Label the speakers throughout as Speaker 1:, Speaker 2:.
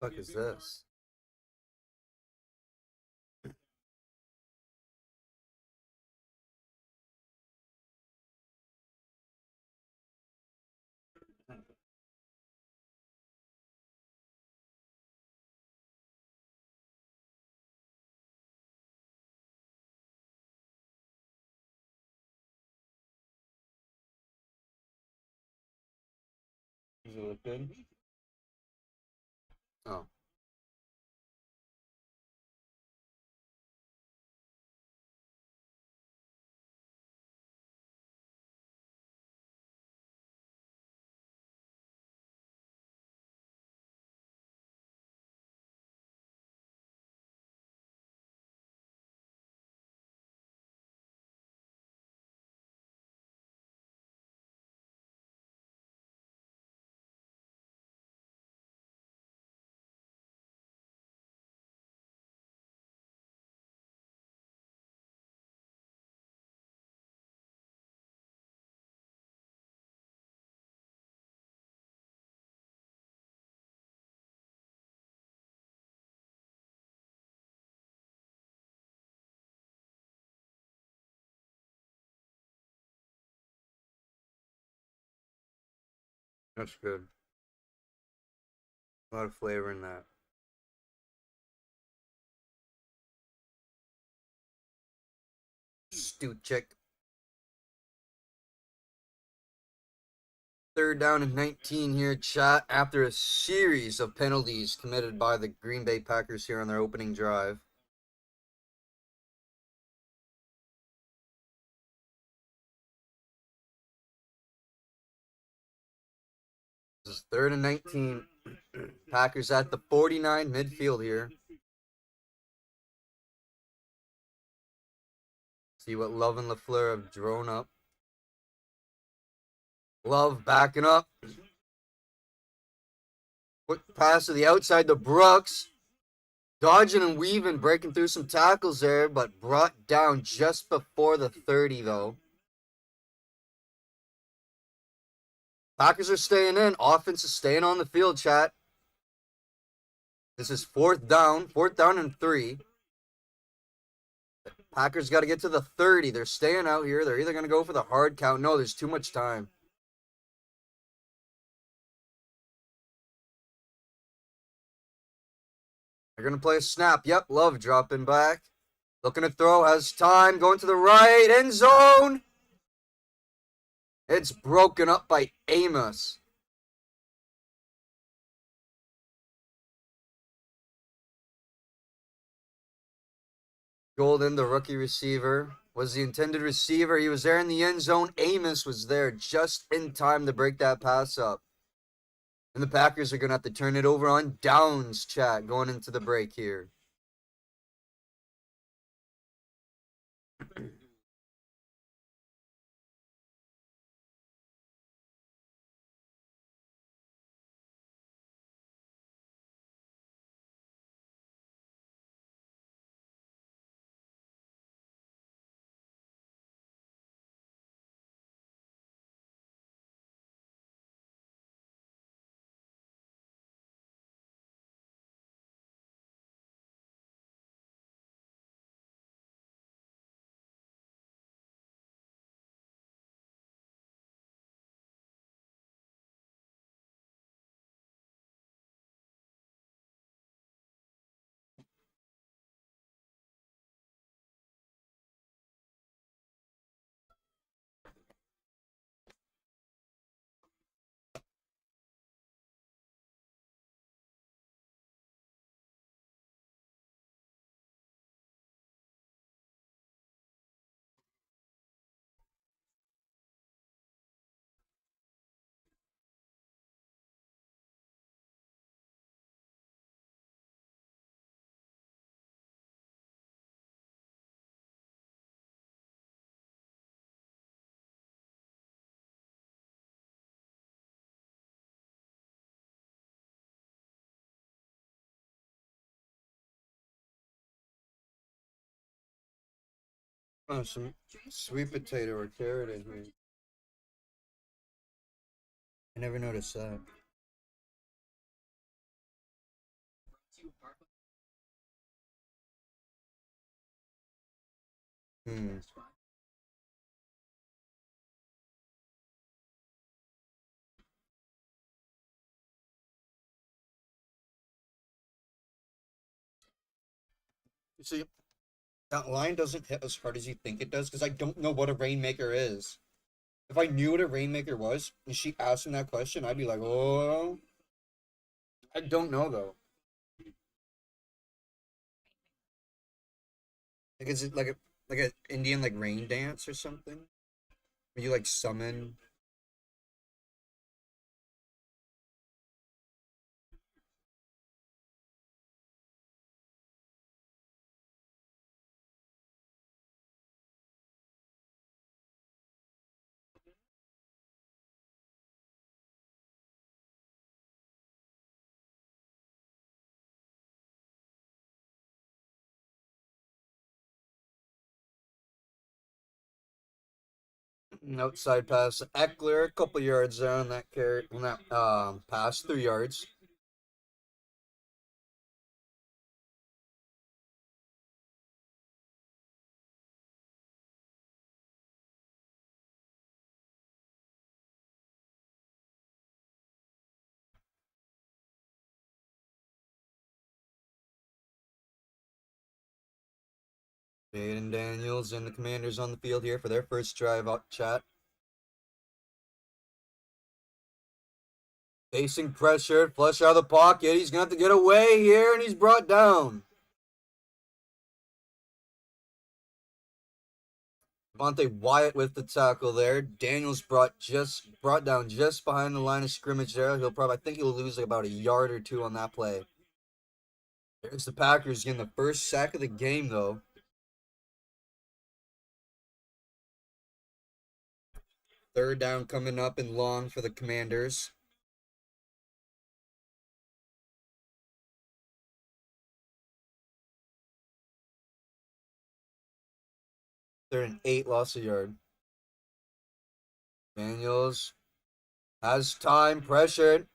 Speaker 1: Fuck is this? Does it look good? Oh. That's good. A lot of flavor in that. Stew chick. 3rd down and 19 here, chat, after a series of penalties committed by the Green Bay Packers here on their opening drive. This is 3rd and 19. Packers at the 49 midfield here. See what Love and LaFleur have drawn up. Love backing up. Quick pass to the outside to Brooks. Dodging and weaving, breaking through some tackles there, but brought down just before the 30, though. Packers are staying in. Offense is staying on the field, chat. This is 4th down. 4th down and 3. Packers got to get to the 30. They're staying out here. They're either going to go for the hard count. No, there's too much time. They're going to play a snap. Yep, Love dropping back. Looking to throw. Has time. Going to the right. End zone. It's broken up by Amos. Golden, the rookie receiver, was the intended receiver. He was there in the end zone. Amos was there just in time to break that pass up. And the Packers are going to have to turn it over on downs, chat, going into the break here. Oh, some sweet potato or carrot in here. I never noticed that. Hmm. You see, that line doesn't hit as hard as you think it does because I don't know what a rainmaker is. If I knew what a rainmaker was and she asked me that question, I'd be like, oh, I don't know though. Like, is it like a Indian like rain dance or something? Where you like summon? Outside pass, Eckler, a couple yards there on that carry, on that pass, 3 yards. Jaden Daniels and the Commanders on the field here for their first drive out chat. Facing pressure, flush out of the pocket. He's going to have to get away here, and he's brought down. Devontae Wyatt with the tackle there. Daniels brought down just behind the line of scrimmage there. I think he'll lose like about a yard or two on that play. There's the Packers getting the first sack of the game though. Third down coming up and long for the Commanders. They're an 8, loss a yard. Daniels has time, pressured.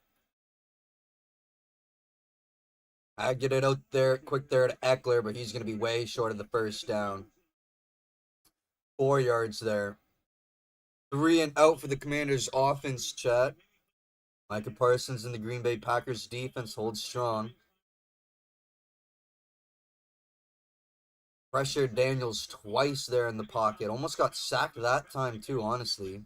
Speaker 1: I get it out there, quick there to Eckler, but he's going to be way short of the first down. 4 yards there. 3 and out for the Commanders offense, chat. Micah Parsons and the Green Bay Packers defense holds strong. Pressured Daniels twice there in the pocket. Almost got sacked that time too, honestly.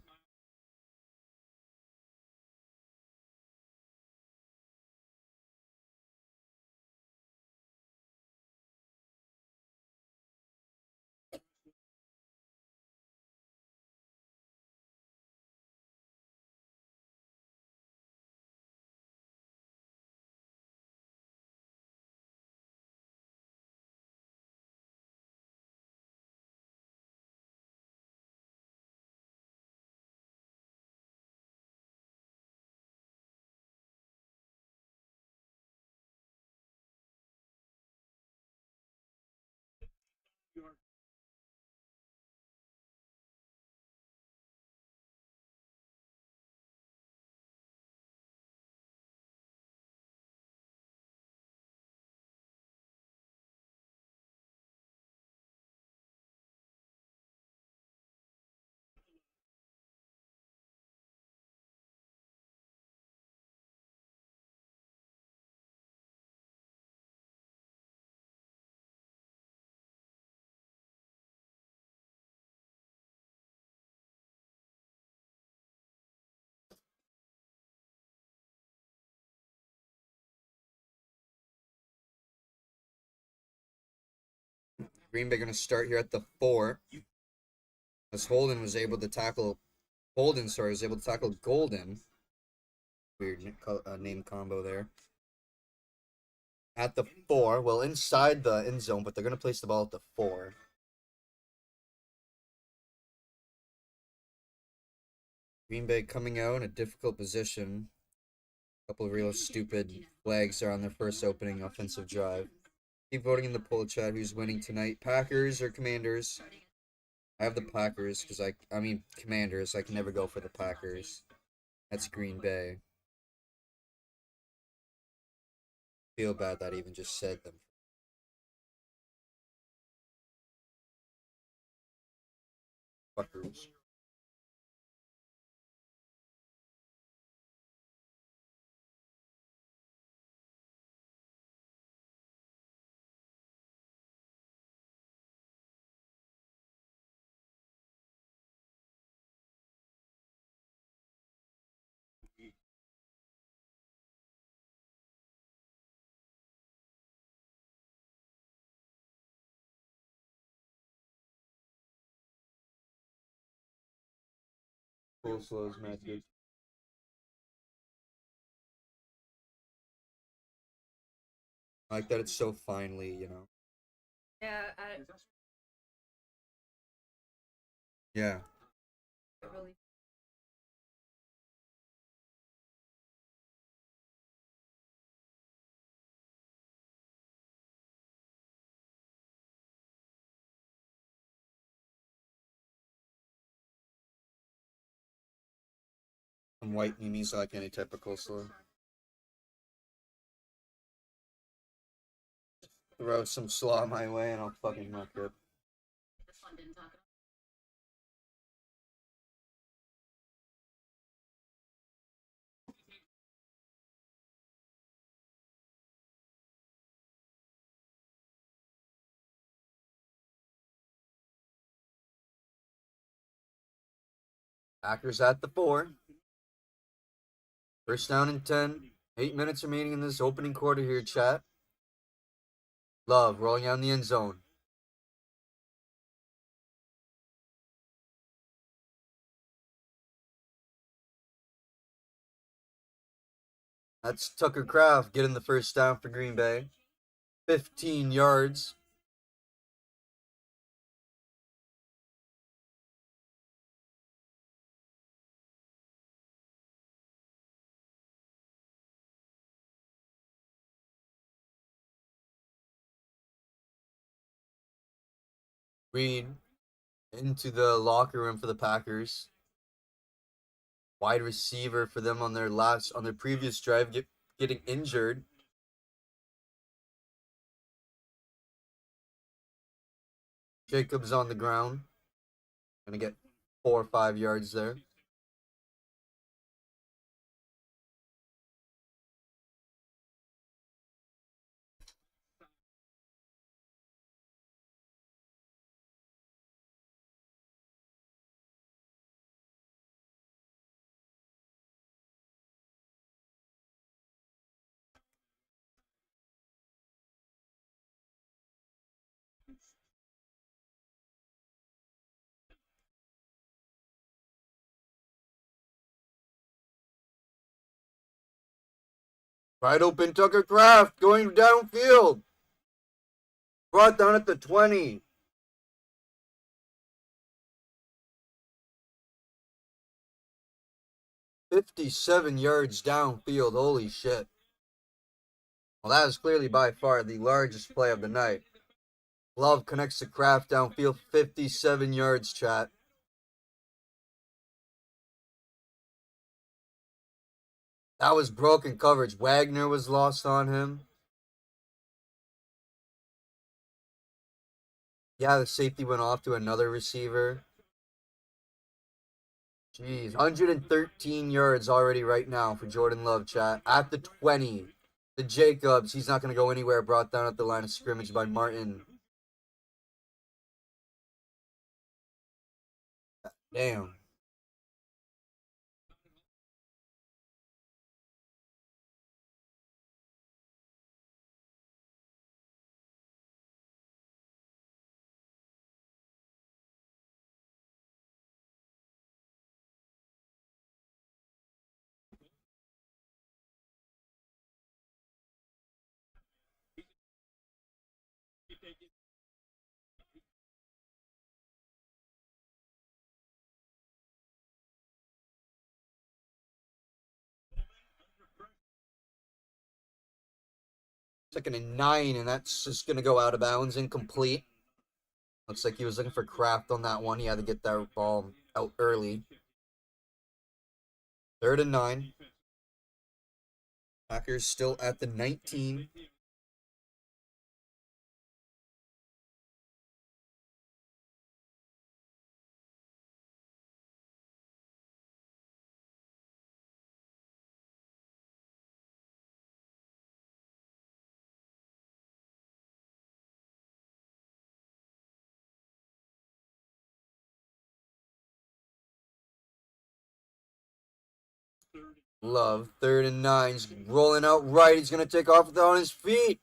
Speaker 1: Green Bay going to start here at the 4. As Holden was able to tackle Golden. Weird name combo there. At the 4, well, inside the end zone, but they're going to place the ball at the 4. Green Bay coming out in a difficult position. A couple of real stupid flags are on their first opening offensive drive. Keep voting in the poll chat who's winning tonight, Packers or Commanders. I have the Packers because I mean Commanders. I can never go for the Packers. That's Green Bay. Feel bad that I even just said them. Fuckers. Coleslaw is mad good. I like that it's so finely, you know.
Speaker 2: Yeah,
Speaker 1: Yeah.
Speaker 2: really.
Speaker 1: Some white meanies like any type of coleslaw. Throw some slaw my way and I'll fucking muck it. Packers at the 4. First down and 10. 8 minutes remaining in this opening quarter here, chat. Love rolling down the end zone. That's Tucker Kraft getting the first down for Green Bay. 15 yards. Reed into the locker room for the Packers. Wide receiver for them on their previous drive getting injured. Jacobs on the ground. Gonna get 4 or 5 yards there. Wide open Tucker Kraft going downfield. Brought down at the 20. 57 yards downfield. Holy shit. Well, that is clearly by far the largest play of the night. Love connects to Kraft downfield. 57 yards, chat. That was broken coverage. Wagner was lost on him. Yeah, the safety went off to another receiver. Jeez, 113 yards already right now for Jordan Love, chat. At the 20. The Jacobs, he's not going to go anywhere. Brought down at the line of scrimmage by Martin. Damn. Second and 9, and that's just going to go out of bounds, incomplete. Looks like he was looking for Kraft on that one. He had to get that ball out early. 3rd and 9. Packers still at the 19. Love, 3rd and 9. He's rolling out right. He's going to take off on his feet.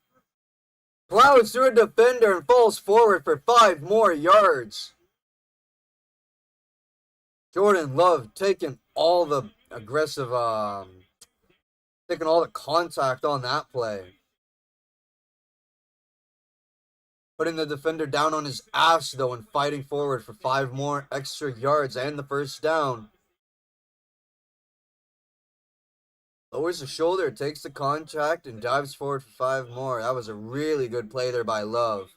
Speaker 1: Plows through a defender and falls forward for 5 more yards. Jordan Love taking all the aggressive, taking all the contact on that play. Putting the defender down on his ass, though, and fighting forward for 5 more extra yards and the first down. Lowers the shoulder, takes the contact, and dives forward for 5 more. That was a really good play there by Love.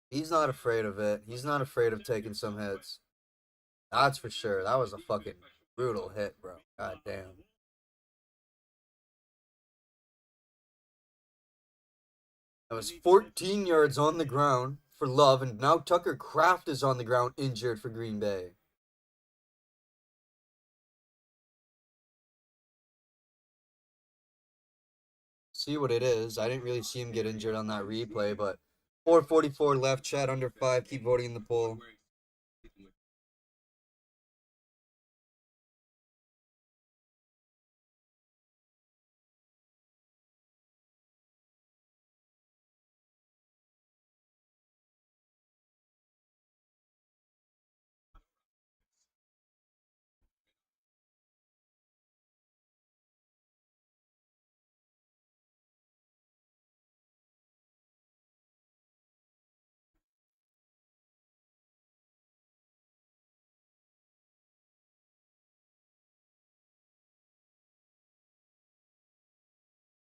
Speaker 1: He's not afraid of it. He's not afraid of taking some hits. That's for sure. That was a fucking brutal hit, bro. God damn. That was 14 yards on the ground for Love, and now Tucker Kraft is on the ground injured for Green Bay. See what it is. I didn't really see him get injured on that replay, but 4:44 left, chat under 5. Keep voting in the poll.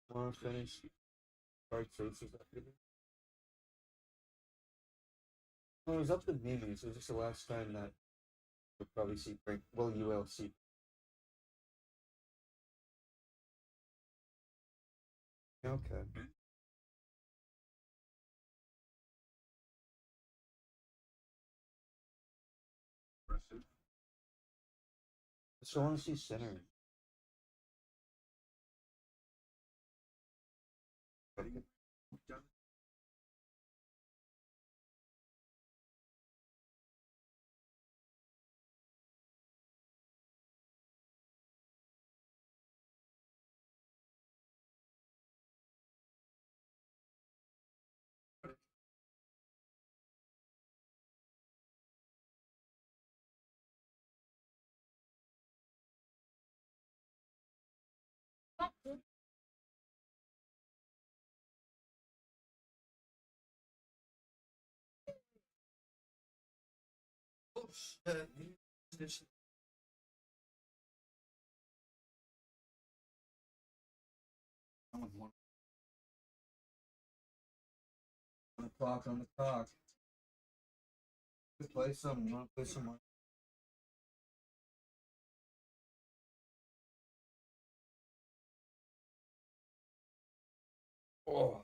Speaker 1: Want to finish? Hard faces after this? Well, it was up to me, so this is the last time that you'll probably see Frank. Well, you will see. Okay. So I want to see center. Oh shit! I'm on 1 o'clock on the clock. Let's play some. You want to play some more? Oh.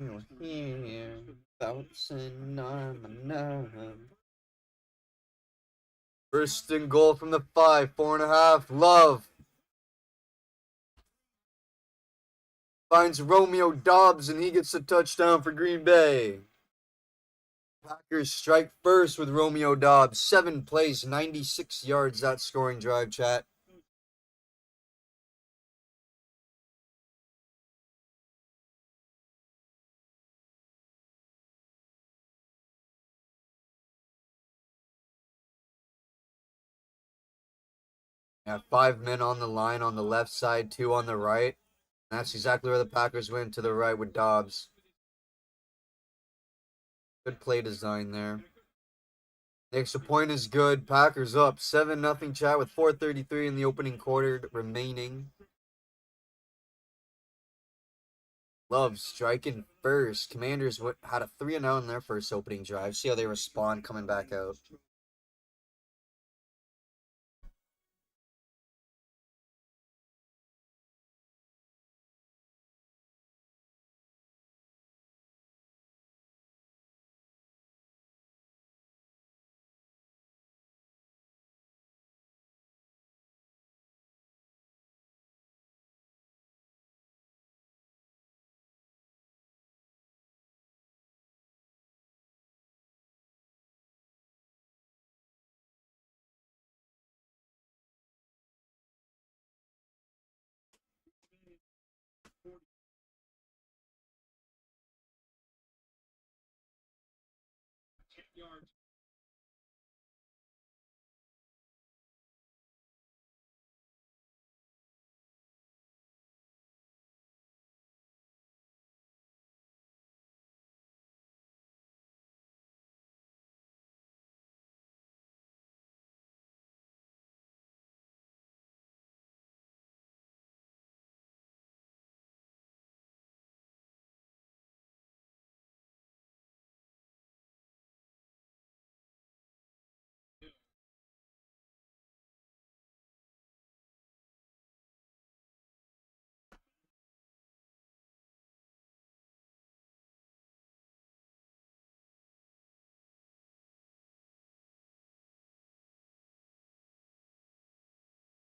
Speaker 1: You're here, bouncing on my nerve. First and goal from the 5, 4.5. Love finds Romeo Dobbs, and he gets the touchdown for Green Bay. Packers strike first with Romeo Dobbs. 7 plays, 96 yards, that scoring drive, chat. Yeah, 5 men on the line on the left side, 2 on the right. That's exactly where the Packers went, to the right with Dobbs. Good play design there. The extra point is good. Packers up 7-0, chat, with 4:33 in the opening quarter remaining. Love striking first. Commanders had a 3-0 in their first opening drive. See how they respond coming back out.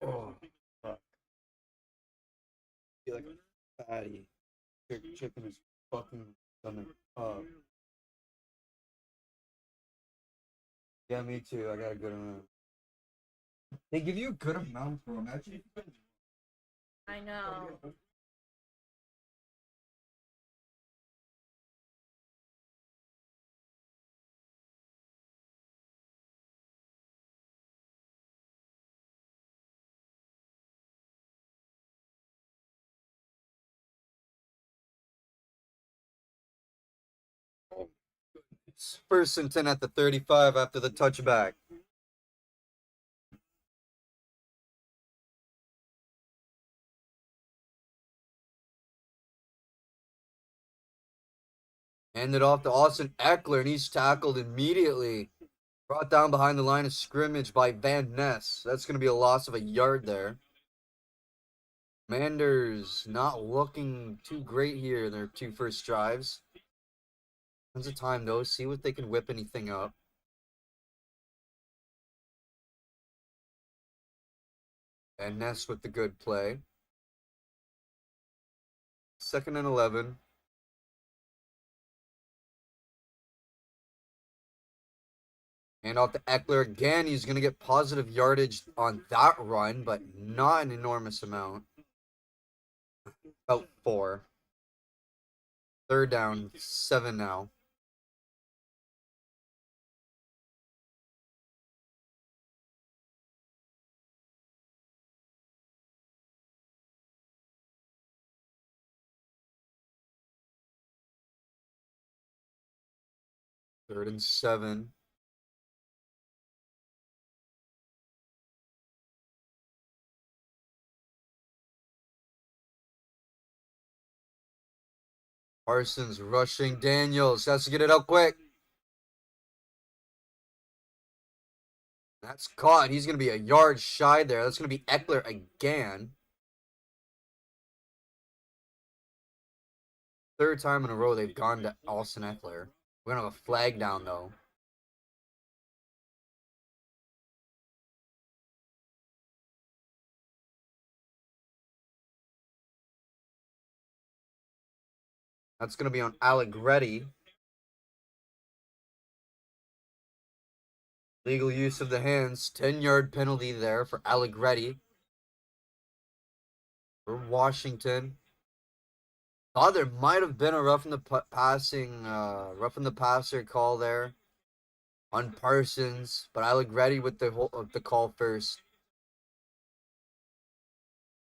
Speaker 1: Oh, fuck. I feel like a fatty. Chicken is fucking stomach up. Yeah, me too. I got a good amount. They give you a good amount, bro. Imagine if you
Speaker 2: I know.
Speaker 1: 1st and 10 at the 35 after the touchback. Handed off to Austin Eckler, and he's tackled immediately. Brought down behind the line of scrimmage by Van Ness. That's going to be a loss of a yard there. Commanders not looking too great here in their 2 first drives. Tons of time, though. See what they can whip anything up. Van Ness with the good play. 2nd and 11. And off to Eckler again. He's going to get positive yardage on that run, but not an enormous amount. About 4. 3rd down, 7 now. Third and 7. Parsons rushing Daniels. Has to get it out quick. That's caught. He's going to be a yard shy there. That's going to be Eckler again. 3rd time in a row they've gone to Austin Eckler. We're going to have a flag down, though. That's going to be on Allegretti. Legal use of the hands. 10-yard penalty there for Allegretti. For Washington. Thought there might have been a roughing the passer call there on Parsons, but Allegretti with the call first.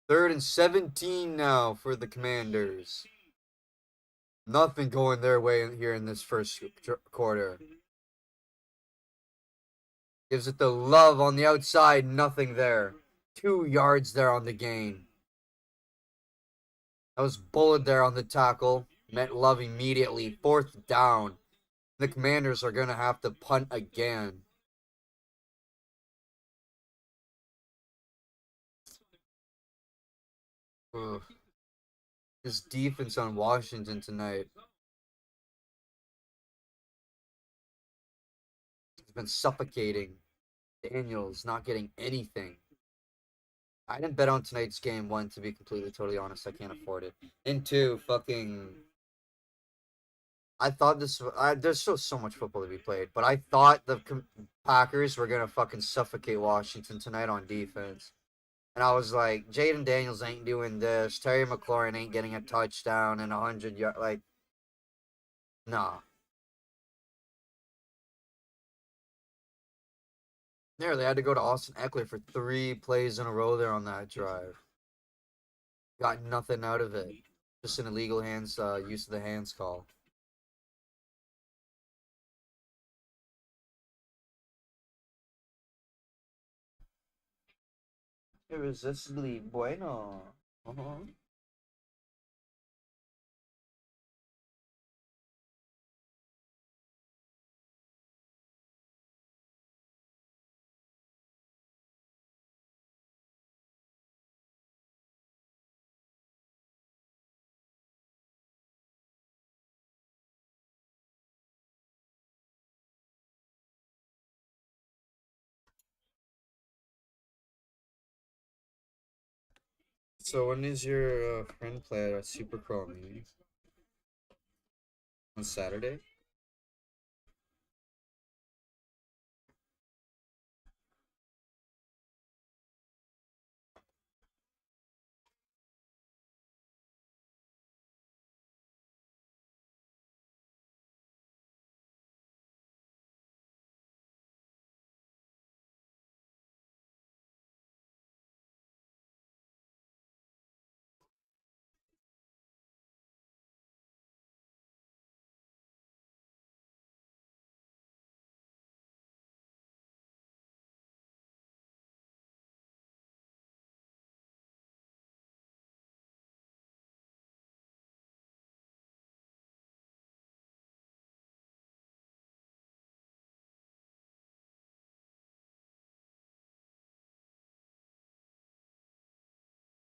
Speaker 1: 3rd and 17 now for the Commanders. Nothing going their way here in this first quarter. Gives it the Love on the outside. Nothing there. 2 yards there on the gain. That was Bullard there on the tackle. Met Love immediately. 4th down. The Commanders are going to have to punt again. Ugh. This defense on Washington tonight has been suffocating. Daniels not getting anything. I didn't bet on tonight's game, one, to be completely, totally honest. I can't afford it. And two, I thought there's still so much football to be played, but I thought the Packers were going to fucking suffocate Washington tonight on defense. And I was like, Jaden Daniels ain't doing this. Terry McLaurin ain't getting a touchdown and 100 yards. Like, nah. There, they had to go to Austin Eckler for 3 plays in a row there on that drive. Got nothing out of it. Just an illegal use of the hands call. Irresistibly bueno. So when is your friend play at Super Pro meeting? On Saturday?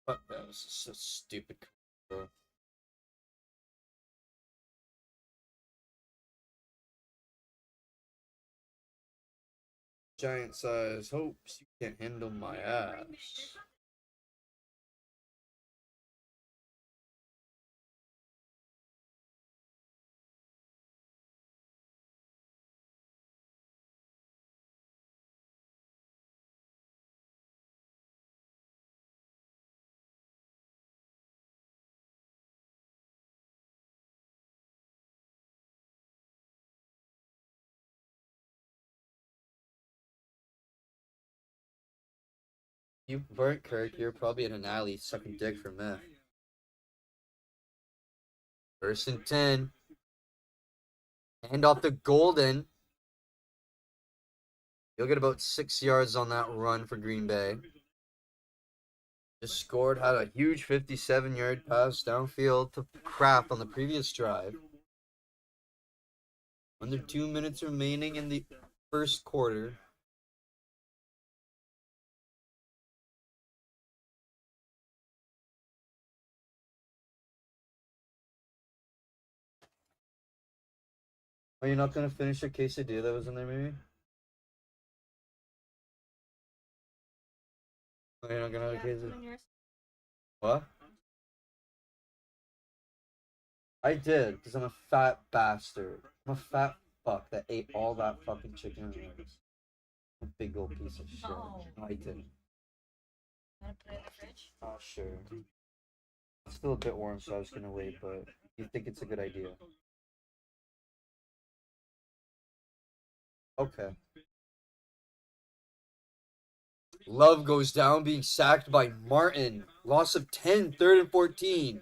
Speaker 1: Fuck that was so stupid. Giant size hopes you can't handle my ass. You burnt Kirk, you're probably in an alley sucking dick for meth. 1st and 10. Hand off to Golden. You'll get about 6 yards on that run for Green Bay. Just scored, had a huge 57-yard pass downfield to Kraft on the previous drive. Under 2 minutes remaining in the first quarter. Are you not going to finish your quesadilla that was in there, maybe? Are you not going to have a quesadilla? What? I did, because I'm a fat bastard. I'm a fat fuck that ate all that fucking chicken wings. A big old piece of shit. No, I didn't.
Speaker 2: Want to put it in the fridge?
Speaker 1: Oh, sure. It's still a bit warm, so I was gonna wait, but you think it's a good idea? Okay. Love goes down, being sacked by Martin. Loss of 10, 3rd and 14.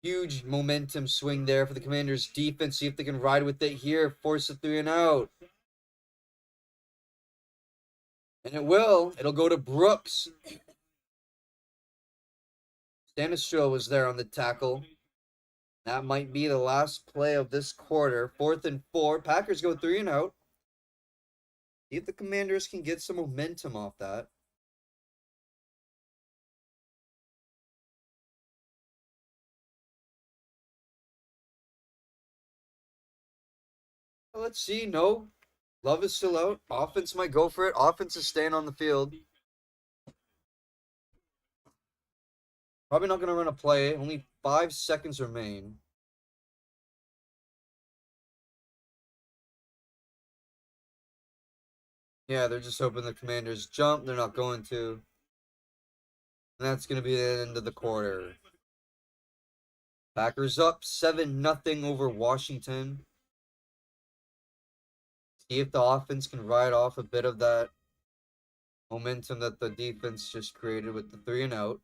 Speaker 1: Huge momentum swing there for the Commanders' defense. See if they can ride with it here. Force a 3 and out. And it will. It'll go to Brooks. Stanistra was there on the tackle. That might be the last play of this quarter. 4th and 4. Packers go 3 and out. See if the Commanders can get some momentum off that. Let's see. No. Love is still out. Offense might go for it. Offense is staying on the field. Probably not going to run a play. Only 5 seconds remain. Yeah, they're just hoping the Commanders jump. They're not going to. And that's going to be the end of the quarter. Packers up 7-0 over Washington. See if the offense can ride off a bit of that momentum that the defense just created with the 3 and out.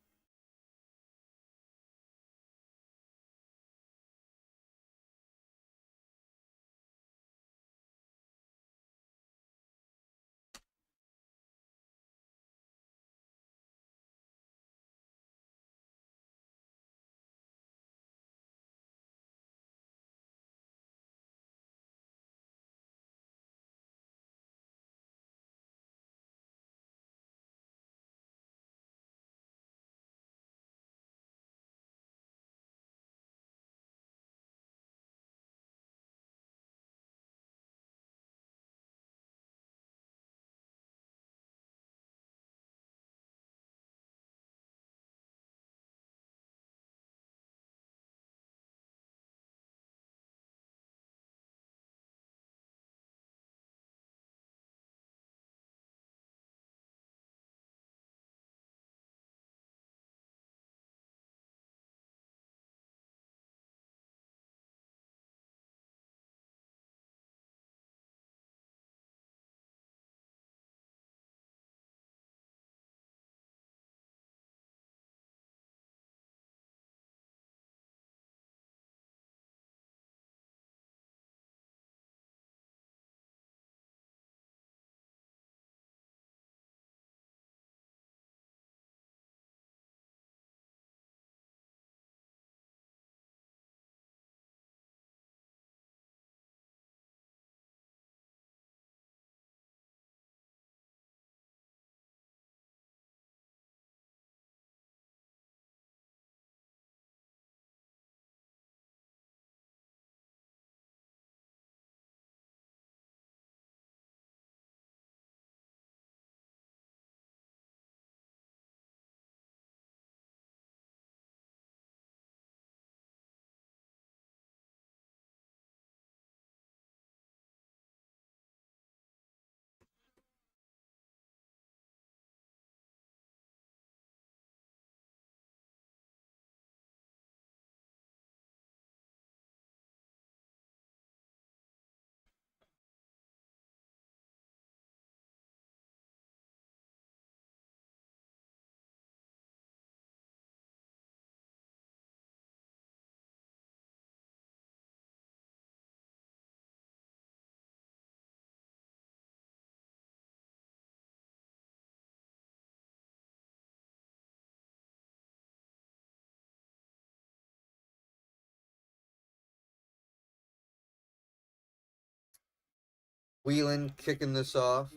Speaker 1: Wheelan kicking this off.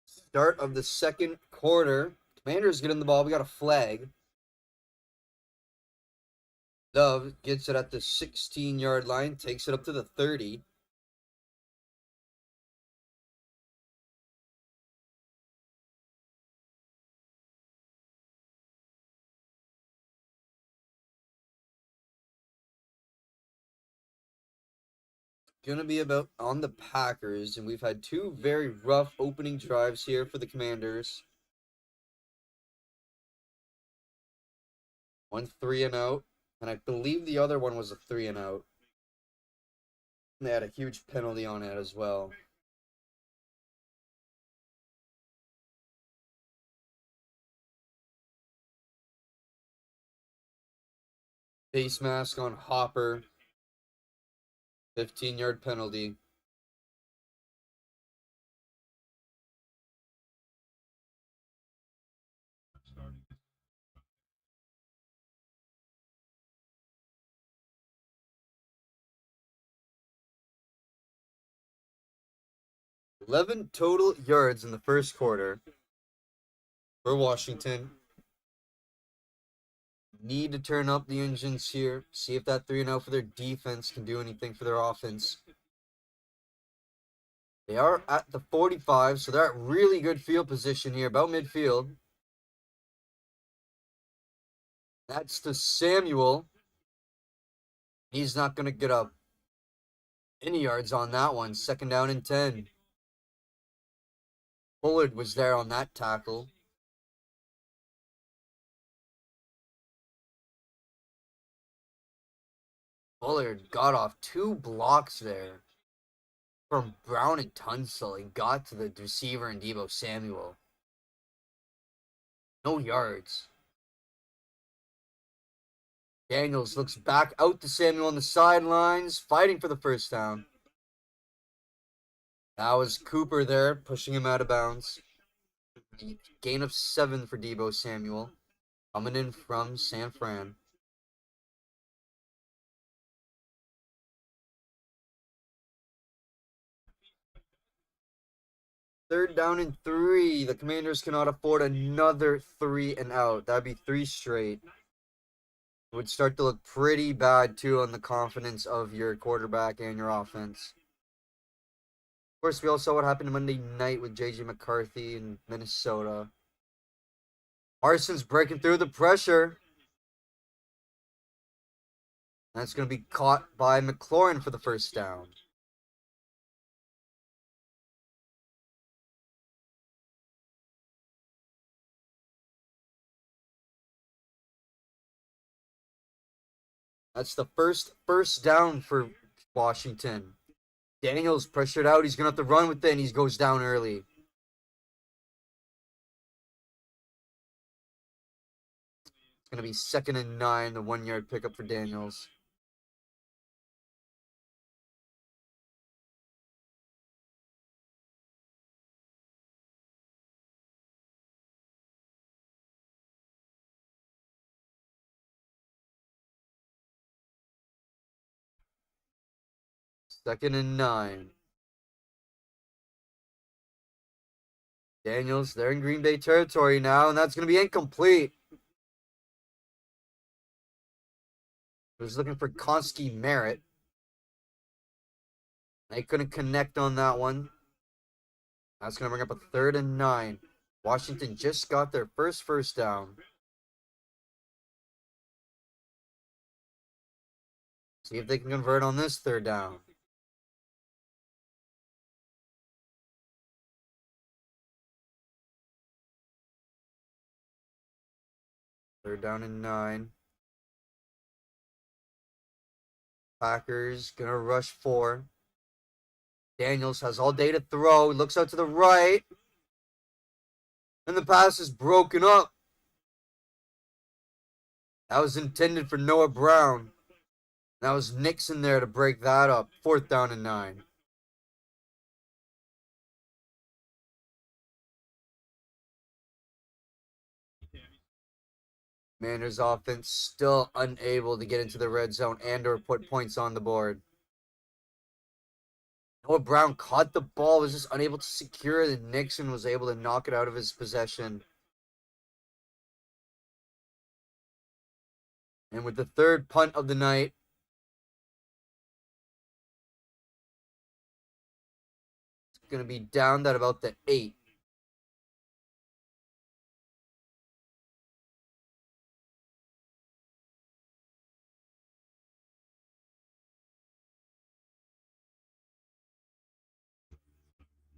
Speaker 1: Start of the second quarter. Commanders getting the ball. We got a flag. Dove gets it at the 16-yard line, takes it up to the 30. Gonna be about on the Packers, and we've had 2 very rough opening drives here for the Commanders. One 3 and out, and I believe the other one was a 3 and out. And they had a huge penalty on it as well. Face mask on Hopper. 15-yard penalty. 11 total yards in the first quarter for Washington. Need to turn up the engines here. See if that 3-0 for their defense can do anything for their offense. They are at the 45, so they're at really good field position here, about midfield. That's to Samuel. He's not going to get up any yards on that one. 2nd down and 10. Bullard was there on that tackle. Bullard got off 2 blocks there from Brown and Tunsil and got to the receiver and Deebo Samuel. No yards. Daniels looks back out to Samuel on the sidelines, fighting for the first down. That was Cooper there, pushing him out of bounds. Gain of 7 for Deebo Samuel, coming in from San Fran. Third down and 3. The Commanders cannot afford another 3 and out. That'd be 3 straight. It would start to look pretty bad, too, on the confidence of your quarterback and your offense. Of course, we all saw what happened Monday night with J.J. McCarthy in Minnesota. Parsons breaking through the pressure. That's going to be caught by McLaurin for the first down. That's the first down for Washington. Daniels pressured out. He's going to have to run with it, and he goes down early. It's going to be 2nd and 9, the 1-yard pickup for Daniels. Second and 9. Daniels, they're in Green Bay territory now, and that's going to be incomplete. He was looking for Konski Merritt. They couldn't connect on that one. That's going to bring up a 3rd and 9. Washington just got their first down. See if they can convert on this 3rd down. They're down and 9. Packers gonna rush 4. Daniels has all day to throw. He looks out to the right. And the pass is broken up. That was intended for Noah Brown. That was Nixon there to break that up. 4th down and 9. Commanders offense still unable to get into the red zone and or put points on the board. Noah Brown caught the ball, was just unable to secure it, and Nixon was able to knock it out of his possession. And with the 3rd punt of the night, it's going to be down at about the 8.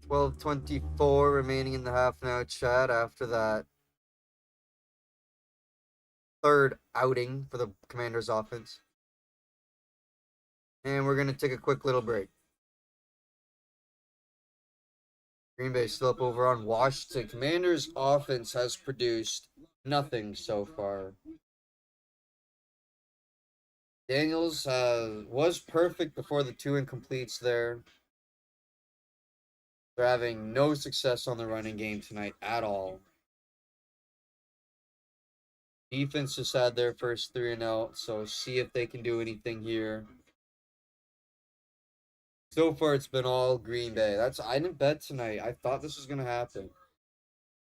Speaker 1: $12:24 remaining in the half now, Chad, after that 3rd outing for the Commanders offense. And we're going to take a quick little break. Green Bay still up over on Washington. Commanders offense has produced nothing so far. Daniels was perfect before the 2 incompletes there. They're having no success on the running game tonight at all. Defense just had their first 3 and out, so see if they can do anything here. So far, it's been all Green Bay. I didn't bet tonight. I thought this was gonna happen.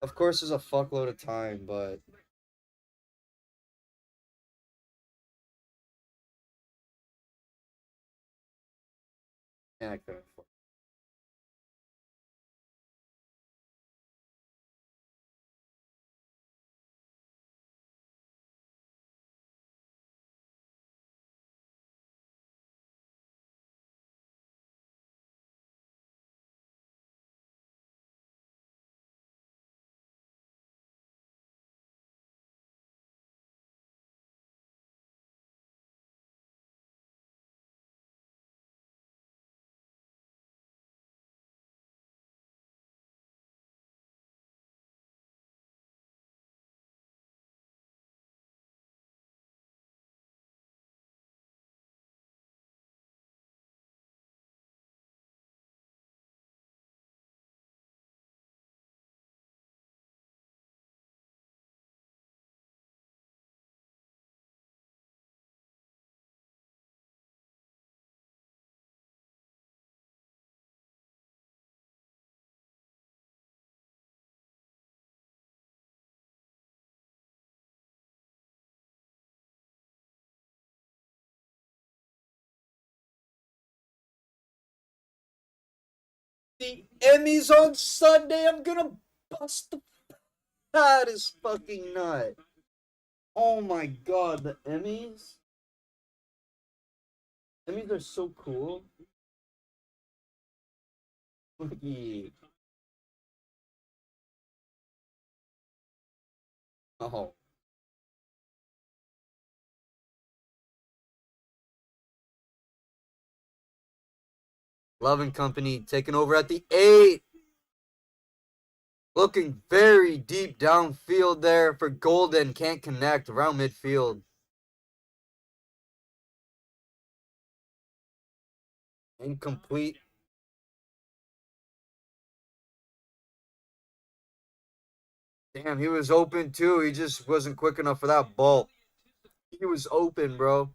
Speaker 1: Of course, there's a fuckload of time, but yeah, I couldn't. The Emmys on Sunday. I'm gonna bust the fattest fucking nut. Oh my god, the Emmys. Emmys are so cool. Yeah. Oh, Love and Company taking over at the 8. Looking very deep downfield there for Golden. Can't connect around midfield. Incomplete. Damn, he was open too. He just wasn't quick enough for that ball. He was open, bro.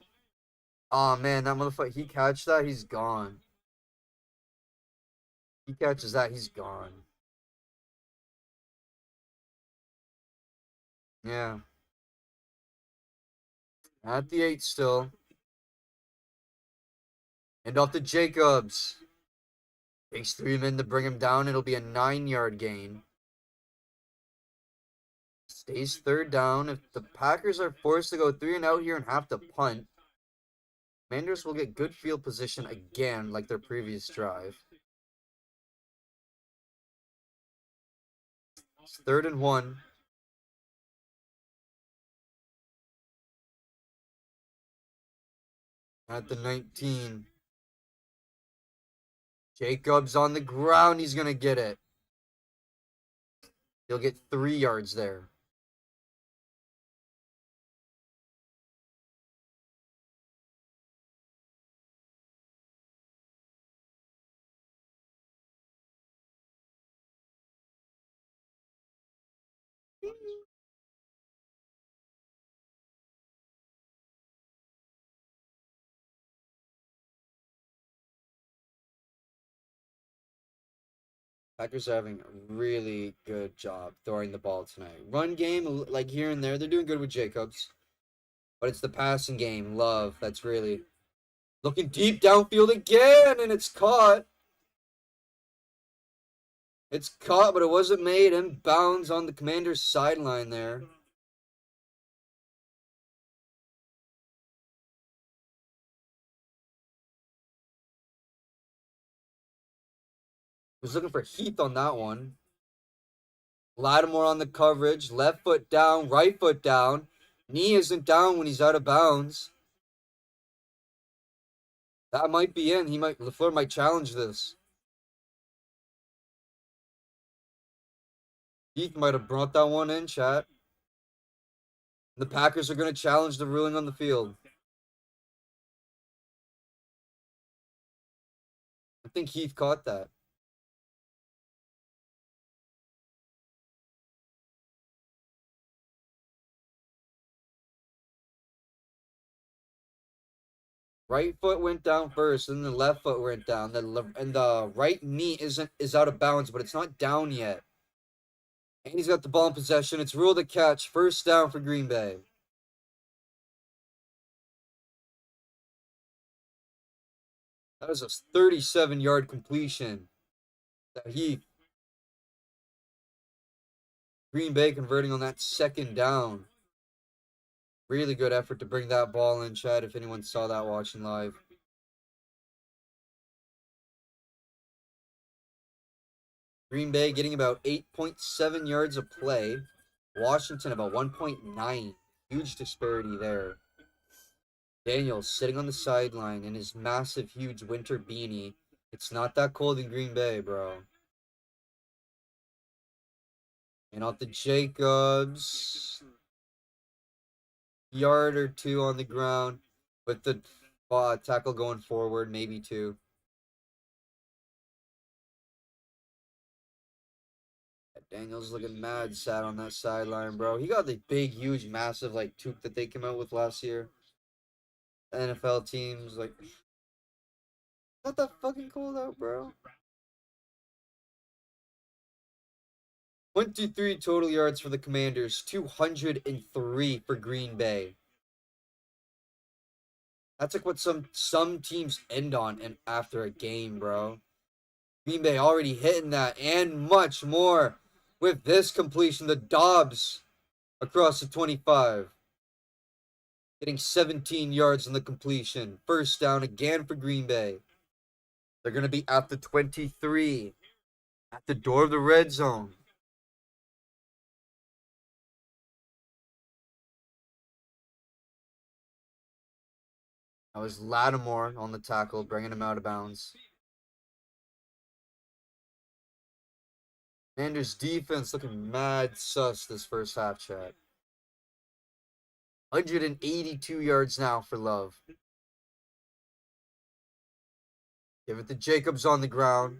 Speaker 1: Oh man, that motherfucker. He catch that, he's gone. He catches that, he's gone. Yeah. At the 8 still. And off to Jacobs. Takes 3 men to bring him down. It'll be a 9-yard gain. Stays third down. If the Packers are forced to go 3 and out here and have to punt, Commanders will get good field position again like their previous drive. It's 3rd and 1. At the 19. Jacobs on the ground. He's going to get it. He'll get 3 yards there. Packers are having a really good job throwing the ball tonight. Run game, like here and there, they're doing good with Jacobs. But it's the passing game, Love, that's really looking deep downfield again, and it's caught. It's caught, but it wasn't made. Inbounds on the Commander's sideline there. Was looking for Heath on that one. Lattimore on the coverage. Left foot down, right foot down. Knee isn't down when he's out of bounds. That might be in. LaFleur might challenge this. Heath might have brought that one in, chat. The Packers are going to challenge the ruling on the field. I think Heath caught that. Right foot went down first, and the left foot went down. And the right knee is out of bounds, but it's not down yet. And he's got the ball in possession. It's ruled a catch. First down for Green Bay. That was a 37-yard completion. That Green Bay converting on that second down. Really good effort to bring that ball in, Chad, if anyone saw that watching live. Green Bay getting about 8.7 yards of play. Washington about 1.9. Huge disparity there. Daniels sitting on the sideline in his massive, huge winter beanie. It's not that cold in Green Bay, bro. And off the Jacobs. Yard or two on the ground with the tackle going forward, maybe two. Daniels looking mad sad on that sideline, bro. He got the big, huge, massive, like, toque that they came out with last year. NFL teams, like, not that fucking cold out, bro. 23 total yards for the Commanders, 203 for Green Bay. That's like what some teams end on and after a game, bro. Green Bay already hitting that and much more with this completion. The Dobbs across the 25. Getting 17 yards on the completion. First down again for Green Bay. They're going to be at the 23. At the door of the red zone. That was Lattimore on the tackle, bringing him out of bounds. Commanders defense looking mad sus this first half, chat. 182 yards now for Love. Give it to Jacobs on the ground.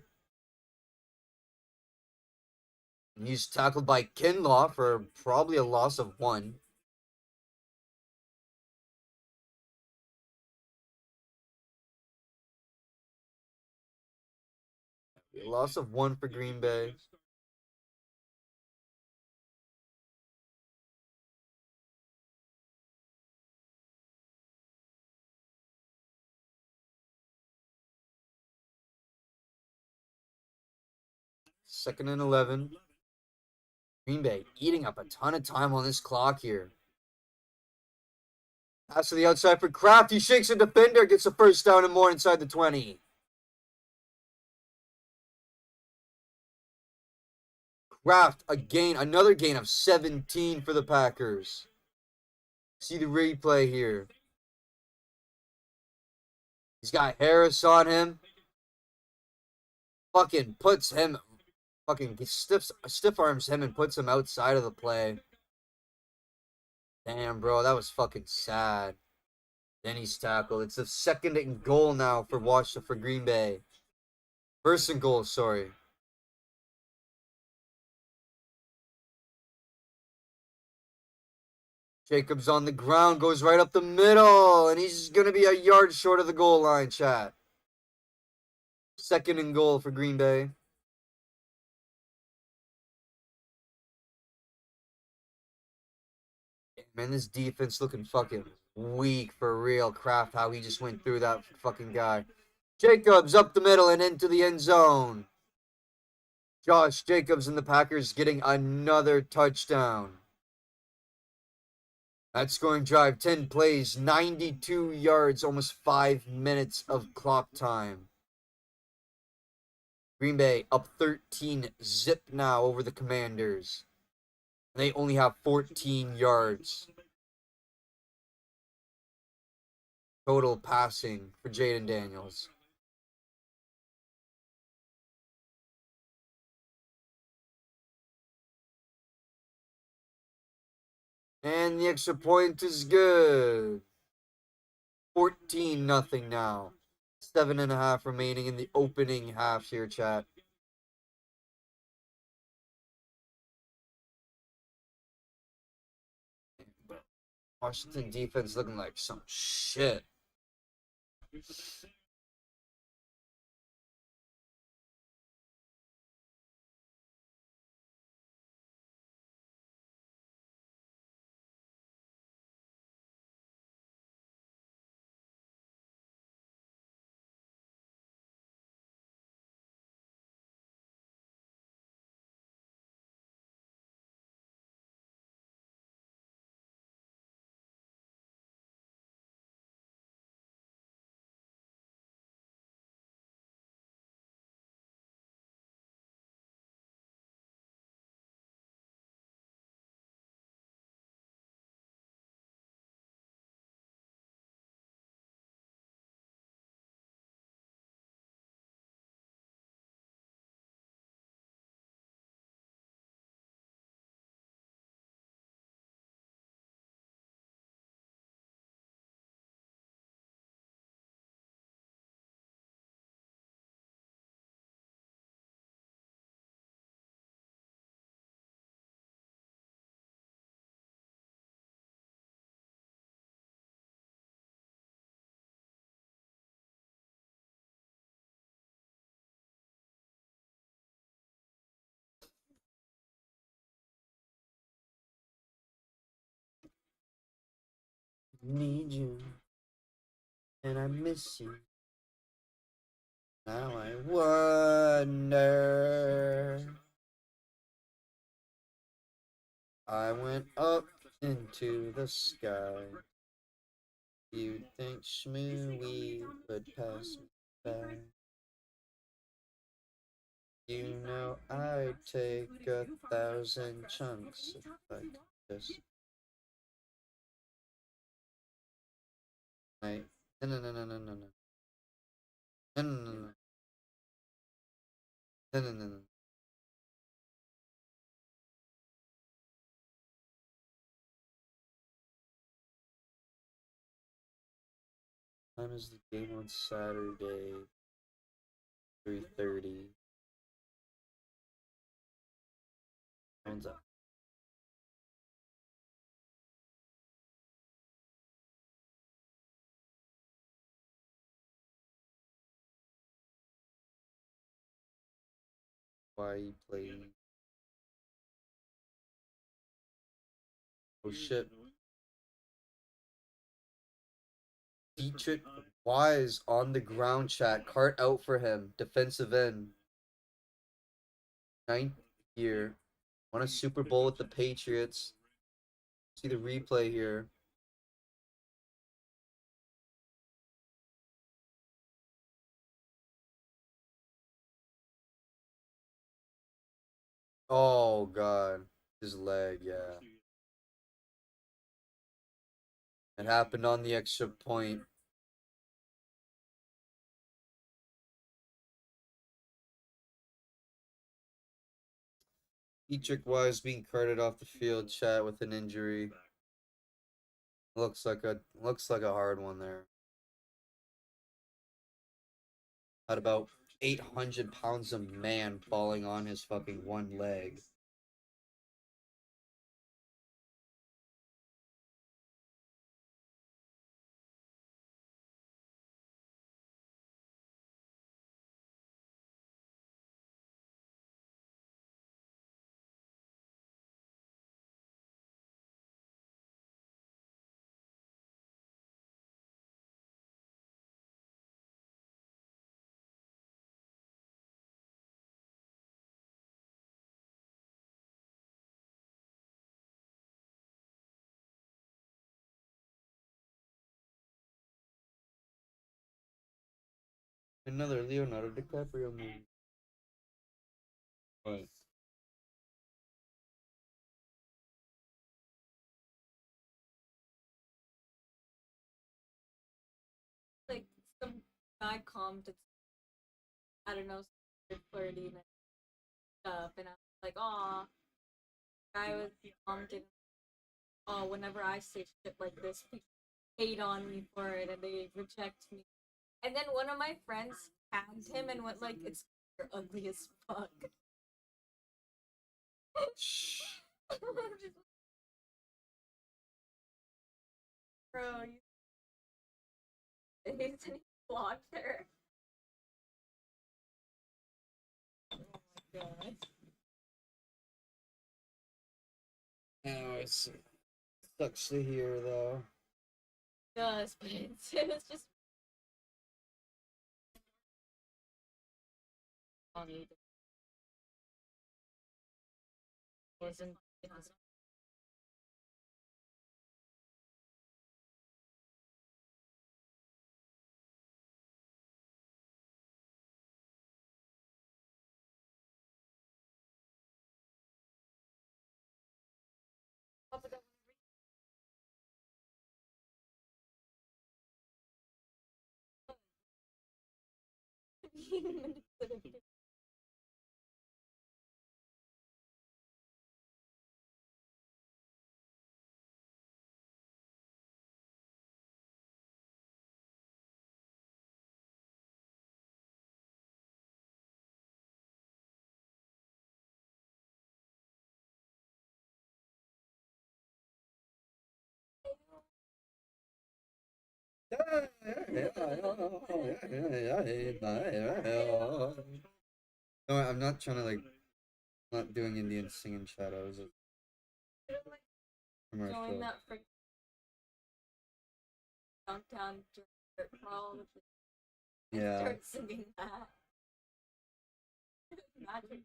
Speaker 1: And he's tackled by Kinlaw for probably a loss of 1. A loss of 1 for Green Bay. Second and 11. Green Bay eating up a ton of time on this clock here. Pass to the outside for Kraft. He shakes a defender, gets a first down and more inside the 20. Kraft, another gain of 17 for the Packers. See the replay here. He's got Harris on him. Fucking puts him, stiff arms him and puts him outside of the play. Damn, bro, that was fucking sad. Then he's tackled. It's a second and goal now for Green Bay. First and goal, sorry. Jacobs on the ground, goes right up the middle, and he's going to be a yard short of the goal line, chat. Second and goal for Green Bay. Man, this defense looking fucking weak for real. Kraft, how he just went through that fucking guy. Jacobs up the middle and into the end zone. Josh Jacobs and the Packers getting another touchdown. That scoring drive, 10 plays, 92 yards, almost 5 minutes of clock time. Green Bay up 13 zip now over the Commanders. They only have 14 yards. Total passing for Jaden Daniels. And the extra point is good. 14-0 now. 7.5 remaining in the opening half here, chat. Washington defense looking like some shit. Need you, and I miss you. Now I wonder. I went up into the sky. You'd think Shmooey would pass me by. You know I'd take 1,000 chunks if I could just. I no no no no no no no no no no no no no no no. Time is the game on Saturday, 3:30. Phone's up. Why he played? Oh shit! Dietrich Wise on the ground. Chat. Cart out for him. Defensive end. Ninth year. Won a Super Bowl with the Patriots. See the replay here. Oh god. His leg, yeah. It happened on the extra point. Dietrich Wise being carted off the field, chat, with an injury. Looks like a hard one there. Had about 800 pounds of man falling on his fucking one leg. Another Leonardo DiCaprio movie. What?
Speaker 2: Like some guy commented, I don't know, flirty and stuff, and I was like, "Aw." Guy was commenting, "Oh, whenever I say shit like this, people hate on me for it and they reject me." And then one of my friends tagged him and went like, "It's you're ugly as fuck." Bro, you blocked her. Oh my god.
Speaker 1: Oh, it sucks to hear, though.
Speaker 2: It does, but it's just funny. Wasn't it was top of the manipulative.
Speaker 1: No, I'm not trying to, like, not doing Indian singing shadows. It's
Speaker 2: Like join
Speaker 1: commercial.
Speaker 2: that freaking downtown dirt crawl with the and
Speaker 1: Yeah.
Speaker 2: start singing that. Imagine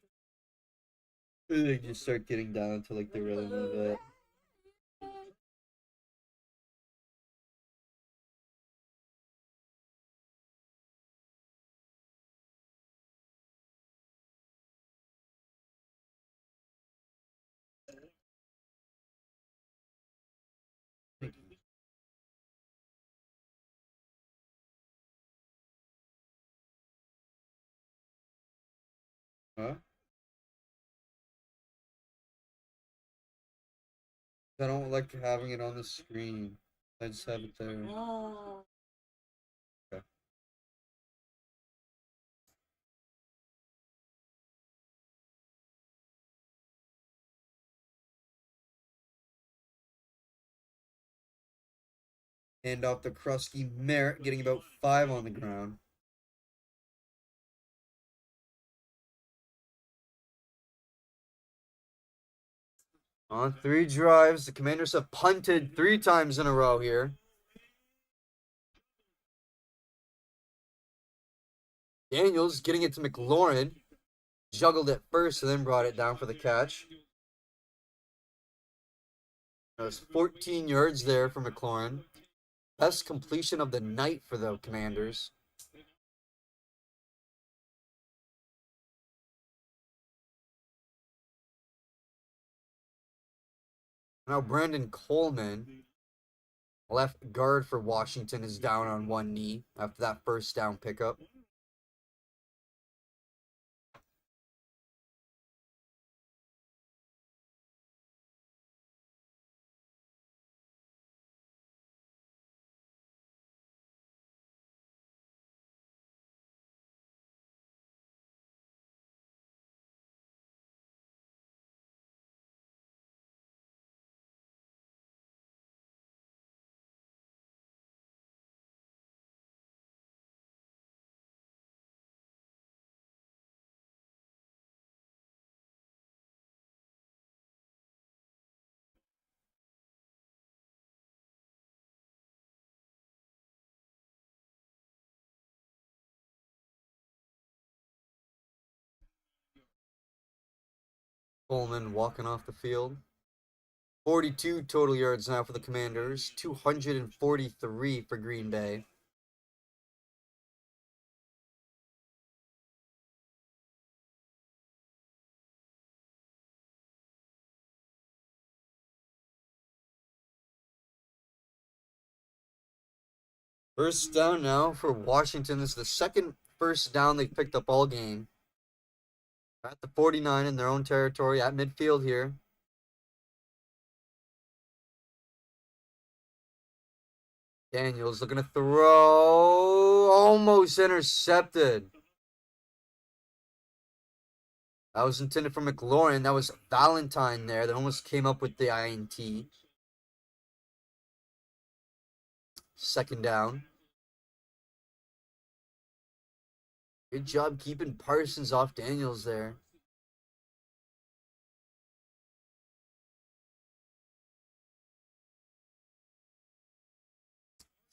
Speaker 1: They just start getting down to, like, the rhythm of it. Huh? I don't like having it on the screen. I just have it there.
Speaker 2: oh.
Speaker 1: Okay. Hand off the crusty Merritt, getting about 5 on the ground. On 3 drives, the Commanders have punted 3 times in a row here. Daniels getting it to McLaurin. Juggled it first and then brought it down for the catch. That was 14 yards there for McLaurin. Best completion of the night for the Commanders. Now Brandon Coleman, left guard for Washington, is down on one knee after that first down pickup. Coleman walking off the field. 42 total yards now for the Commanders. 243 for Green Bay. First down now for Washington. This is the second first down they've picked up all game. At the 49 in their own territory at midfield here. Daniels looking to throw. Almost intercepted. That was intended for McLaurin. That was Valentine there that almost came up with the INT. Second down. Good job keeping Parsons off Daniels there.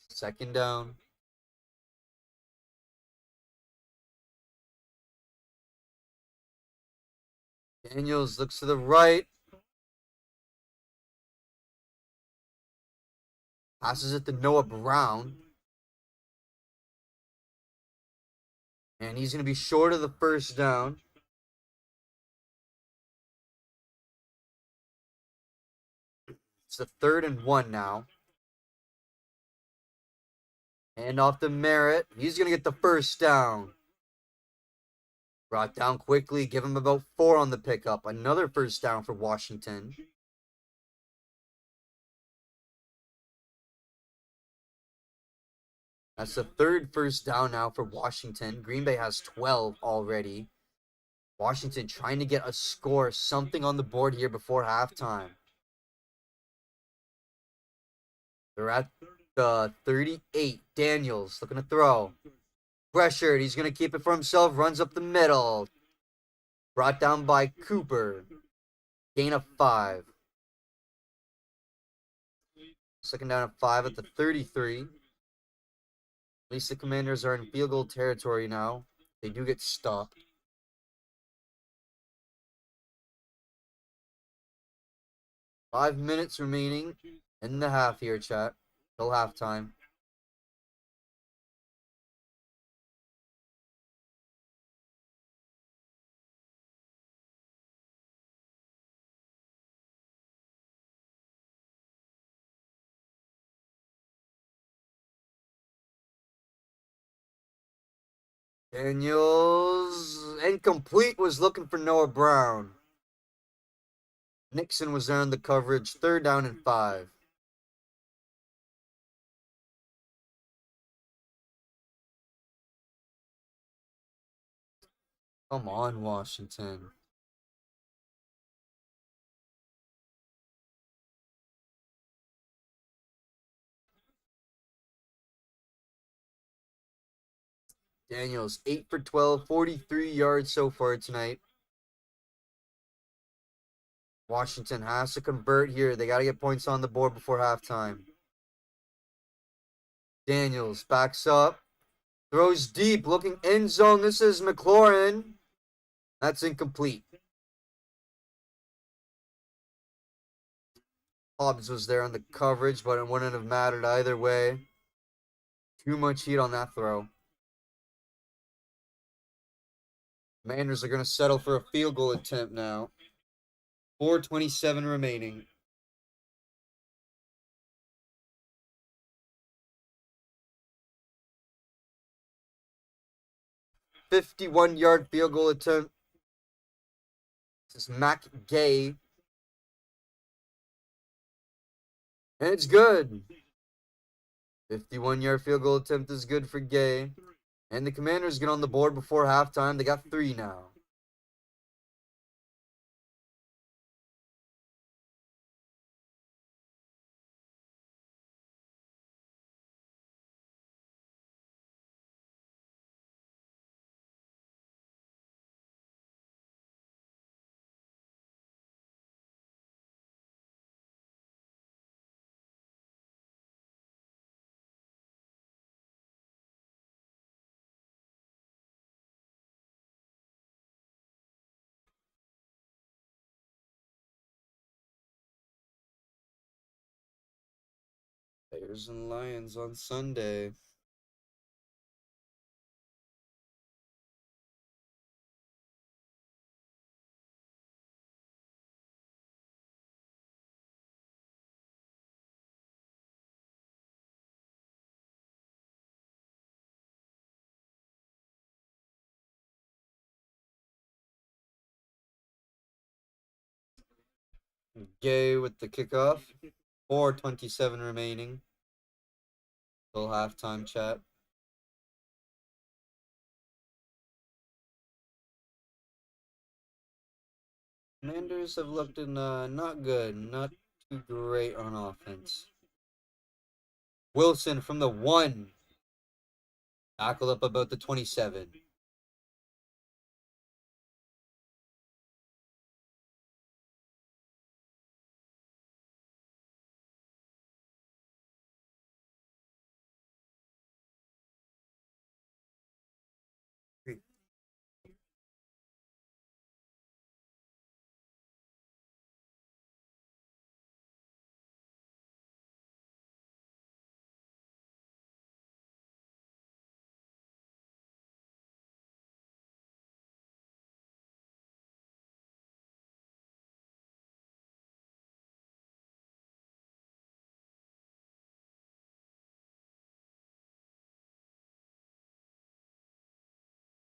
Speaker 1: Second down. Daniels looks to the right. Passes it to Noah Brown. And he's going to be short of the first down. It's a 3rd and 1 now. And off to Merritt. He's going to get the first down. Brought down quickly. Give him about 4 on the pickup. Another first down for Washington. That's the 3rd first down now for Washington. Green Bay has 12 already. Washington trying to get a score, something on the board here before halftime. They're at the 38. Daniels looking to throw. Pressured. He's going to keep it for himself. Runs up the middle. Brought down by Cooper. Gain of 5. Second down of 5 at the 33. At least the Commanders are in field goal territory now. They do get stopped. Five minutes remaining in the half here, chat. Till halftime. Daniels incomplete, was looking for Noah Brown. Nixon was there in the coverage. 3rd down and 5. Come on, Washington. Daniels 8 for 12, 43 yards so far tonight. Washington has to convert here. They got to get points on the board before halftime. Daniels backs up. Throws deep, looking end zone. This is McLaurin. That's incomplete. Hobbs was there on the coverage, but it wouldn't have mattered either way. Too much heat on that throw. Commanders are going to settle for a field goal attempt now. 4:27 remaining. .51-yard field goal attempt. This is Mac Gay. And it's good. 51-yard field goal attempt is good for Gay. And the Commanders get on the board before halftime. They got 3 now. Bears and Lions on Sunday. Gay with the kickoff. 4:27 remaining. Till halftime, chat. Commanders have looked in not good, not too great on offense. Wilson from the 1. Tackled up about the 27.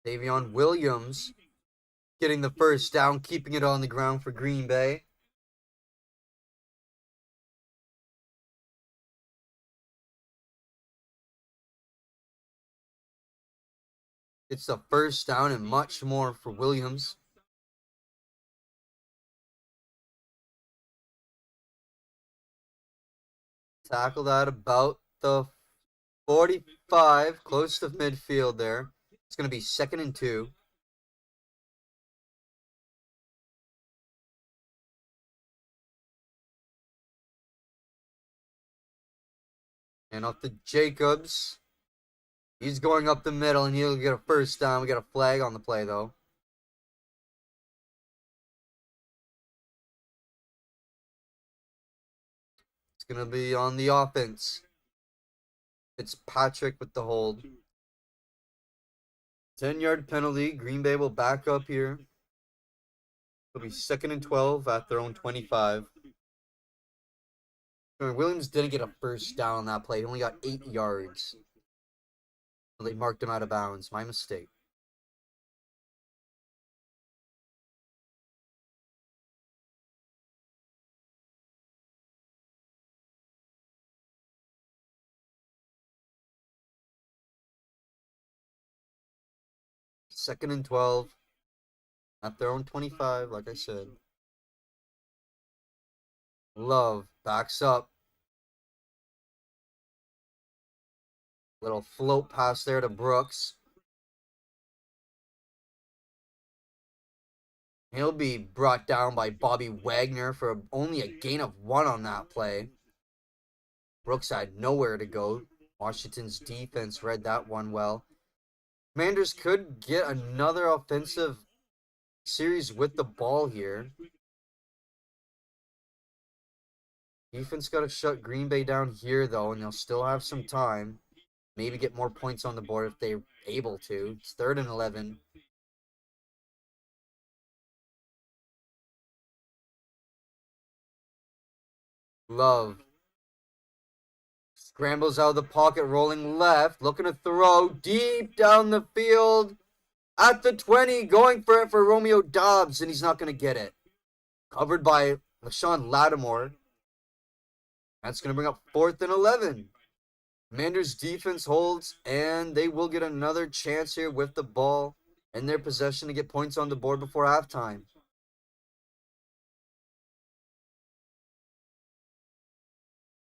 Speaker 1: Davion Williams getting the first down, keeping it on the ground for Green Bay. It's a first down and much more for Williams. Tackled at about the 45, close to midfield there. It's going to be 2nd and 2. And off to Jacobs. He's going up the middle, and he'll get a first down. We got a flag on the play, though. It's going to be on the offense. It's Patrick with the hold. 10-yard penalty. Green Bay will back up here. It'll be 2nd and 12 at their own 25. Williams didn't get a first down on that play. He only got 8 yards. They marked him out of bounds. My mistake. Second and 12 at their own 25, like I said. Love backs up. Little float pass there to Brooks. He'll be brought down by Bobby Wagner for only a gain of 1 on that play. Brooks had nowhere to go. Washington's defense read that one well. Commanders could get another offensive series with the ball here. Defense got to shut Green Bay down here, though, and they'll still have some time. Maybe get more points on the board if they're able to. It's 3rd and 11. Love scrambles out of the pocket, rolling left, looking to throw deep down the field at the 20, going for it for Romeo Doubs, and he's not going to get it. Covered by LaShawn Lattimore. That's going to bring up 4th and 11. Commanders defense holds, and they will get another chance here with the ball in their possession to get points on the board before halftime.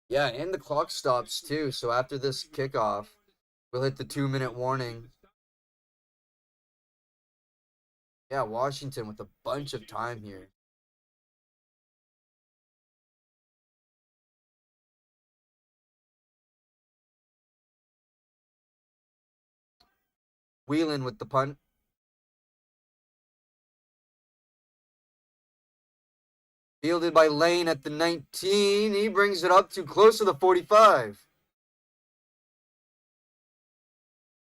Speaker 1: Yeah, and the clock stops too, so after this kickoff, we'll hit the 2-minute warning. Yeah, Washington with a bunch of time here. Wheelan with the punt. Fielded by Lane at the 19. He brings it up to close to the 45.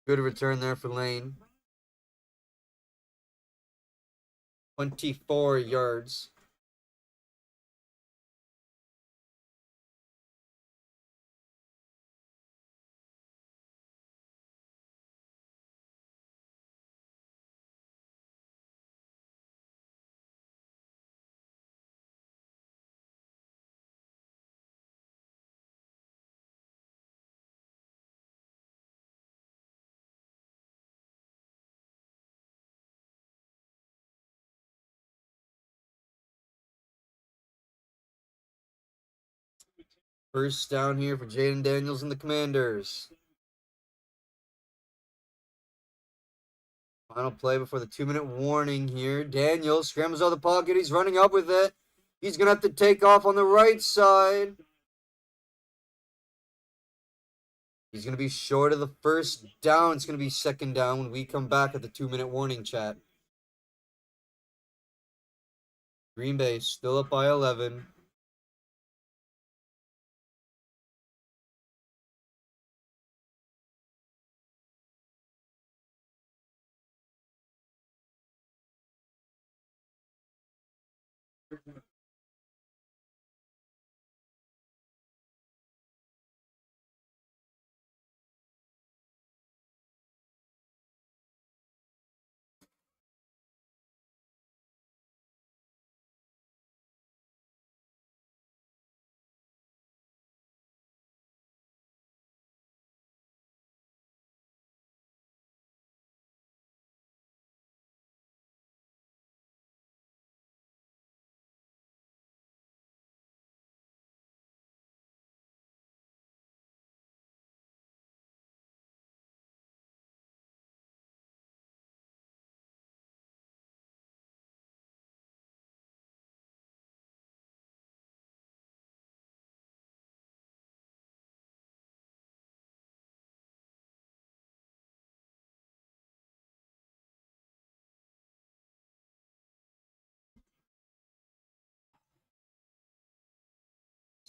Speaker 1: Good return there for Lane. 24 yards. First down here for Jaden Daniels and the Commanders. Final play before the 2-minute warning here. Daniels scrambles out of the pocket. He's running up with it. He's going to have to take off on the right side. He's going to be short of the first down. It's going to be 2nd down when we come back at the 2-minute warning, chat. Green Bay still up by 11.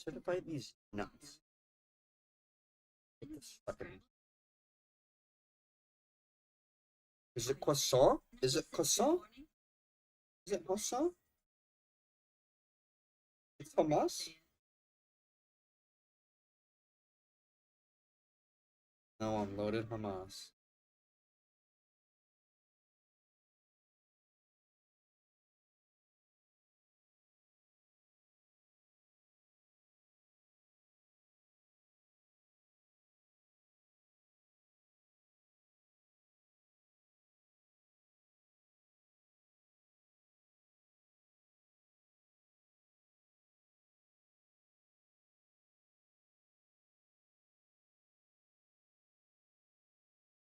Speaker 1: Certify these nuts. Get this fucking. Is it croissant? Is it croissant? Is it croissant? It's Hamas? No, unloaded Hamas.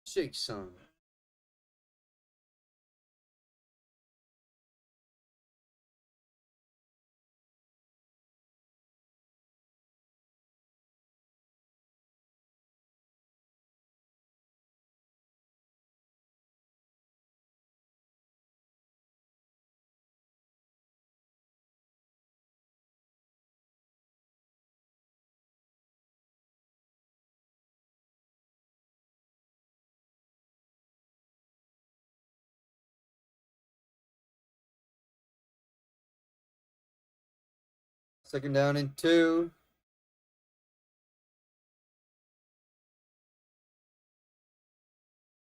Speaker 1: Shake some. Second down and 2.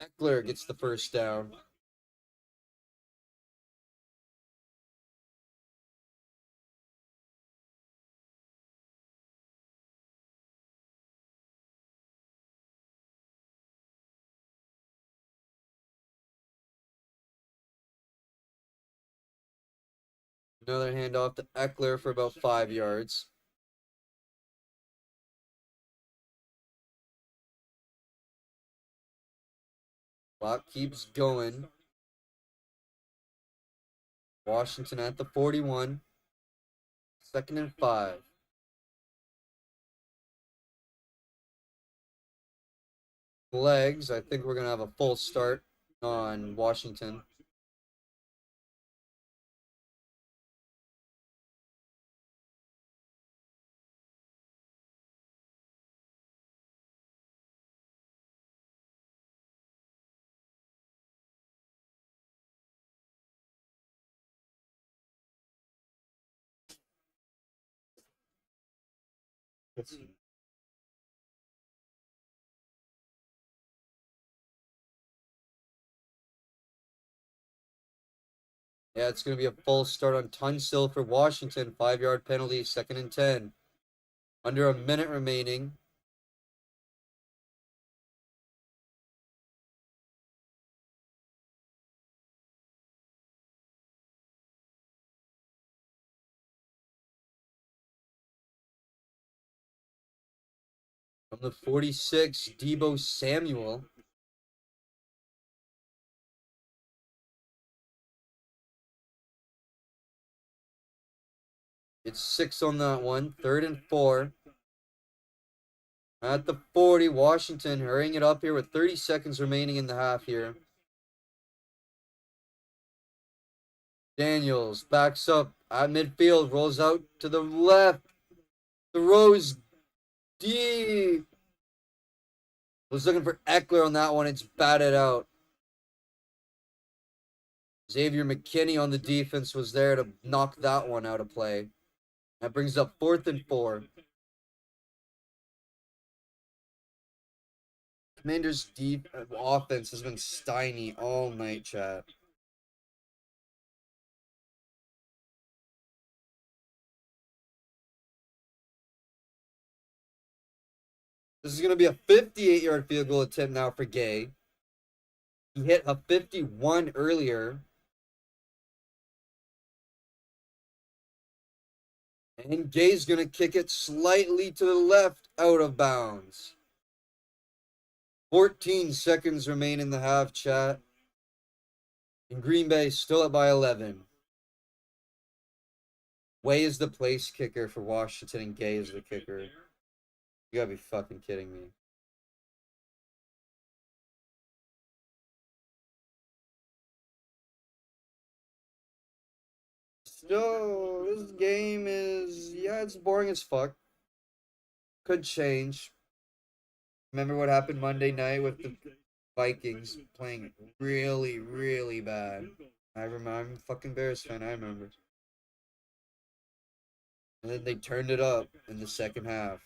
Speaker 1: Eckler gets the first down. Another handoff to Eckler for about 5 yards. Clock keeps going. Washington at the 41. Second and 5. Legs. I think we're going to have a full start on Washington. Yeah, it's going to be a full start on Tunsil for Washington. 5-yard penalty, second and 10. Under a minute remaining. From the 46, Debo Samuel. It's 6 on that one. Third and 4. At the 40, Washington hurrying it up here with 30 seconds remaining in the half here. Daniels backs up at midfield, rolls out to the left. Throws deep. Was looking for Eckler on that one. It's batted out. Xavier McKinney on the defense was there to knock that one out of play. That brings up 4th and 4. Commanders' deep offense has been stymied all night, chat. This is going to be a 58-yard field goal attempt now for Gay. He hit a 51 earlier. And Gay's going to kick it slightly to the left, out of bounds. 14 seconds remain in the half, chat. And Green Bay still up by 11. Way is the place kicker for Washington, and Gay is the kicker. You gotta be fucking kidding me. So, this game is, yeah, it's boring as fuck. Could change. Remember what happened Monday night with the Vikings playing really, really bad. I remember. I'm a fucking Bears fan. I remember. And then they turned it up in the second half.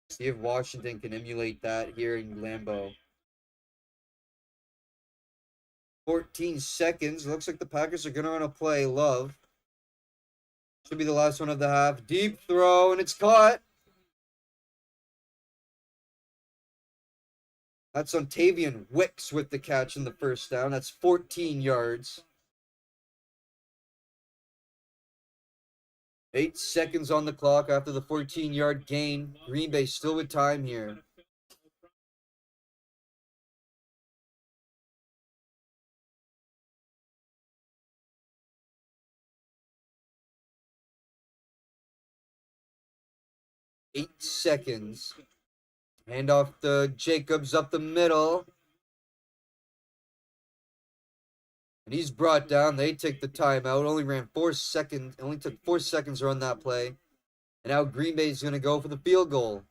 Speaker 1: See if Washington can emulate that here in Lambeau. 14 seconds. Looks like the Packers are going to run a play. Love. Should be the last one of the half. Deep throw, and it's caught. That's Ontavian Wicks with the catch in the first down. That's 14 yards. 8 seconds on the clock after the 14-yard gain. Green Bay still with time here. Eight seconds. Hand off to Jacobs up the middle. And he's brought down. They take the timeout. Only ran 4 seconds. Only took 4 seconds to run that play. And now Green Bay's going to go for the field goal.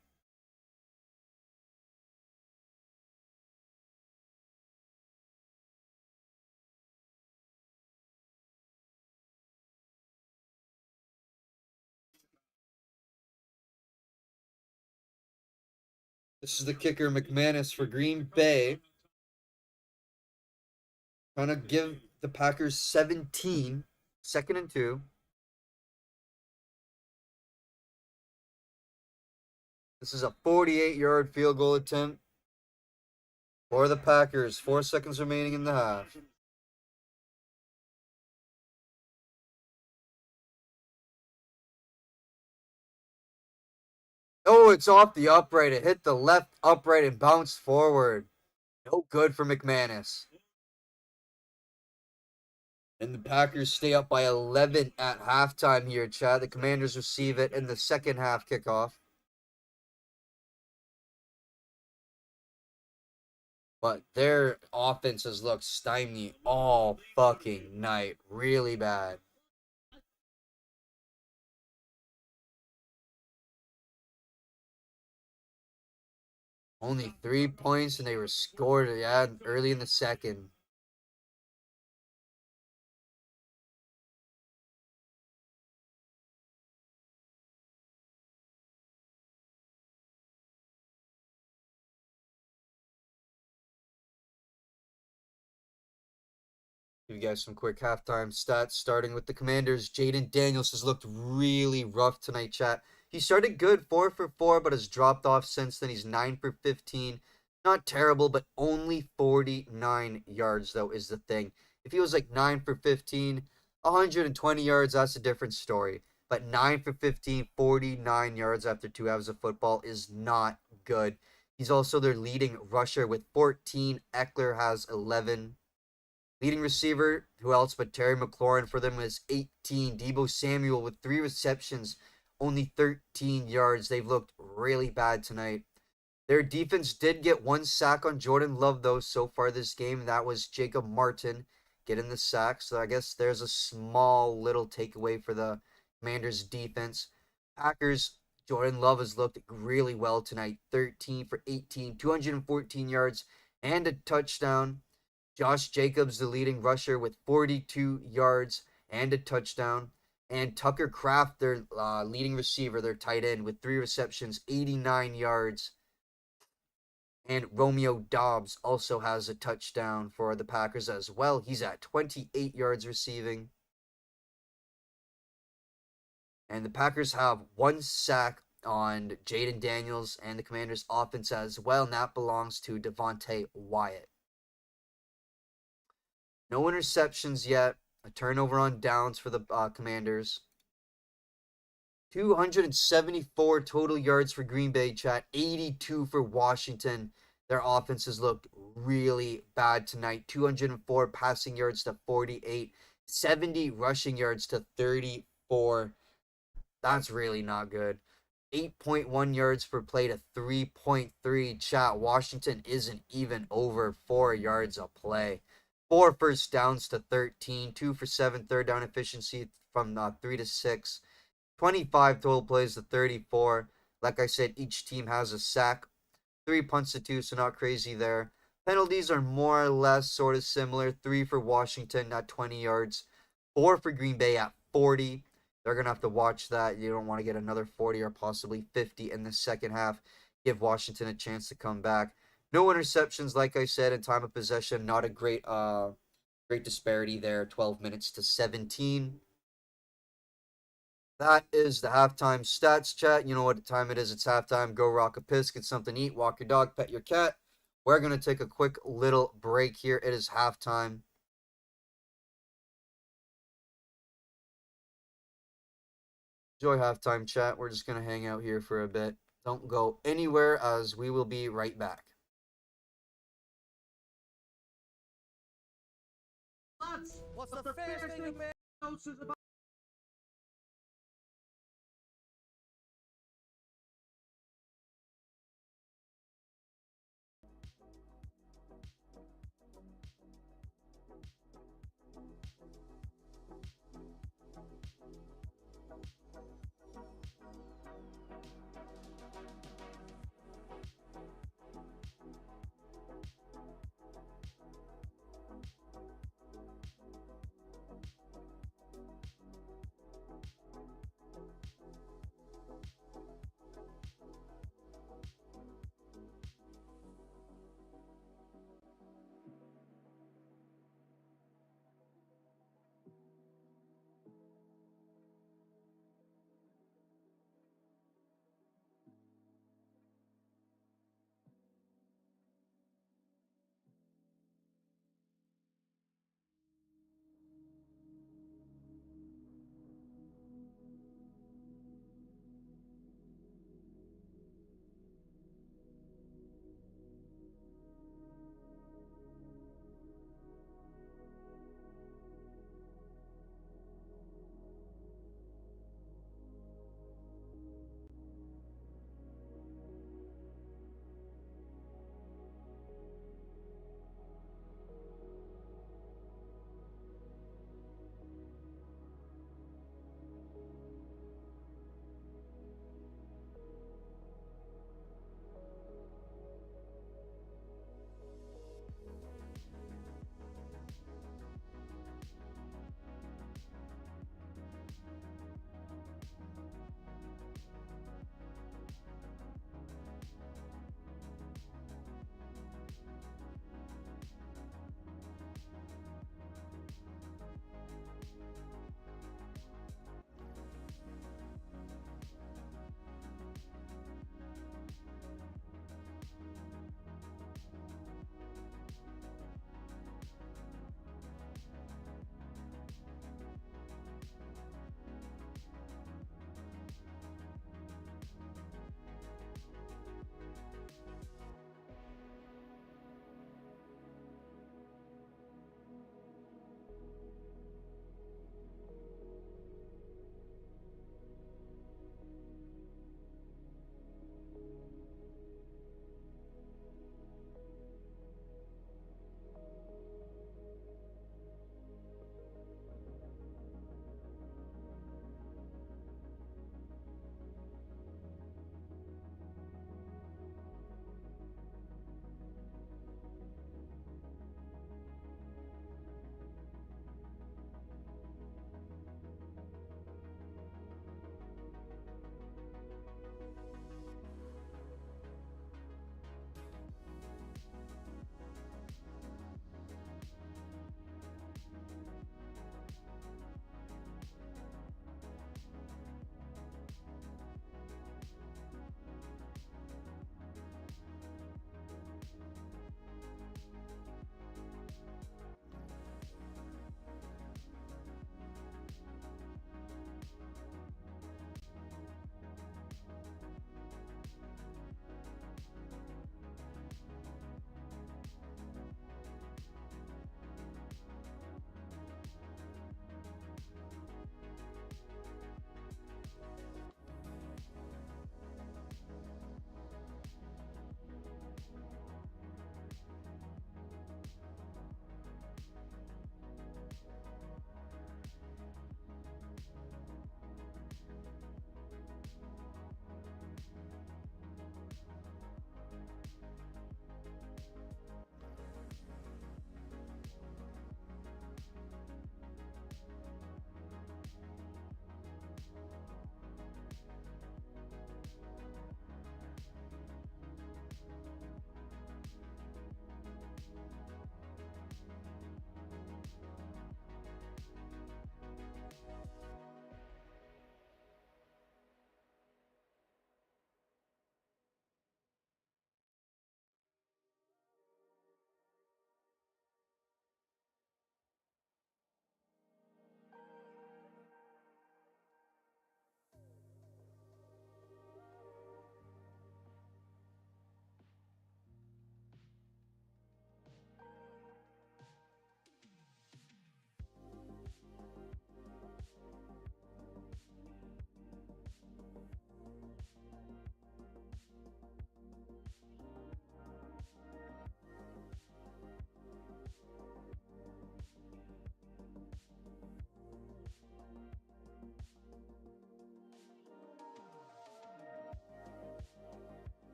Speaker 1: This is the kicker, McManus, for Green Bay. Trying to give the Packers 17. 2nd and 2. This is a 48-yard field goal attempt for the Packers. 4 seconds remaining in the half. Oh, it's off the upright. It hit the left upright and bounced forward. No good for McManus. And the Packers stay up by 11 at halftime here, Chad. The Commanders receive it in the second half kickoff. But their offense has looked stymied all fucking night. Really bad. Only 3 points, and they were scored early in the second. Give you guys some quick halftime stats, starting with the Commanders. Jaden Daniels has looked really rough tonight, chat. He started good, 4 for 4, but has dropped off since then. He's 9 for 15. Not terrible, but only 49 yards, though, is the thing. If he was like 9 for 15, 120 yards, that's a different story. But 9 for 15, 49 yards after 2 halves of football is not good. He's also their leading rusher with 14. Eckler has 11. Leading receiver, who else but Terry McLaurin for them, is 18. Deebo Samuel with 3 receptions, only 13 yards. They've looked really bad tonight. Their defense did get 1 sack on Jordan Love, though, so far this game. That was Jacob Martin getting the sack. So I guess there's a small little takeaway for the Commanders' defense. Packers, Jordan Love has looked really well tonight. 13 for 18, 214 yards, and a touchdown. Josh Jacobs, the leading rusher, with 42 yards and a touchdown. And Tucker Kraft, their leading receiver, their tight end, with 3 receptions, 89 yards. And Romeo Doubs also has a touchdown for the Packers as well. He's at 28 yards receiving. And the Packers have 1 sack on Jaden Daniels and the Commanders' offense as well, and that belongs to Devontae Wyatt. No interceptions yet. A turnover on downs for the Commanders. 274 total yards for Green Bay, chat. 82 for Washington. Their offenses looked really bad tonight. 204 passing yards to 48. 70 rushing yards to 34. That's really not good. 8.1 yards per play to 3.3. Chat, Washington isn't even over 4 yards a play. 4 first downs to 13. 2 for 7 third down efficiency from 3 to 6. 25 total plays to 34. Like I said, each team has a sack. 3 punts to 2, so not crazy there. Penalties are more or less sort of similar. 3 for Washington at 20 yards. 4 for Green Bay at 40. They're going to have to watch that. You don't want to get another 40 or possibly 50 in the second half. Give Washington a chance to come back. No interceptions, like I said, in time of possession. Not a great disparity there. 12 minutes to 17. That is the halftime stats, chat. You know what time it is. It's halftime. Go rock a piss, get something to eat, walk your dog, pet your cat. We're going to take a quick little break here. It is halftime. Enjoy halftime, chat. We're just going to hang out here for a bit. Don't go anywhere, as we will be right back.
Speaker 3: What's the first thing a man notices about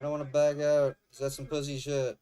Speaker 1: I don't want to back out. Cause that's some pussy shit.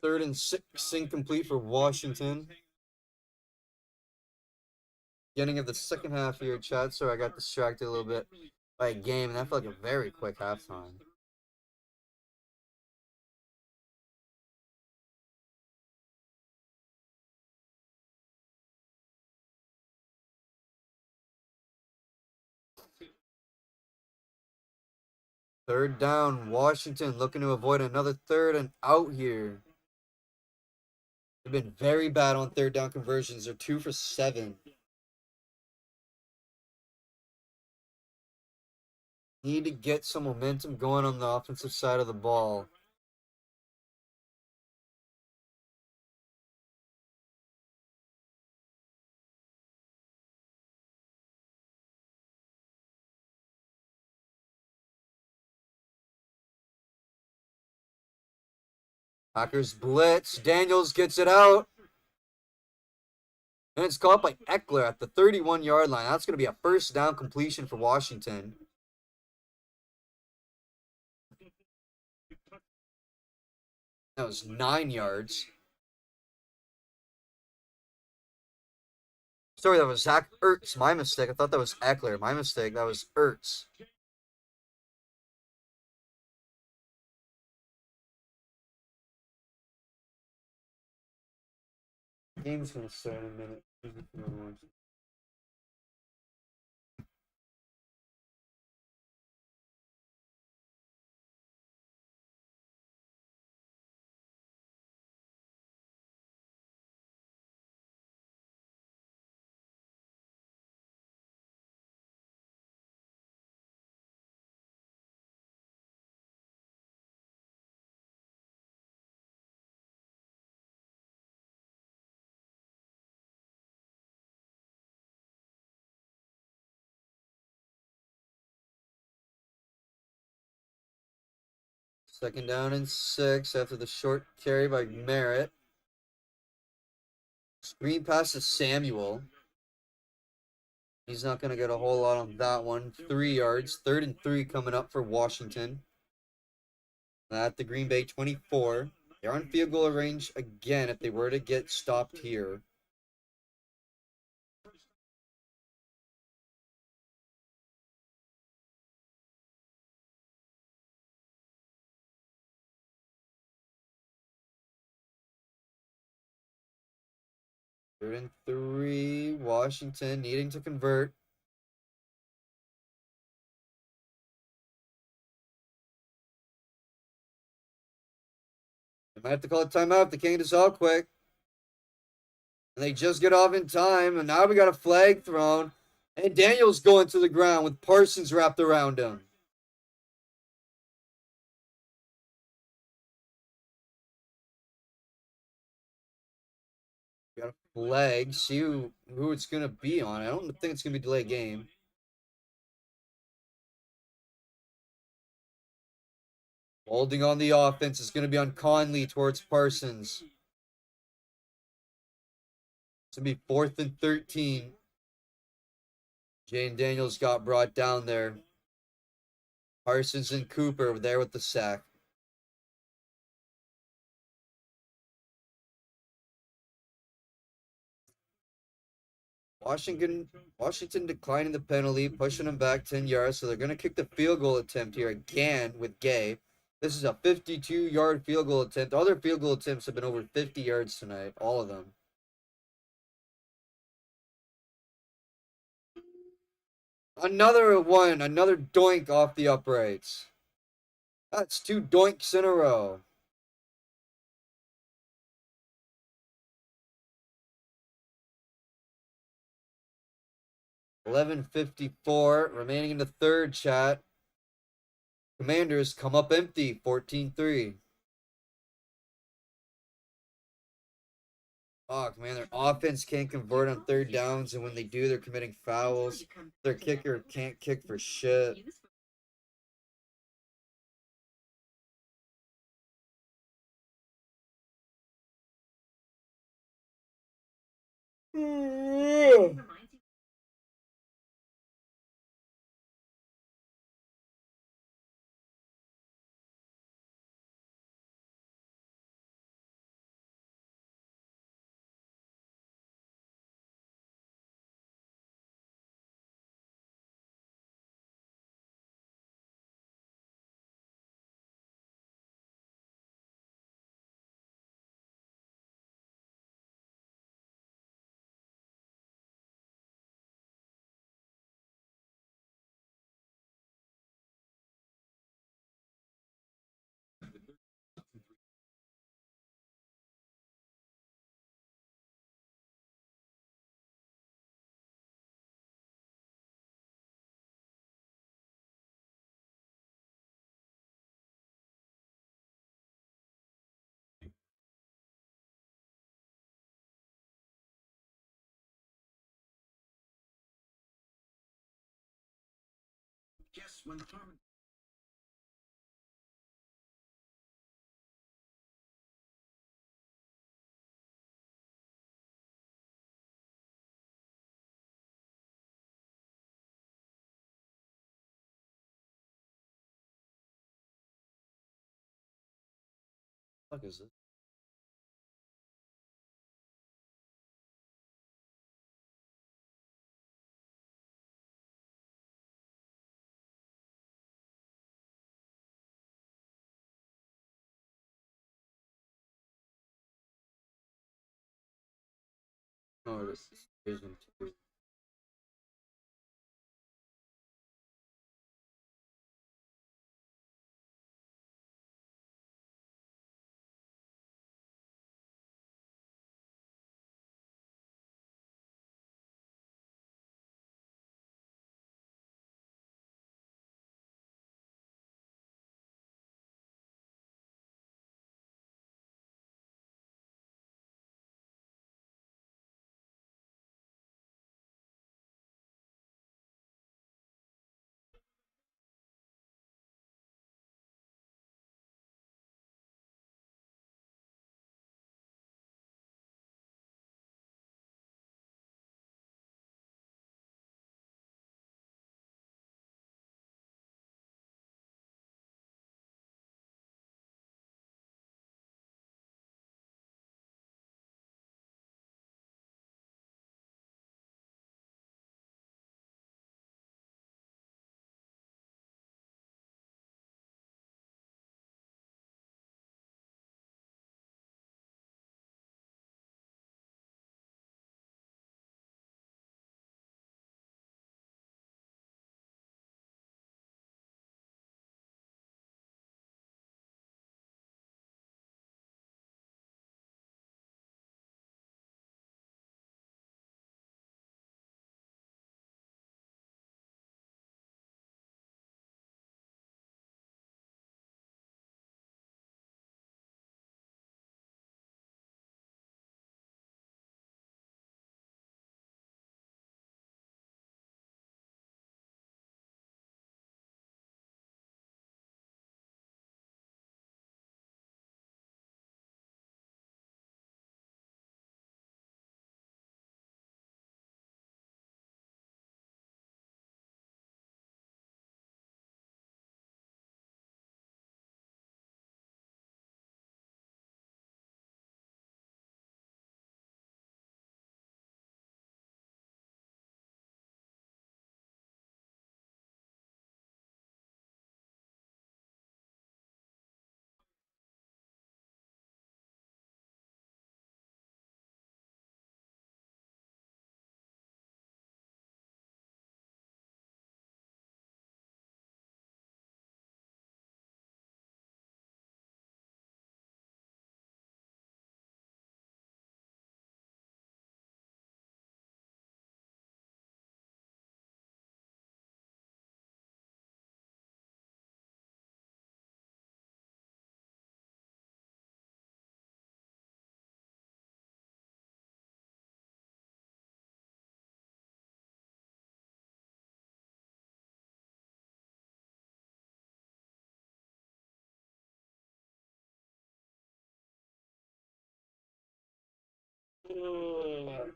Speaker 1: Third and 6 incomplete for Washington. Beginning of the second half here, Chad. Sorry, I got distracted a little bit by a game, and that felt like a very quick halftime. Third down, Washington looking to avoid another third and out here. They've been very bad on third down conversions. They're 2 for 7. Need to get some momentum going on the offensive side of the ball. Packers blitz. Daniels gets it out. And it's caught by Eckler at the 31-yard line. That's going to be a first down completion for Washington. That was 9 yards. Sorry, that was Zach Ertz. My mistake. I thought that was Eckler. My mistake. That was Ertz. Game's going to start in a minute. Second down and 6 after the short carry by Merritt. Screen pass to Samuel. He's not going to get a whole lot on that one. 3 yards. 3rd and 3 coming up for Washington. At the Green Bay 24. They're on field goal range again if they were to get stopped here. Third and 3. Washington needing to convert. They might have to call a timeout if they can't get this out quick. And they just get off in time. And now we got a flag thrown. And Daniels going to the ground with Parsons wrapped around him. Got a flag. See who it's going to be on. I don't think it's going to be delay game. Holding on the offense is going to be on Conley towards Parsons. It's going to be 4th and 13. Jane Daniels got brought down there. Parsons and Cooper there with the sack. Washington declining the penalty, pushing them back 10 yards, so they're going to kick the field goal attempt here again with Gay. This is a 52-yard field goal attempt. Other field goal attempts have been over 50 yards tonight, all of them. Another one, another doink off the uprights. That's 2 doinks in a row. $11:54 remaining in the third, chat. Commanders come up empty, 14-3. Fuck, man, their offense can't convert on third downs, and when they do, they're committing fouls. Their kicker can't kick for shit.
Speaker 3: Just when the harmony
Speaker 1: Fuck is this? Oh, this is Division 2.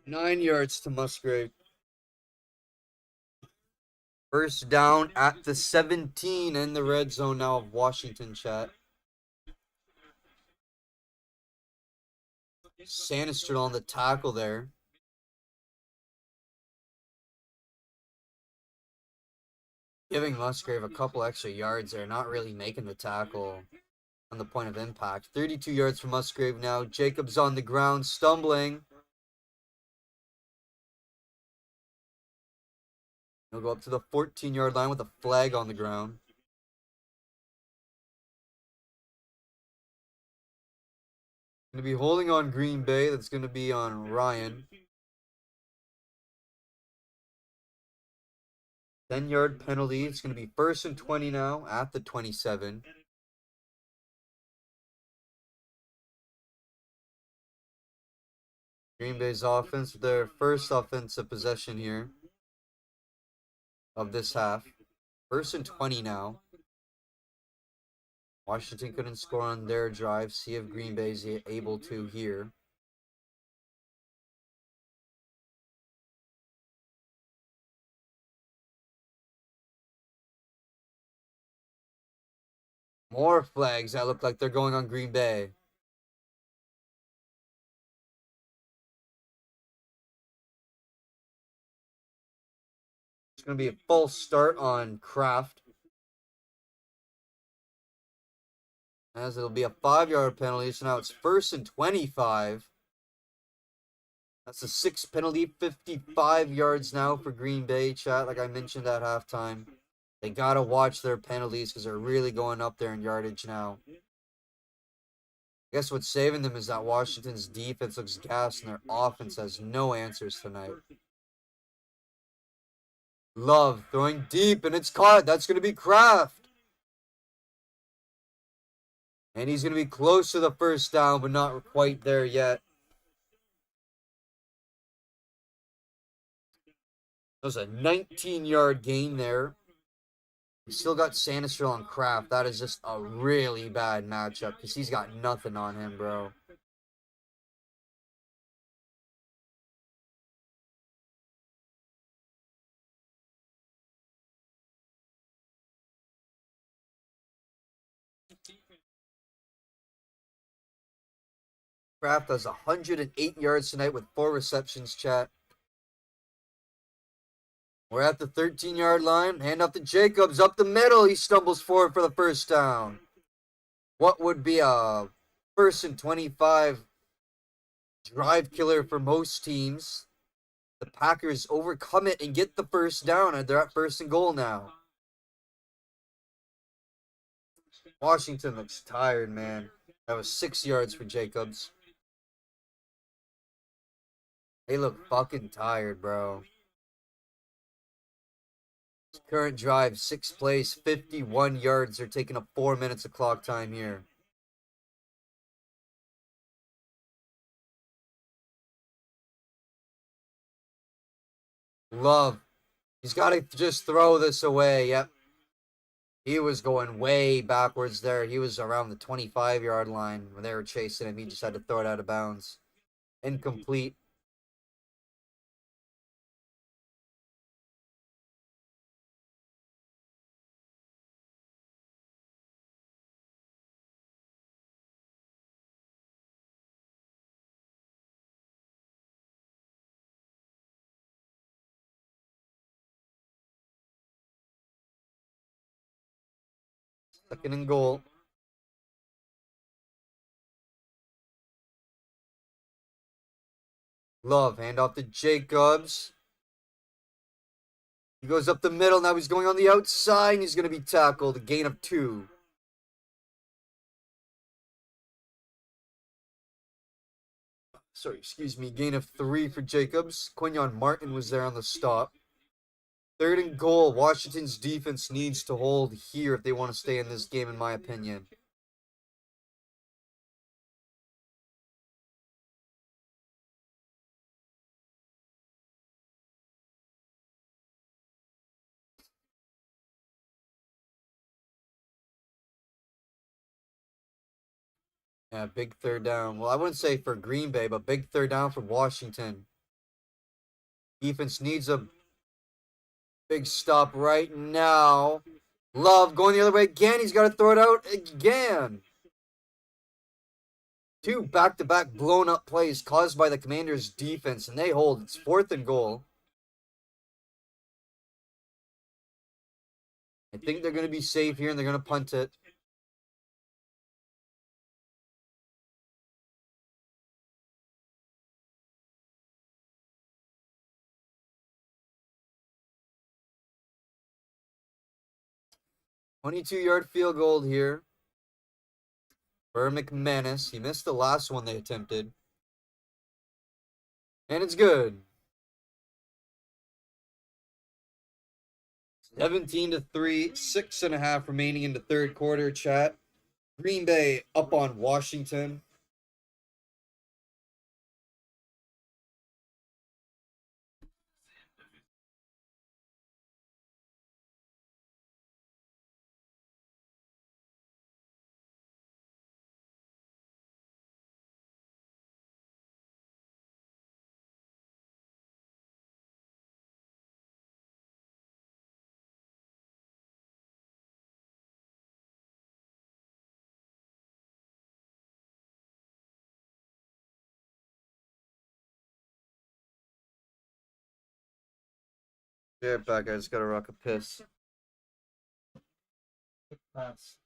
Speaker 1: 9 yards to Musgrave. First down at the 17 in the red zone now of Washington, chat. Sanister on the tackle there. Giving Musgrave a couple extra yards there, not really making the tackle on the point of impact. 32 yards for Musgrave now. Jacobs on the ground, stumbling. He'll go up to the 14-yard line with a flag on the ground. Going to be holding on Green Bay. That's going to be on Ryan. 10-yard penalty. It's going to be 1st and 20 now at the 27. Green Bay's offense with their first offensive possession here of this half. 1st and 20 now. Washington couldn't score on their drive. See if Green Bay's able to here. More flags that look like they're going on Green Bay. It's going to be a false start on Kraft. As it'll be a 5-yard penalty. So now it's 1st and 25. That's a 6 penalty, 55 yards now for Green Bay, chat, like I mentioned at halftime. They got to watch their penalties because they're really going up there in yardage now. I guess what's saving them is that Washington's defense looks gassed and their offense has no answers tonight. Love throwing deep, and it's caught. That's going to be Kraft. And he's going to be close to the first down, but not quite there yet. That was a 19-yard gain there. We still got Sanister on Kraft. That is just a really bad matchup because he's got nothing on him, bro. Kraft has 108 yards tonight with 4 receptions, chat. We're at the 13-yard line. Hand off to Jacobs. Up the middle. He stumbles forward for the first down. What would be a 1st and 25 drive killer for most teams. The Packers overcome it and get the first down. And they're at 1st and goal now. Washington looks tired, man. That was 6 yards for Jacobs. They look fucking tired, bro. Current drive, 6 plays, 51 yards. They're taking up 4 minutes of clock time here. Love. He's got to just throw this away. Yep. He was going way backwards there. He was around the 25-yard line when they were chasing him. He just had to throw it out of bounds. Incomplete. Second and goal. Love, hand off to Jacobs. He goes up the middle. Now he's going on the outside. And he's going to be tackled. A gain of 2. Sorry, excuse me. Gain of 3 for Jacobs. Quinyon Martin was there on the stop. 3rd and goal. Washington's defense needs to hold here if they want to stay in this game, in my opinion. Yeah, big third down. Well, I wouldn't say for Green Bay, but big third down for Washington. Defense needs a big stop right now. Love going the other way again. He's got to throw it out again. 2 back-to-back blown-up plays caused by the Commanders' defense, and they hold. It's 4th and goal. I think they're going to be safe here, and they're going to punt it. "22-yard field goal here for McManus. He missed the last one they attempted. And it's good. 17-3, 6.5 remaining in the third quarter, chat. Green Bay up on Washington. Be right back, I just gotta rock a piss.
Speaker 3: Pass.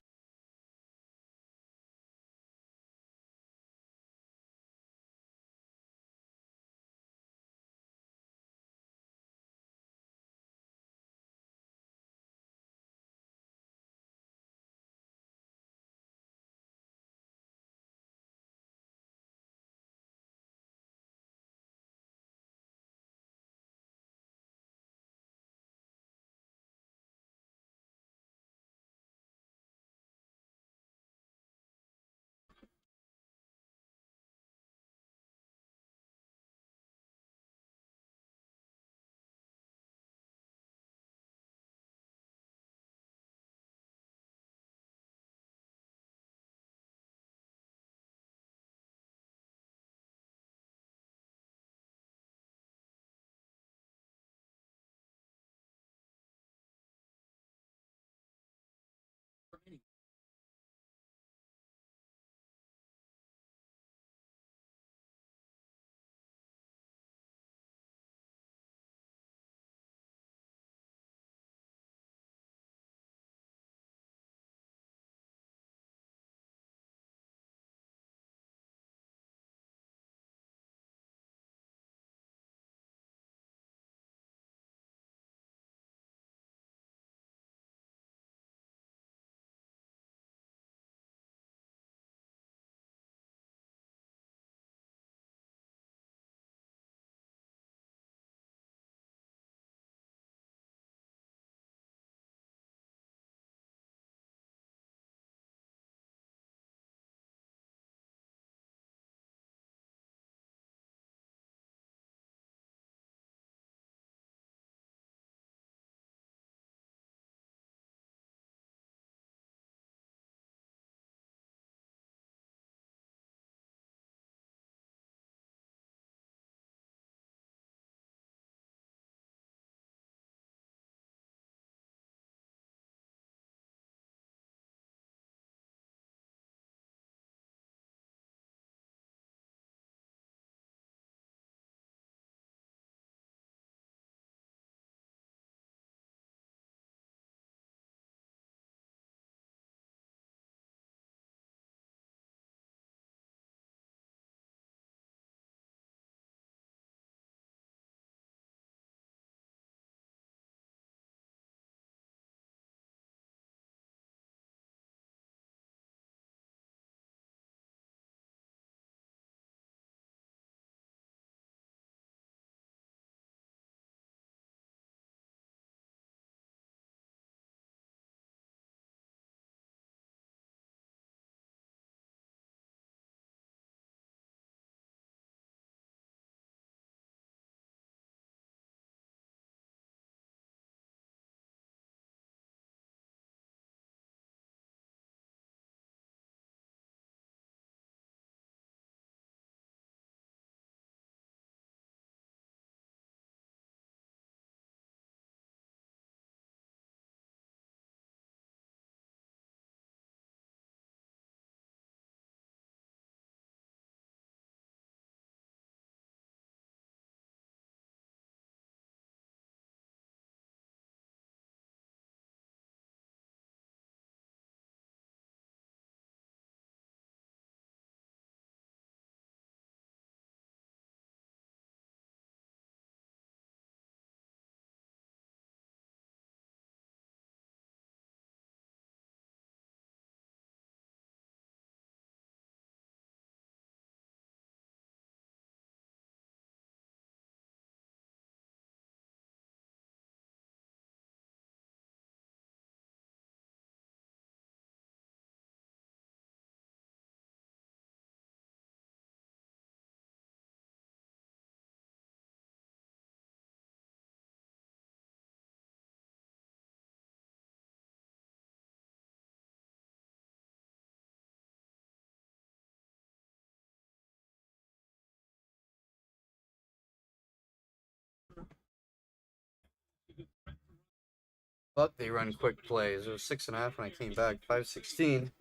Speaker 1: But they run quick plays. It was 6.5 when I came back. 5:16.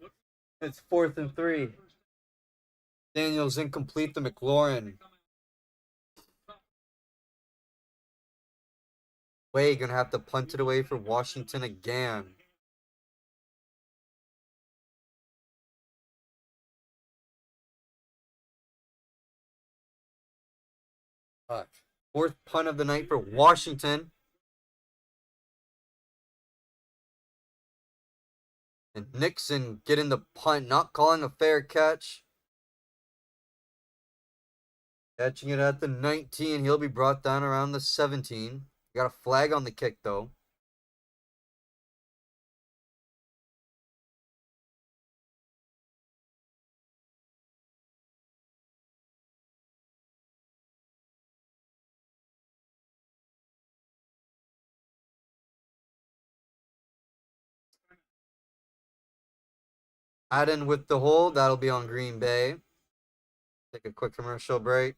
Speaker 1: It's 4th and 3. Daniels incomplete to McLaurin. Way gonna have to punt it away for Washington again. Fuck. 4th punt of the night for Washington. And Nixon getting the punt, not calling a fair catch. Catching it at the 19. He'll be brought down around the 17. Got a flag on the kick, though. Add with the hold. That'll be on Green Bay. Take a quick commercial break.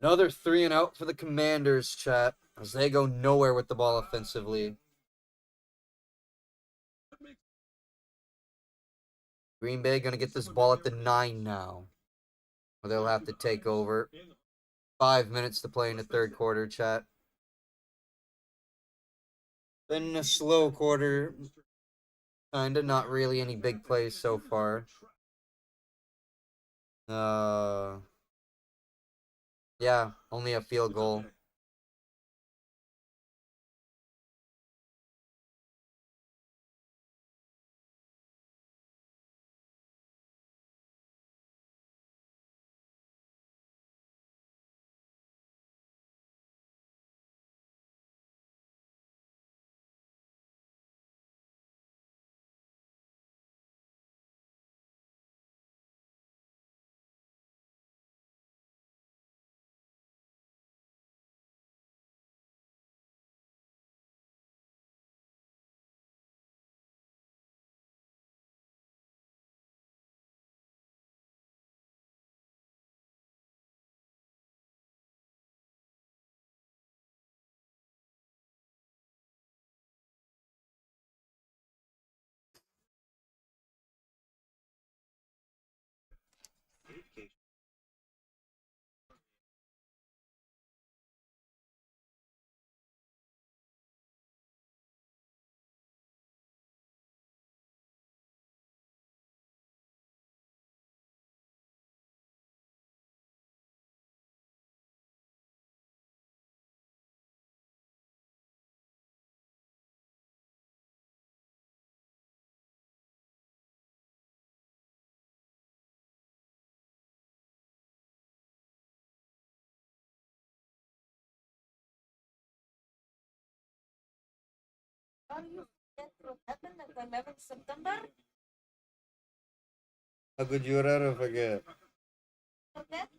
Speaker 1: Another 3-and-out for the Commanders, chat, as they go nowhere with the ball offensively. Green Bay going to get this ball at the 9 now. Or they'll have to take over. 5 minutes to play in the third quarter, chat. Been a slow quarter. Kinda, not really any big plays so far. Yeah, only a field goal.
Speaker 2: How do you forget what happened on the 11th September?
Speaker 1: How could you ever forget?
Speaker 2: Forget?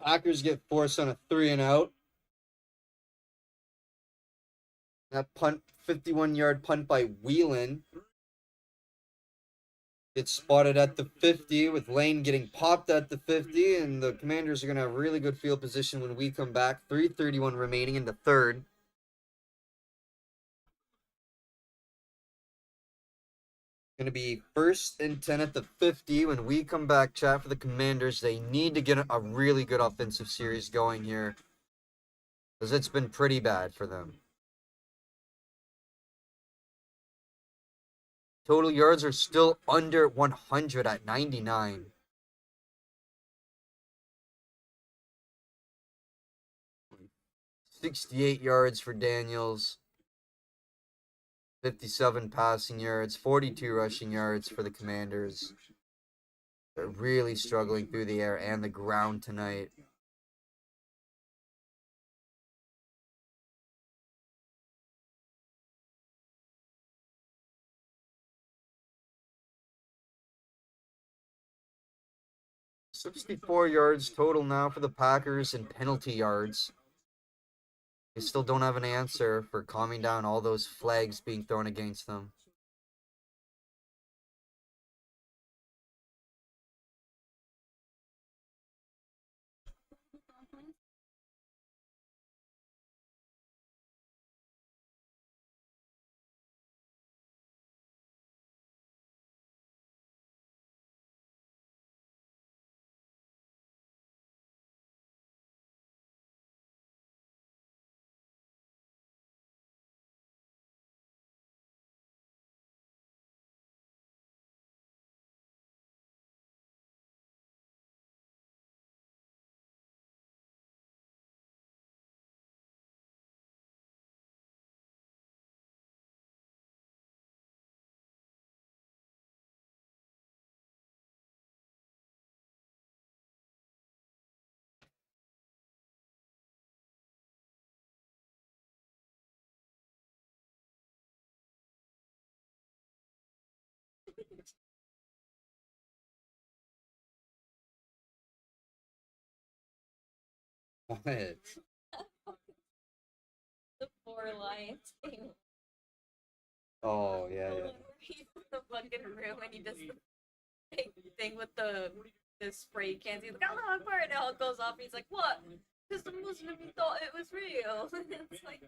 Speaker 1: Packers get forced on a 3-and-out. That punt, 51-yard punt by Whelan. Gets spotted at the 50 with Lane getting popped at the 50, and the Commanders are going to have really good field position when we come back. 3:31 remaining in the third. Going to be 1st and 10 at the 50 when we come back, chat, for the Commanders. They need to get a really good offensive series going here, because it's been pretty bad for them. Total yards are still under 100 at 99. $68 yards for Daniels. 57 passing yards, 42 rushing yards for the Commanders. They're really struggling through the air and the ground tonight. $64 yards total now for the Packers in penalty yards. They still don't have an answer for calming down all those flags being thrown against them. What?
Speaker 2: The 4 Lions thing.
Speaker 1: Oh, yeah, yeah.
Speaker 2: He's in the fucking room and he does the big thing with the spray cans. He's like, "Allah Akbar," and it all goes off. He's like, "What? Because the Muslim thought it was real." It's like,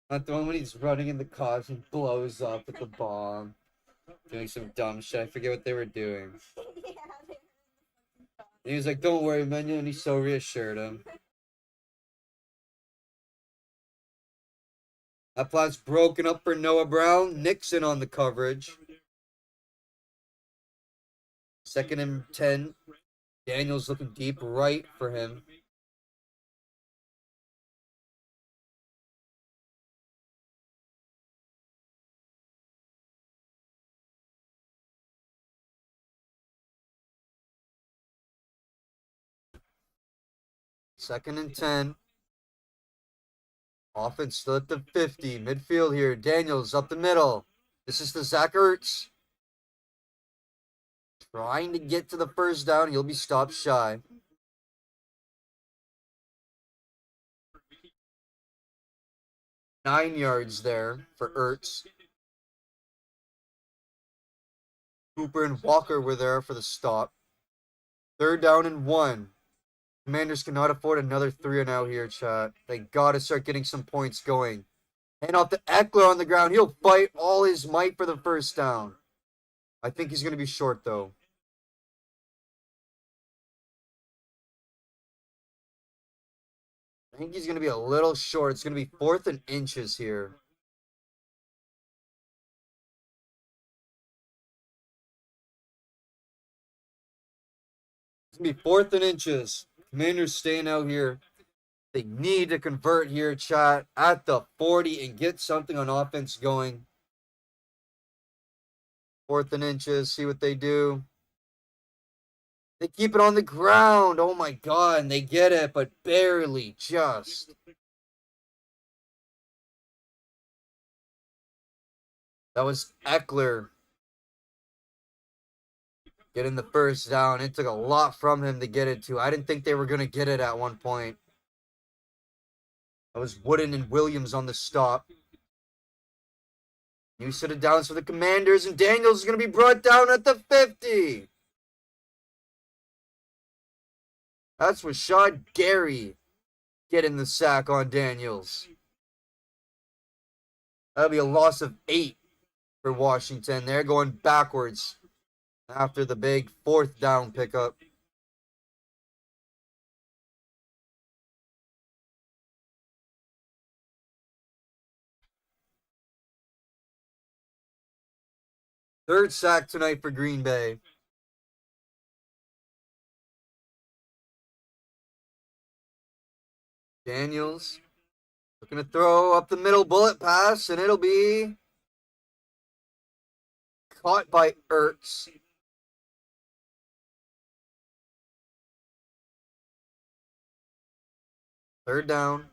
Speaker 1: Not the one when he's running in the cars and blows up with the bomb. Doing some dumb shit. I forget what they were doing.
Speaker 2: yeah.
Speaker 1: And he was like, "Don't worry, man," and he so reassured him. That flat's broken up for Noah Brown. Nixon on the coverage. 2nd and 10. Daniels looking deep right for him. Second and 10. Offense still at the 50. Midfield here. Daniels up the middle. This is the Zach Ertz. Trying to get to the first down. He'll be stopped shy. Nine yards there for Ertz. Cooper and Walker were there for the stop. 3rd down and 1. Commanders cannot afford another 3-and-out here, chat. They gotta start getting some points going. Hand off to Eckler on the ground. He'll fight all his might for the first down. I think he's gonna be short, though. I think he's going to be a little short. It's going to be 4th and inches here. It's going to be 4th and inches. Commanders staying out here. They need to convert here, chat, at the 40 and get something on offense going. 4th and inches. See what they do. They keep it on the ground. Oh, my God. And they get it, but barely, just. That was Eckler. getting the first down. It took a lot from him to get it to. I didn't think they were going to get it at one point. That was Wooden and Williams on the stop. New set of downs for the Commanders, and Daniels is going to be brought down at the 50. That's Rashad Gary getting the sack on Daniels. That'll be a loss of 8 for Washington. They're going backwards after the big 4th down pickup. Third sack tonight for Green Bay. Daniels looking to throw up the middle, bullet pass, and it'll be caught by Ertz. Third down.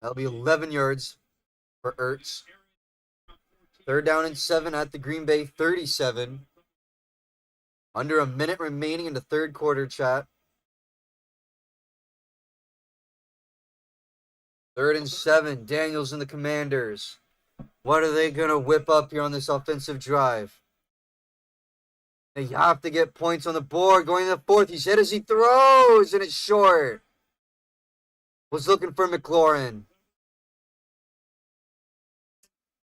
Speaker 1: That'll be 11 yards for Ertz. Third down and 7 at the Green Bay 37. Under a minute remaining in the third quarter, chat. 3rd and 7. Daniels and the Commanders. What are they going to whip up here on this offensive drive? They have to get points on the board. Going to the 4th. He's hit as he throws, and it's short. Was looking for McLaurin.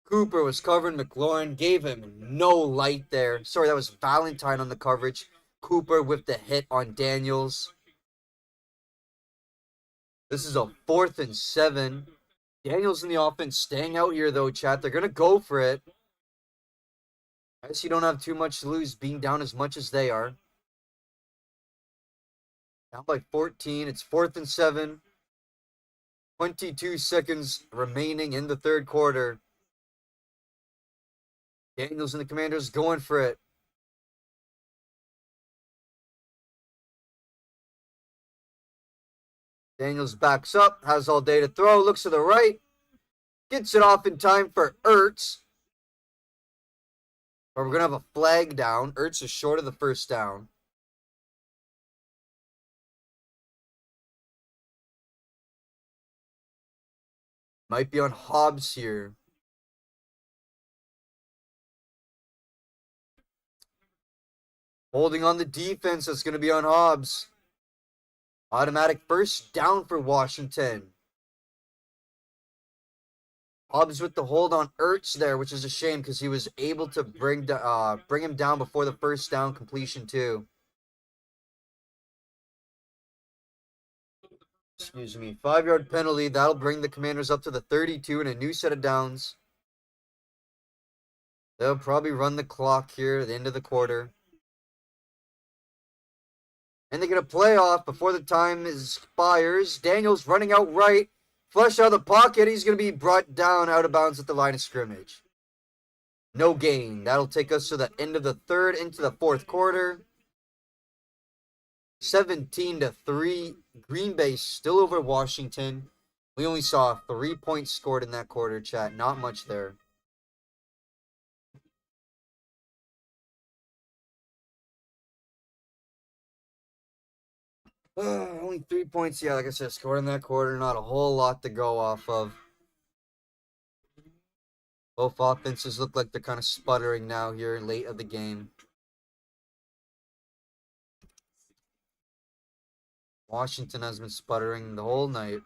Speaker 1: Cooper was covering McLaurin. Gave him no light there. Sorry, that was Valentine on the coverage. Cooper with the hit on Daniels. This is a 4th and 7. Daniels in the offense staying out here, though, chat. They're going to go for it. I guess you don't have too much to lose being down as much as they are. Down by 14. It's 4th and 7. 22 seconds remaining in the third quarter. Daniels and the Commanders going for it. Daniels backs up, has all day to throw, looks to the right, gets it off in time for Ertz. But we're going to have a flag down. Ertz is short of the first down. Might be on Hobbs here. Holding on the defense, that's going to be on Hobbs. Automatic first down for Washington. Hobbs with the hold on Ertz there, which is a shame because he was able to bring him down before the first down completion too. Excuse me. 5-yard penalty. That'll bring the Commanders up to the 32 and a new set of downs. They'll probably run the clock here at the end of the quarter. And they get a playoff before the time expires. Daniels running out right. Flush out of the pocket. He's going to be brought down out of bounds at the line of scrimmage. No gain. That'll take us to the end of the third into the fourth quarter. 17-3. Green Bay still over Washington. We only saw 3 points scored in that quarter, chat. Not much there. Only 3 points, yeah, like I said, scored in that quarter. Not a whole lot to go off of. Both offenses look like they're kind of sputtering now here late of the game. Washington has been sputtering the whole night.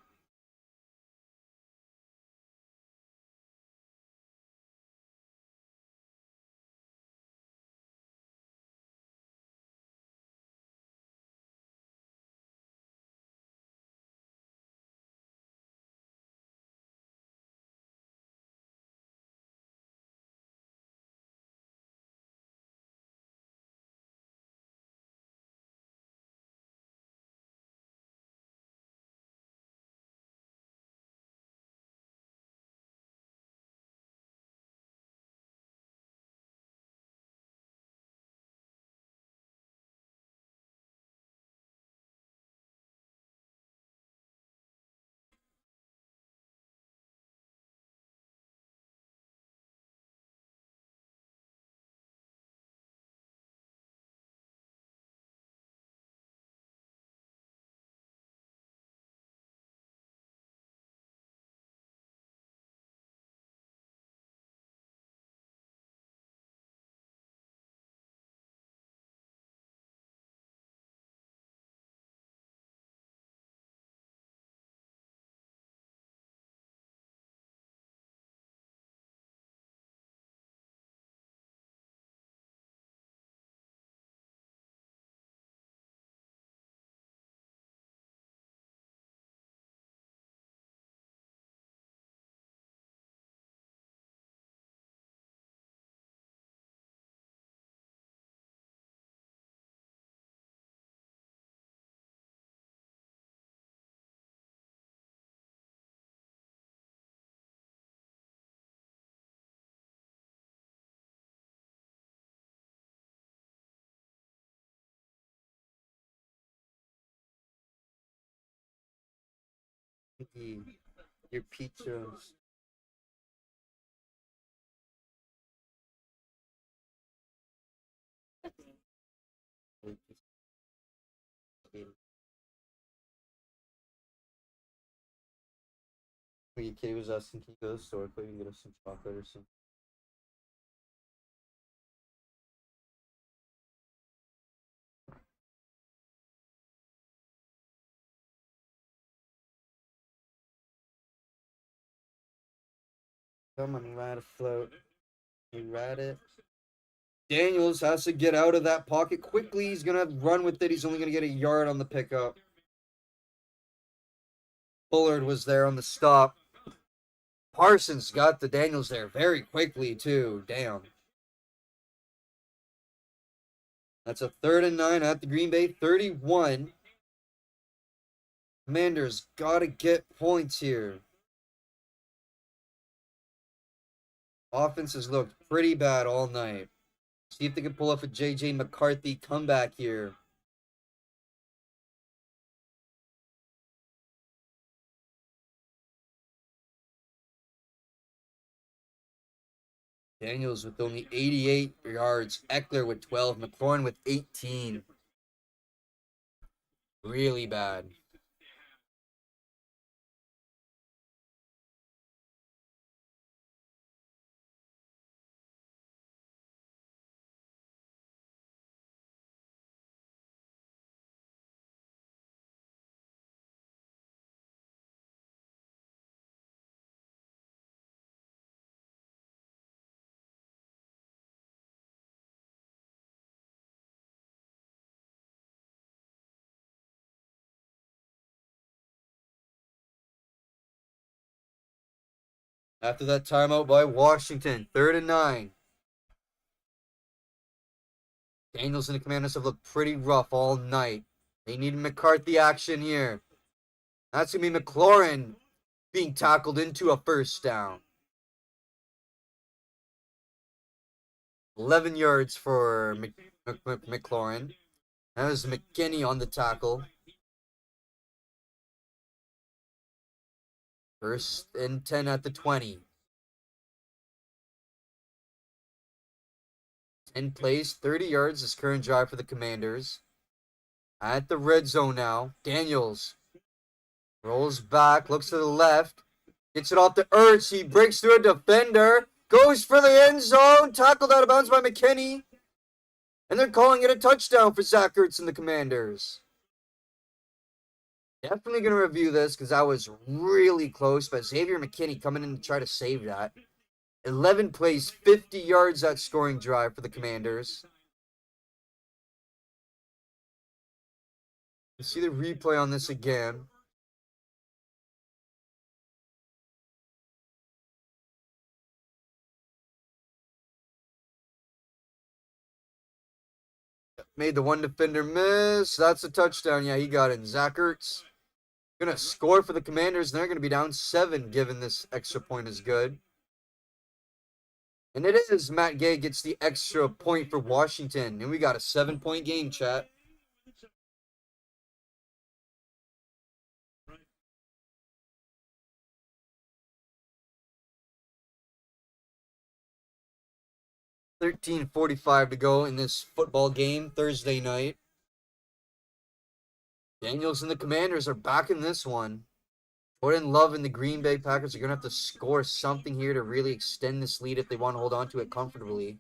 Speaker 1: Your pizzas. Kitty was asking, can you go to the store quick and get us some chocolate or something? Come on, ride a float. We ride it. Daniels has to get out of that pocket quickly. He's going to run with it. He's only going to get a yard on the pickup. Bullard was there on the stop. Parsons got the Daniels there very quickly, too. Damn. That's a 3rd and 9 at the Green Bay 31. Commanders got to get points here. Offense has looked pretty bad all night. See if they can pull off a J.J. McCarthy comeback here. Daniels with only 88 yards. Eckler with 12. McLaurin with 18. Really bad. After that timeout by Washington, 3rd and 9. Daniels and the Commanders have looked pretty rough all night. They need McCarthy action here. That's going to be McLaurin being tackled into a first down. 11 yards for McLaurin. That was McKinney on the tackle. 1st and 10 at the 20. 10 plays, 30 yards this current drive for the Commanders. At the red zone now. Daniels rolls back, looks to the left. Gets it off to Ertz. He breaks through a defender. Goes for the end zone. Tackled out of bounds by McKinney. And they're calling it a touchdown for Zach Ertz and the Commanders. Definitely going to review this because that was really close. But Xavier McKinney coming in to try to save that. 11 plays, 50 yards that scoring drive for the Commanders. You see the replay on this again. Made the one defender miss. That's a touchdown. Yeah, he got it. Zach Ertz going to score for the Commanders. And they're going to be down 7 given this extra point is good. And it is. Matt Gay gets the extra point for Washington. And we got a 7-point game, chat. $13:45 to go in this football game Thursday night. Daniels and the Commanders are back in this one. Jordan Love and the Green Bay Packers are going to have to score something here to really extend this lead if they want to hold on to it comfortably.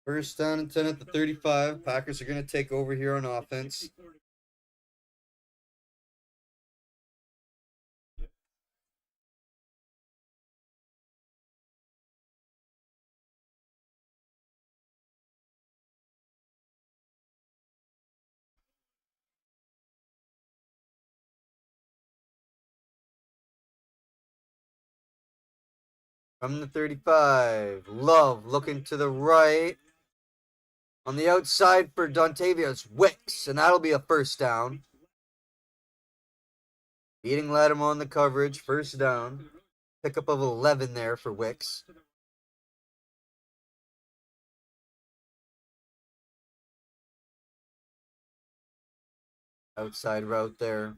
Speaker 1: First down and 10 at the 35. Packers are going to take over here on offense. From the 35. Love looking to the right. On the outside for Dontavius Wicks, and that'll be a first down. Beating Latimer on the coverage, first down. Pickup of 11 there for Wicks. Outside route there.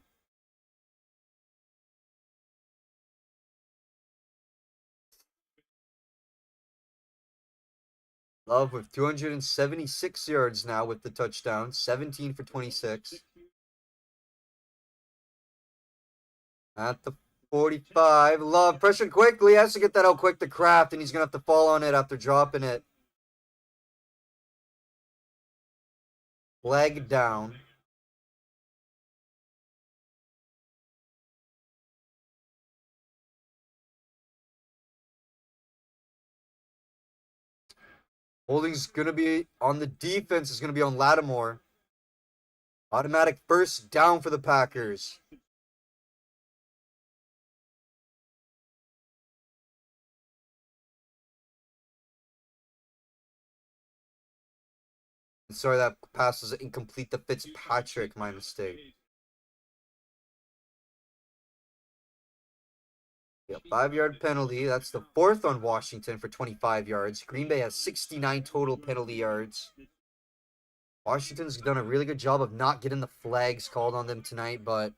Speaker 1: Love with 276 yards now with the touchdown. 17 for 26. At the 45. Love pressure quickly. Has to get that out quick to Kraft, and he's going to have to fall on it after dropping it. Flag down. Holding's going to be on the defense. Is going to be on Lattimore. Automatic first down for the Packers. Sorry, that pass was incomplete to Fitzpatrick. My mistake. Yeah, 5-yard penalty. That's the fourth on Washington for 25 yards. Green Bay has 69 total penalty yards. Washington's done a really good job of not getting the flags called on them tonight, but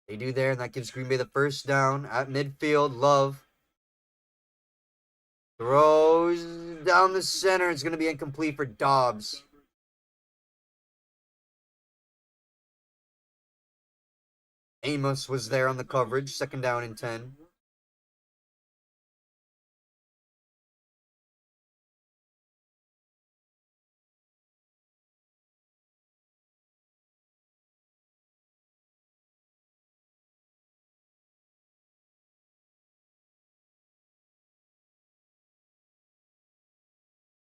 Speaker 1: they do there, and that gives Green Bay the first down at midfield. Love throws down the center. It's going to be incomplete for Dobbs. Amos was there on the coverage. Second down and 10.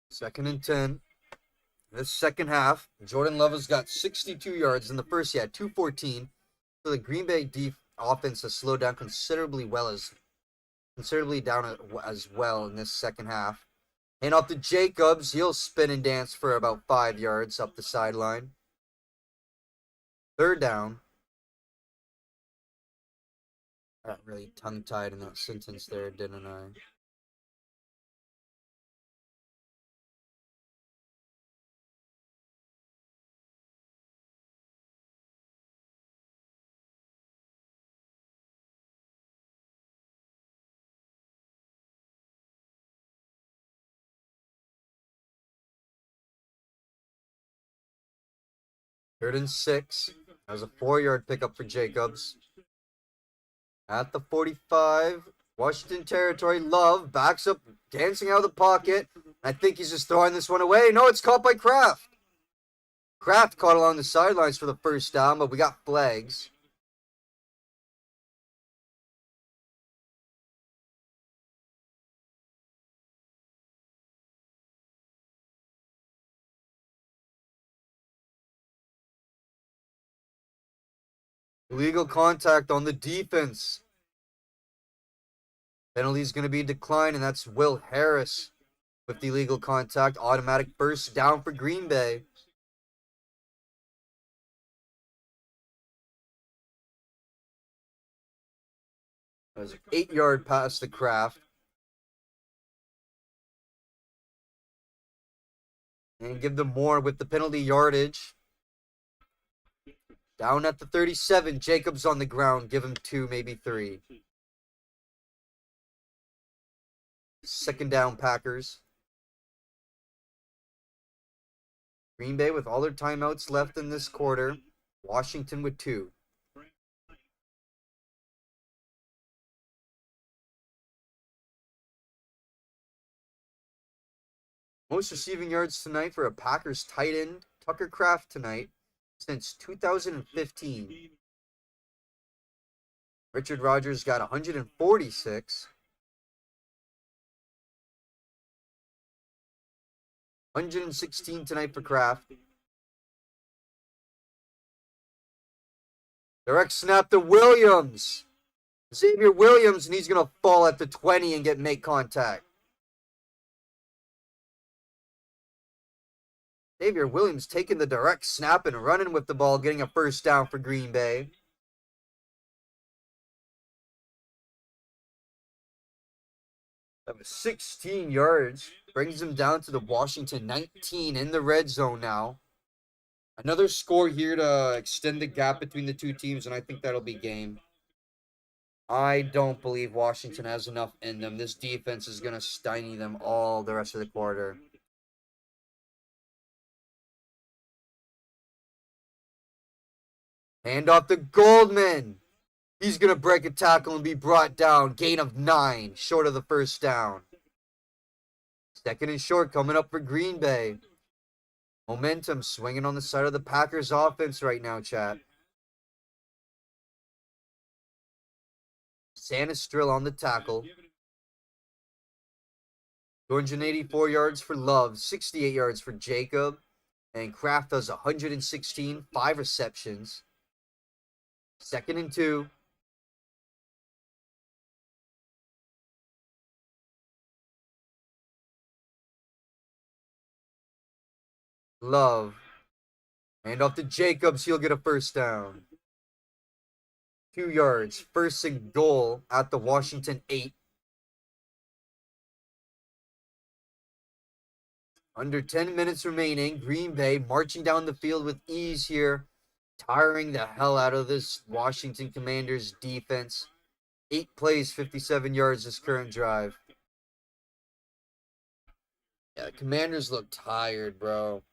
Speaker 1: Second and 10. This second half, Jordan Love has got 62 yards. In the first, he had 214. So the Green Bay offense has slowed down considerably down as well in this second half. And off to Jacobs, he'll spin and dance for about 5 yards up the sideline. Third down. I got really tongue-tied in that sentence there, didn't I? Third and 6. That was a 4-yard pickup for Jacobs. At the 45, Washington territory. Love backs up, dancing out of the pocket. I think he's just throwing this one away. No, it's caught by Kraft. Kraft caught along the sidelines for the first down, but we got flags. Illegal contact on the defense. Penalty's going to be declined, and that's Will Harris with the illegal contact. Automatic first down for Green Bay. That was an 8-yard pass to Kraft. And give them more with the penalty yardage. Down at the 37, Jacobs on the ground. Give him 2, maybe 3. Second down, Packers. Green Bay with all their timeouts left in this quarter. Washington with 2. Most receiving yards tonight for a Packers tight end, Tucker Kraft tonight, since 2015. Richard Rodgers got 146. 116 tonight for Kraft. Direct snap to Williams. Xavier Williams, and he's going to fall at the 20 and make contact. Xavier Williams taking the direct snap and running with the ball, getting a first down for Green Bay. That was 16 yards. Brings him down to the Washington 19 in the red zone now. Another score here to extend the gap between the two teams, and I think that'll be game. I don't believe Washington has enough in them. This defense is going to stymie them all the rest of the quarter. Hand off to Goldman. He's going to break a tackle and be brought down. Gain of 9, short of the first down. Second and short coming up for Green Bay. Momentum swinging on the side of the Packers offense right now, chat. Sanistrill on the tackle. 284 yards for Love, 68 yards for Jacob. And Kraft does 116, 5 receptions. Second and 2. Love. Hand off to Jacobs. He'll get a first down. 2 yards. First and goal at the Washington 8. Under 10 minutes remaining. Green Bay marching down the field with ease here. Tiring the hell out of this Washington Commanders defense. 8 plays, 57 yards this current drive. Yeah, the Commanders look tired, bro.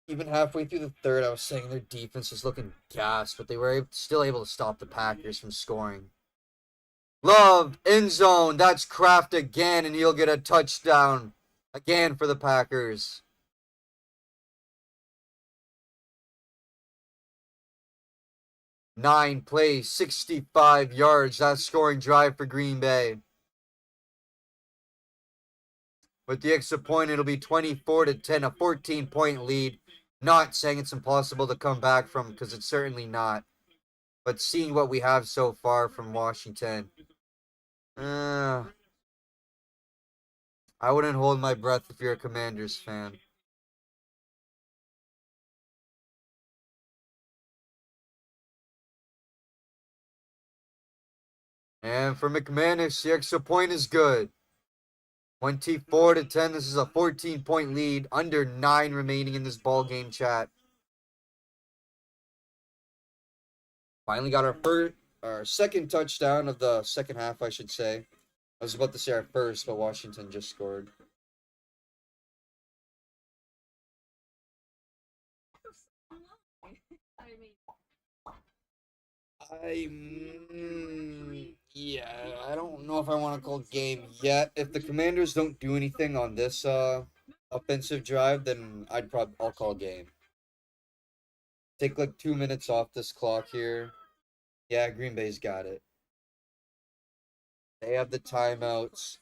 Speaker 1: Even halfway through the third, I was saying their defense is looking gassed, but they were still able to stop the Packers from scoring. Love, end zone. That's Kraft again, and he'll get a touchdown again for the Packers. Nine plays, 65 yards. That scoring drive for Green Bay. With the extra point, it'll be 24-10, a 14-point lead. Not saying it's impossible to come back from, because it's certainly not. But seeing what we have so far from Washington, I wouldn't hold my breath if you're a Commanders fan. And for McManus, the extra point is good. 24-10. This is a 14-point lead. Under 9 remaining in this ball game, chat. Finally got our second touchdown of the second half, I should say. I was about to say our first, but Washington just scored. I don't know if I want to call game yet. If the Commanders don't do anything on this offensive drive, then I'll call game. Take like 2 minutes off this clock here. Yeah, Green Bay's got it. They have the timeouts.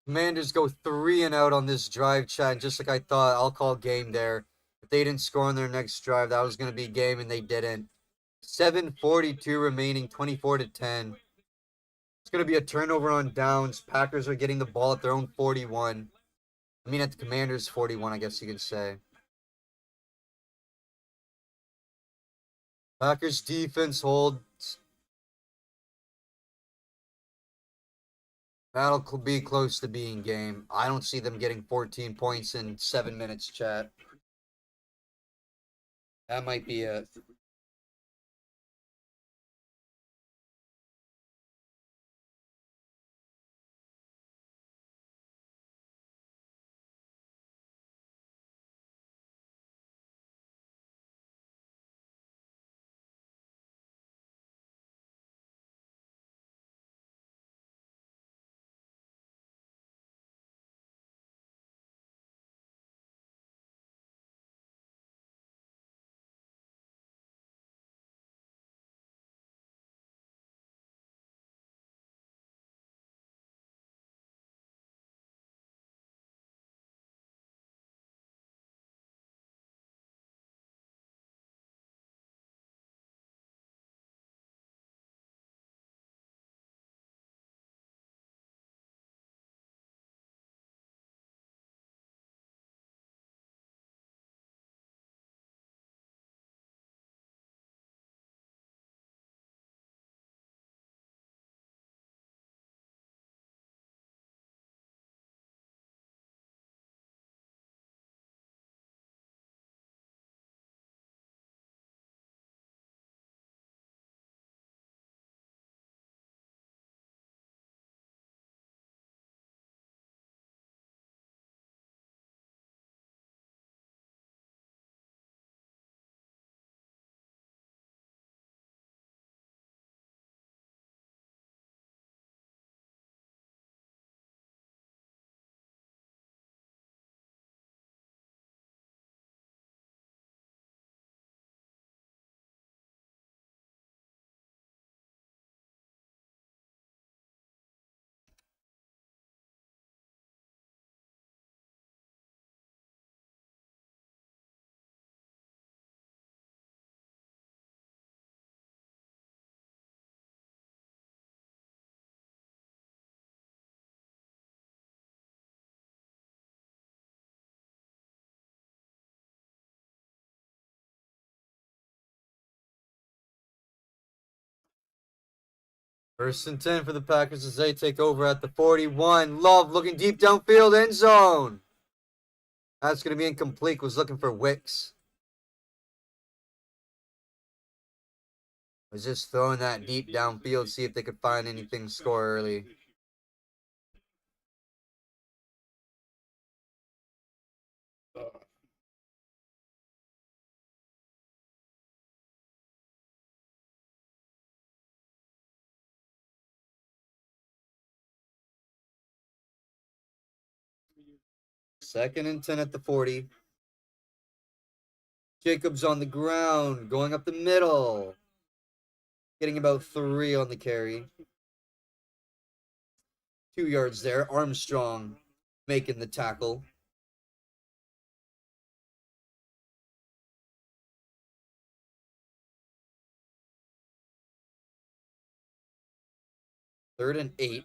Speaker 1: Commanders go 3-and-out on this drive, chat. Just like I thought, I'll call game there. If they didn't score on their next drive, that was going to be game, and they didn't. 7:42 remaining, 24-10. It's going to be a turnover on downs. Packers are getting the ball at their own 41. I mean, at the Commanders' 41, I guess you could say. Packers defense holds. That'll be close to being game. I don't see them getting 14 points in 7 minutes, chat. That might be it. First and 10 for the Packers as they take over at the 41. Love looking deep downfield, end zone. That's going to be incomplete. Was looking for Wicks. Was just throwing that deep downfield, see if they could find anything, score early. Second and 10 at the 40. Jacobs on the ground, going up the middle. Getting about 3 on the carry. 2 yards there. Armstrong making the tackle. Third and 8.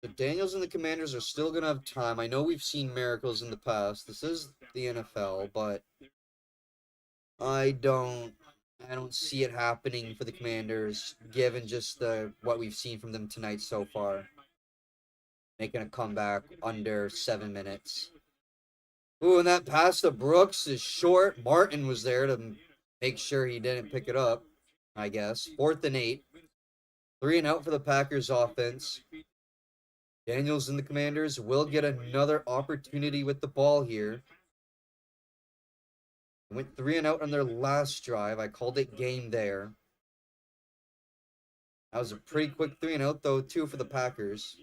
Speaker 1: The Daniels and the Commanders are still going to have time. I know we've seen miracles in the past. This is the NFL, but I don't see it happening for the Commanders, given just what we've seen from them tonight so far. Making a comeback under 7 minutes. Ooh, and that pass to Brooks is short. Martin was there to make sure he didn't pick it up, I guess. 4th and 8. 3-and-out for the Packers offense. Daniels and the Commanders will get another opportunity with the ball here. Went 3-and-out on their last drive. I called it game there. That was a pretty quick 3-and-out, though, too, for the Packers.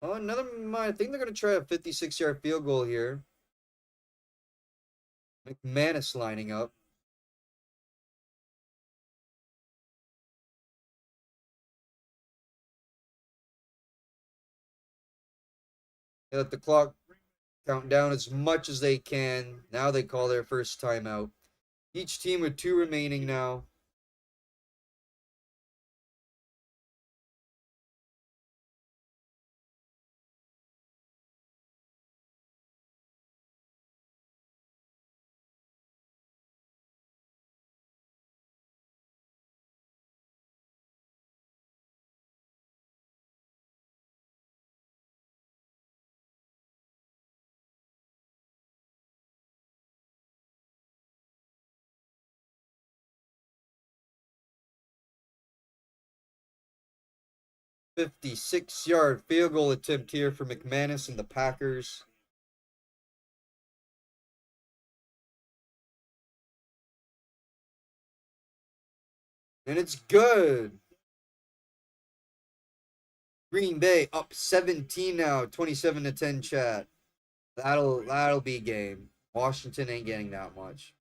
Speaker 1: Oh, I think they're going to try a 56-yard field goal here. McManus lining up. They let the clock count down as much as they can. Now they call their first timeout. Each team with 2 remaining now. "56-yard field goal attempt here for McManus and the Packers. And it's good. Green Bay up 17 now, 27-10 chat. That'll be game. Washington ain't getting that much.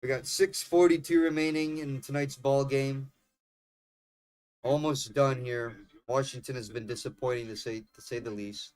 Speaker 1: We got 6:42 remaining in tonight's ball game. Almost done here. Washington has been disappointing to say the least.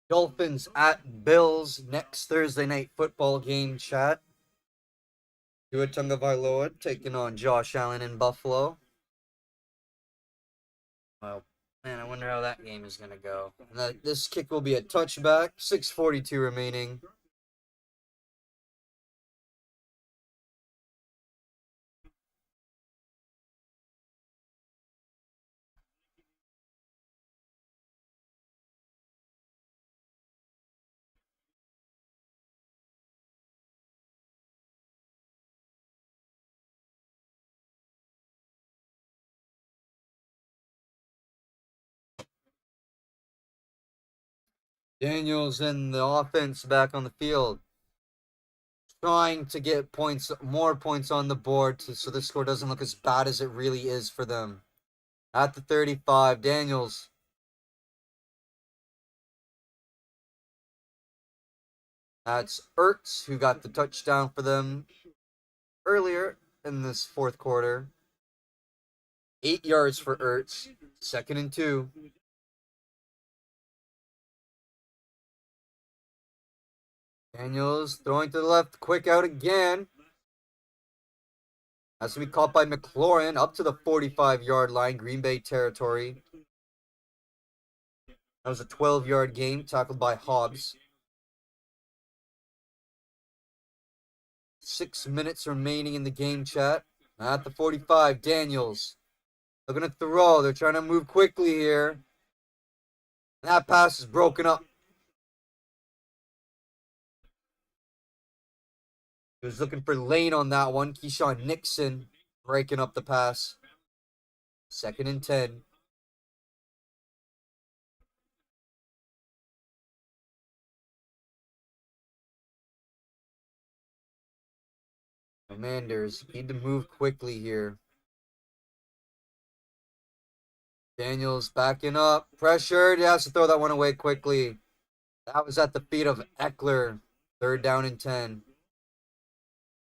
Speaker 1: Dolphins at Bills next Thursday night football game, chat. Tua Tagovailoa taking on Josh Allen in Buffalo. Well, man, I wonder how that game is going to go. This kick will be a touchback. 6:42 remaining. Daniels and the offense back on the field, trying to get more points on the board so the score doesn't look as bad as it really is for them. At the 35, Daniels. That's Ertz, who got the touchdown for them earlier in this fourth quarter. 8 yards for Ertz. 2nd and 2. Daniels throwing to the left, quick out again. Has to be caught by McLaurin up to the 45-yard line, Green Bay territory. That was a 12-yard game, tackled by Hobbs. 6 minutes remaining in the game, chat. At the 45, Daniels. Looking to throw. They're trying to move quickly here. That pass is broken up. He was looking for Lane on that one. Keyshawn Nixon breaking up the pass. 2nd and 10. Commanders need to move quickly here. Daniels backing up. Pressured. He has to throw that one away quickly. That was at the feet of Eckler. 3rd down and 10.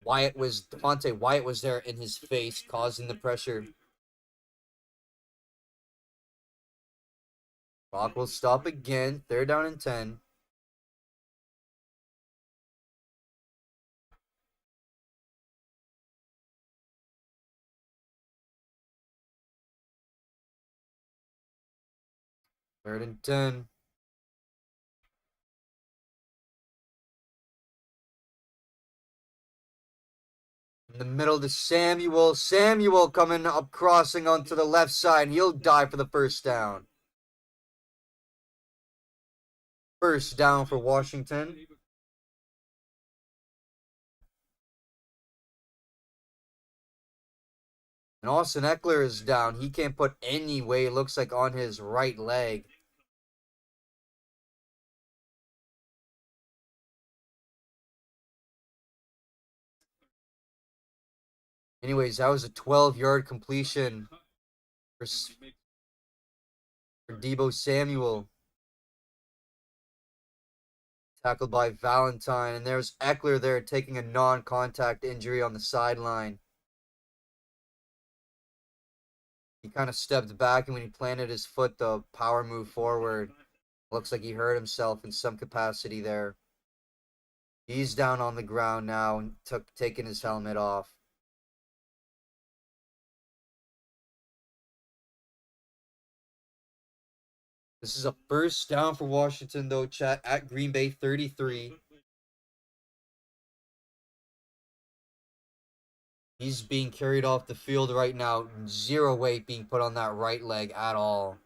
Speaker 1: Devontae Wyatt was there in his face, causing the pressure. Clock will stop again. 3rd down and 10. Third and 10. In the middle to Samuel. Samuel coming up, crossing onto the left side. He'll die for the 1st down. 1st down for Washington. And Austin Eckler is down. He can't put any weight, it looks like, on his right leg. Anyways, that was a 12-yard completion for Deebo Samuel. Tackled by Valentine. And there's Eckler there taking a non-contact injury on the sideline. He kind of stepped back, and when he planted his foot, the power moved forward. Looks like he hurt himself in some capacity there. He's down on the ground now and taking his helmet off. This is a 1st down for Washington, though, chat, at Green Bay 33. He's being carried off the field right now. 0 weight being put on that right leg at all.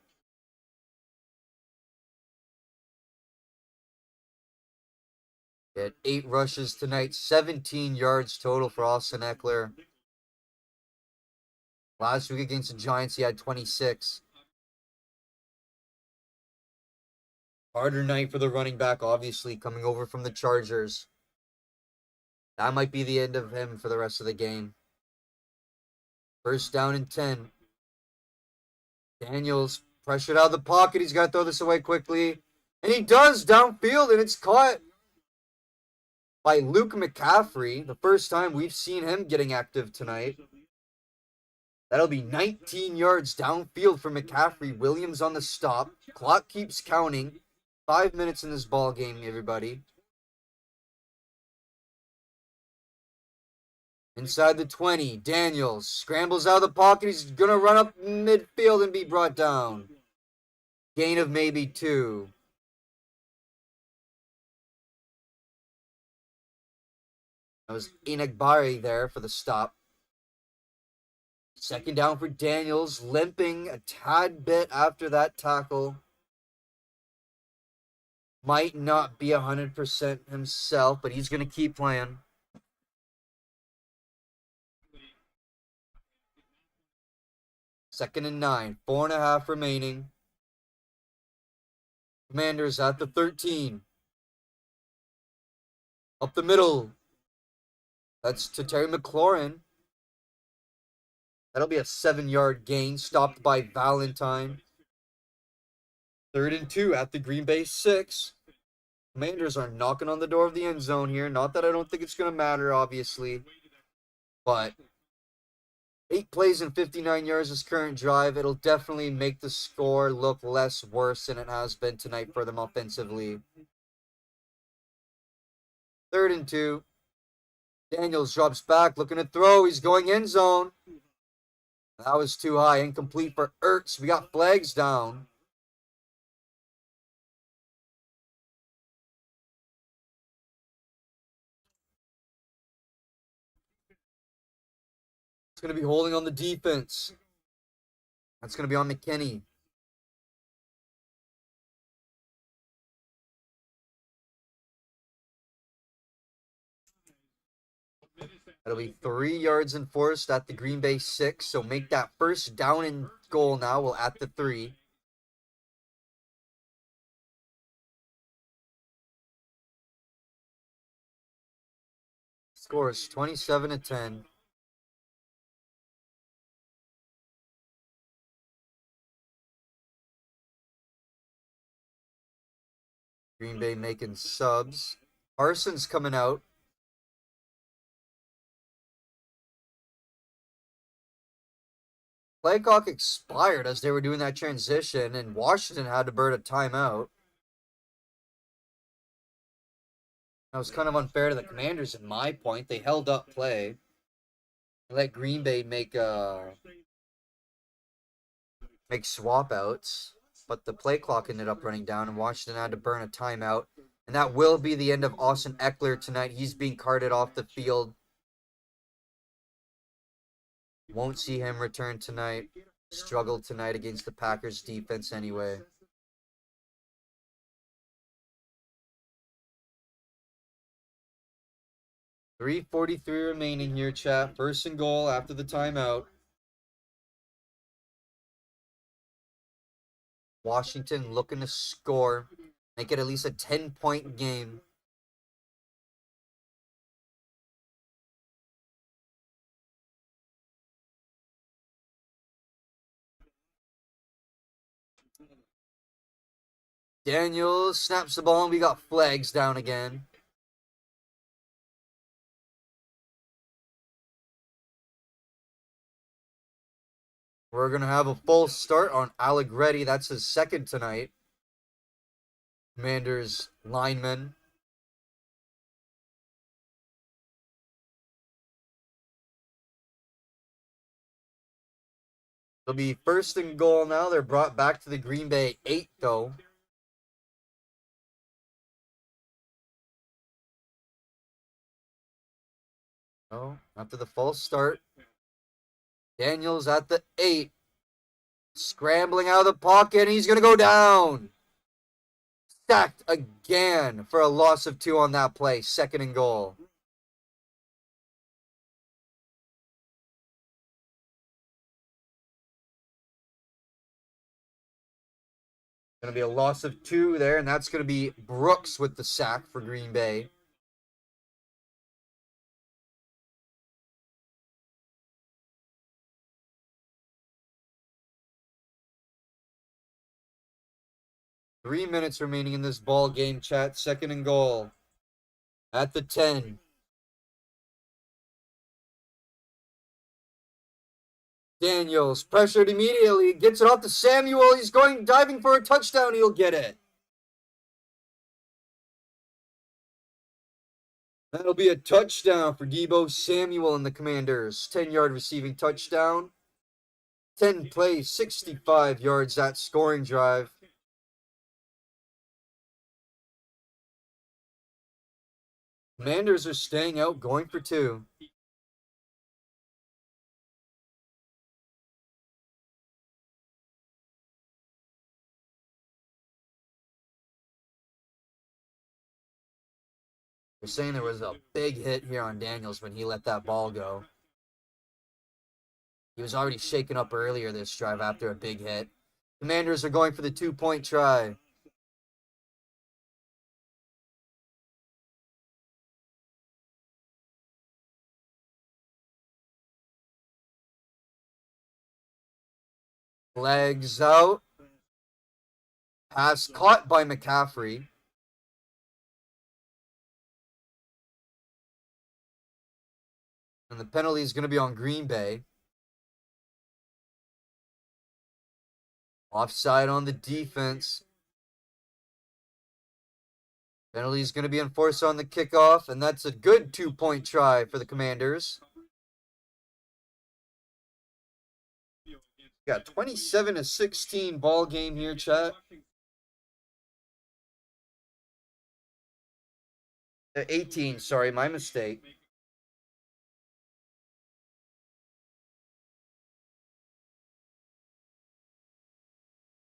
Speaker 1: He had 8 rushes tonight, 17 yards total for Austin Eckler. Last week against the Giants, he had 26. Harder night for the running back, obviously, coming over from the Chargers. That might be the end of him for the rest of the game. 1st down and 10. Daniels pressured out of the pocket. He's got to throw this away quickly. And he does downfield, and it's caught by Luke McCaffrey. The first time we've seen him getting active tonight. That'll be 19 yards downfield for McCaffrey. Williams on the stop. Clock keeps counting. 5 minutes in this ball game, everybody. Inside the 20, Daniels scrambles out of the pocket. He's going to run up midfield and be brought down. Gain of maybe 2. That was Inagbari there for the stop. 2nd down for Daniels, limping a tad bit after that tackle. Might not be 100% himself, but he's going to keep playing. 2nd and 9, 4.5 remaining. Commanders at the 13. Up the middle. That's to Terry McLaurin. That'll be a 7-yard gain, stopped by Valentine. 3rd and 2 at the Green Bay 6. Commanders are knocking on the door of the end zone here. Not that I don't think it's going to matter, obviously. But 8 plays and 59 yards this current drive. It'll definitely make the score look less worse than it has been tonight for them offensively. 3rd and 2. Daniels drops back, looking to throw. He's going end zone. That was too high. Incomplete for Ertz. We got flags down. It's going to be holding on the defense. That's going to be on McKinney. That'll be 3 yards enforced at the Green Bay 6. So make that first down and goal now. We'll at the 3. Scores 27-10. Green Bay making subs. Parsons coming out. Play clock expired as they were doing that transition, and Washington had to burn a timeout. That was kind of unfair to the Commanders in my point. They held up play. They let Green Bay make swap outs, but the play clock ended up running down, and Washington had to burn a timeout. And that will be the end of Austin Eckler tonight. He's being carted off the field. Won't see him return tonight. Struggled tonight against the Packers defense anyway. .343 remaining here, chat. First and goal after the timeout. Washington looking to score. Make it at least a 10-point game. Daniels snaps the ball, and we got flags down again. We're going to have a full start on Allegretti. That's his second tonight. Commanders lineman. It'll be first and goal now. They're brought back to the Green Bay 8, though. Oh, after the false start. Daniels at the 8. Scrambling out of the pocket, and he's going to go down. Sacked again for a loss of 2 on that play. Second and goal. Going to be a loss of 2 there, and that's going to be Brooks with the sack for Green Bay. Three minutes remaining in this ball game, chat. Second and goal. At the 10. Daniels pressured immediately. Gets it off to Samuel. He's going diving for a touchdown. He'll get it. That'll be a touchdown for Deebo Samuel and the Commanders. 10-yard receiving touchdown. 10 plays, 65 yards, that scoring drive. Commanders are staying out, going for 2. They're saying there was a big hit here on Daniels when he let that ball go. He was already shaken up earlier this drive after a big hit. Commanders are going for the 2-point try. Legs out. Pass caught by McCaffrey. And the penalty is going to be on Green Bay. Offside on the defense. Penalty's going to be enforced on the kickoff, and that's a good 2-point try for the Commanders. Got 27-16 ball game here, chat. 18, sorry, my mistake.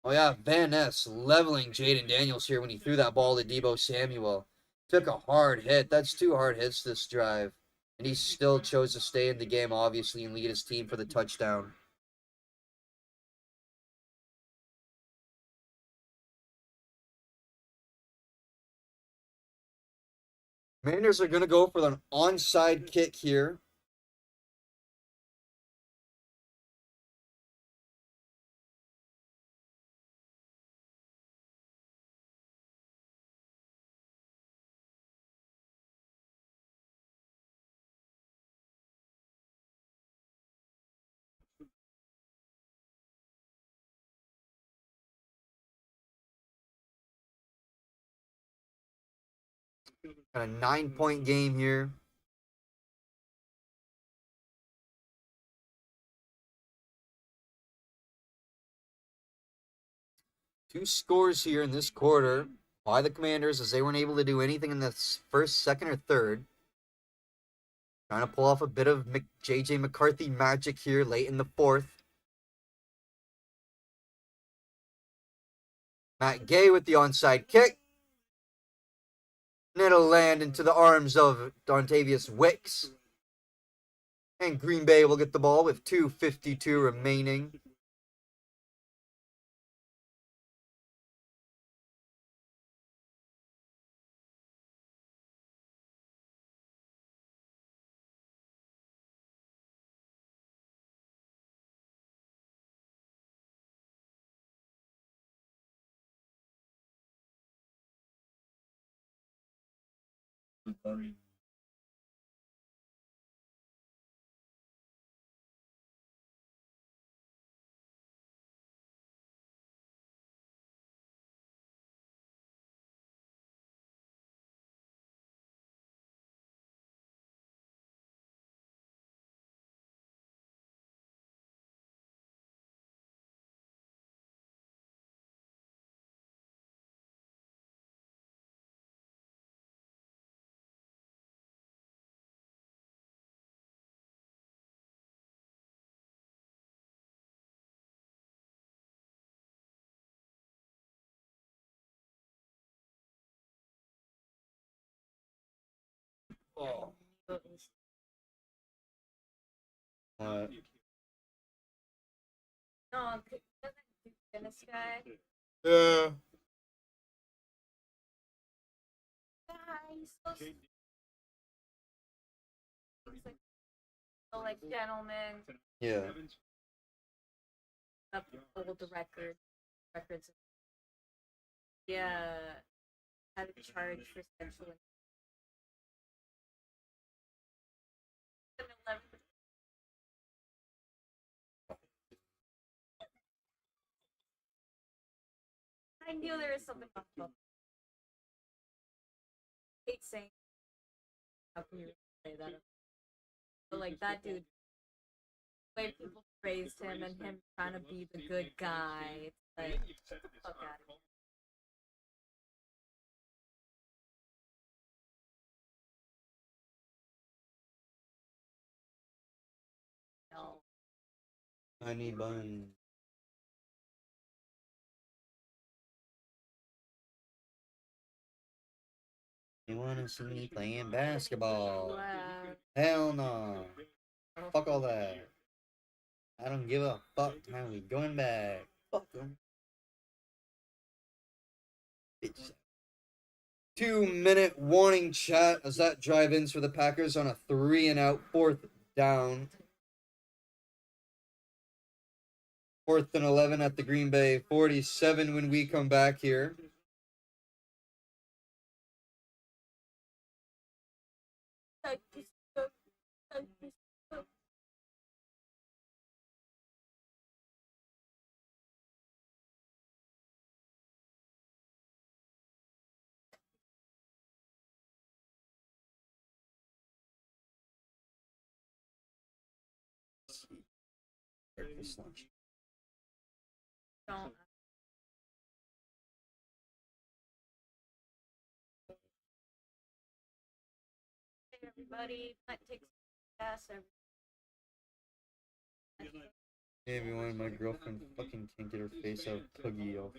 Speaker 1: Oh yeah, Van Ness leveling Jaden Daniels here when he threw that ball to Deebo Samuel. Took a hard hit. That's 2 hard hits this drive. And he still chose to stay in the game, obviously, and lead his team for the touchdown. Commanders are going to go for an onside kick here. Got a 9-point game here. Two scores here in this quarter by the Commanders as they weren't able to do anything in the first, second, or third. Trying to pull off a bit of J.J. McCarthy magic here late in the fourth. Matt Gay with the onside kick. And it'll land into the arms of Dontavius Wicks. And Green Bay will get the ball with 2:52 remaining. Oh. What?
Speaker 2: No, doesn't this guy?
Speaker 1: Yeah.
Speaker 2: He's so like gentleman.
Speaker 1: Yeah.
Speaker 2: Up hold the records. Yeah, had a charge for sexual. I knew there was something about that. I hate saying how can you say that? But like that dude, the way people praised him and him trying to be the good guy, it's like get the fuck out of here. No.
Speaker 1: Honey bun. You wanna see me playing basketball?
Speaker 2: Wow.
Speaker 1: Hell no. Fuck all that. I don't give a fuck. How we going back? Fuck them. Bitch. 2-minute warning, chat, as that drive ins for the Packers on a 3-and-out, 4th down. 4th and 11 at the Green Bay 47 when we come back here. It's not cheap.
Speaker 2: Don't. Hey everybody, Matt takes gas every.
Speaker 1: Hey everyone, my girlfriend fucking can't get her face out of Puggy, yo.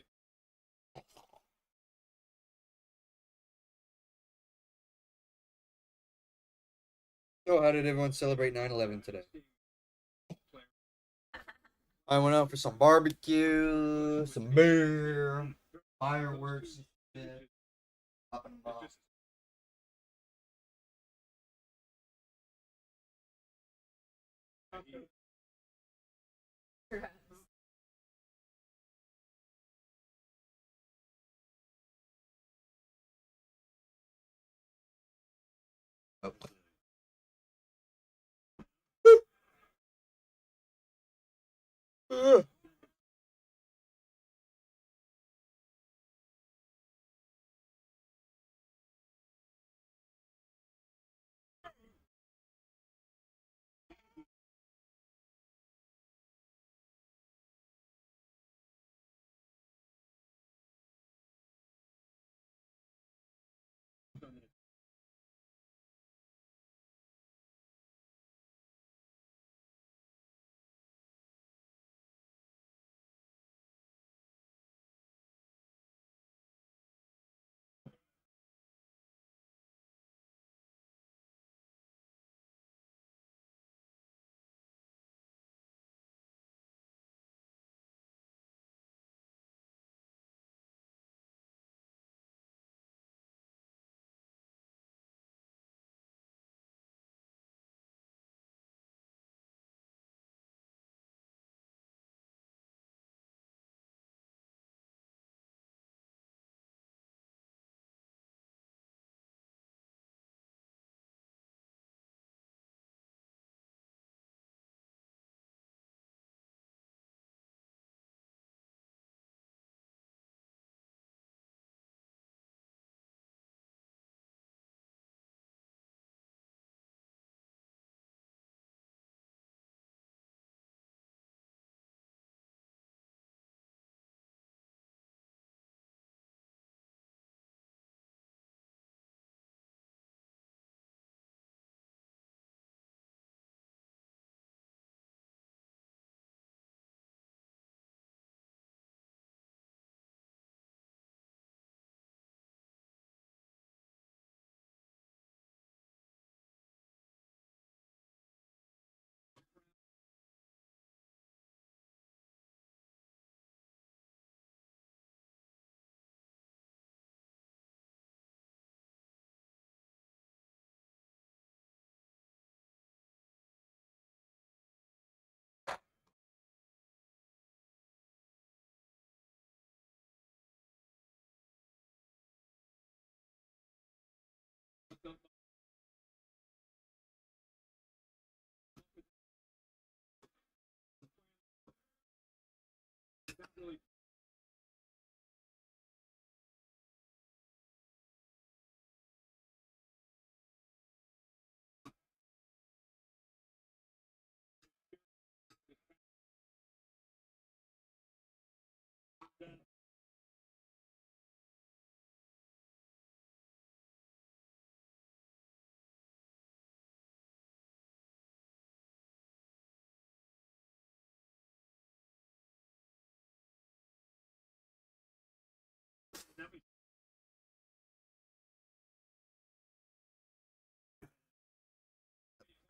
Speaker 1: So how did everyone celebrate 9/11 today? I went out for some barbecue, some beer, fireworks and shit. Popping them off. Oh.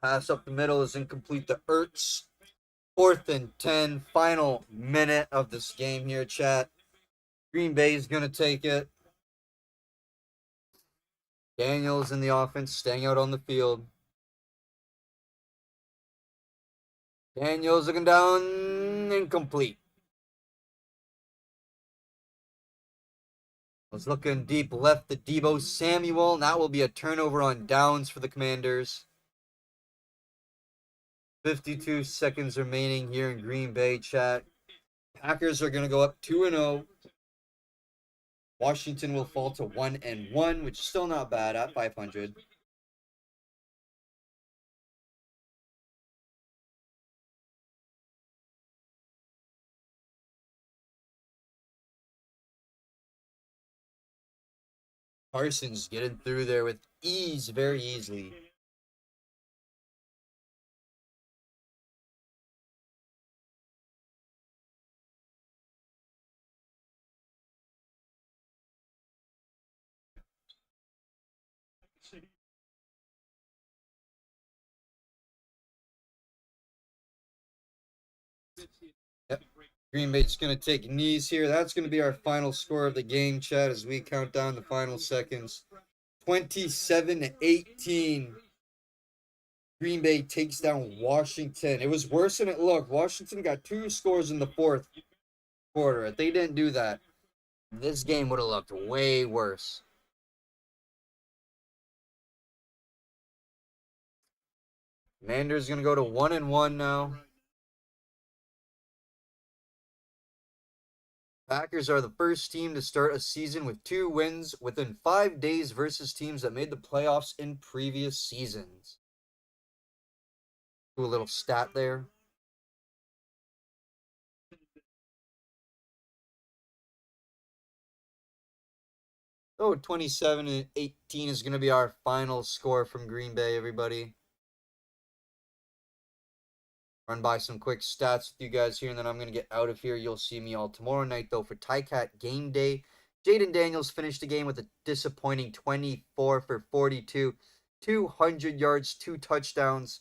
Speaker 1: Pass up the middle is incomplete to Ertz. 4th and 10. Final minute of this game here, chat. Green Bay is going to take it. Daniels in the offense, staying out on the field. Daniels looking down, incomplete. Was looking deep left to Deebo Samuel, and that will be a turnover on downs for the Commanders. 52 seconds remaining here in Green Bay, chat. Packers are going to go up 2-0. Washington will fall to 1-1, which is still not bad at 500. Parsons getting through there with ease, very easily. Yep. Green Bay's going to take knees here. That's going to be our final score of the game, Chad, as we count down the final seconds. 27-18. Green Bay takes down Washington. It was worse than it looked. Washington got 2 scores in the fourth quarter. If they didn't do that, this game would have looked way worse. Commanders going to go to 1-1 now. Packers are the first team to start a season with 2 wins within 5 days versus teams that made the playoffs in previous seasons. Do a little stat there. Oh, 27-18 is going to be our final score from Green Bay, everybody. Run by some quick stats with you guys here, and then I'm going to get out of here. You'll see me all tomorrow night, though, for Tycat Game Day. Jaden Daniels finished the game with a disappointing 24 for 42, 200 yards, 2 touchdowns.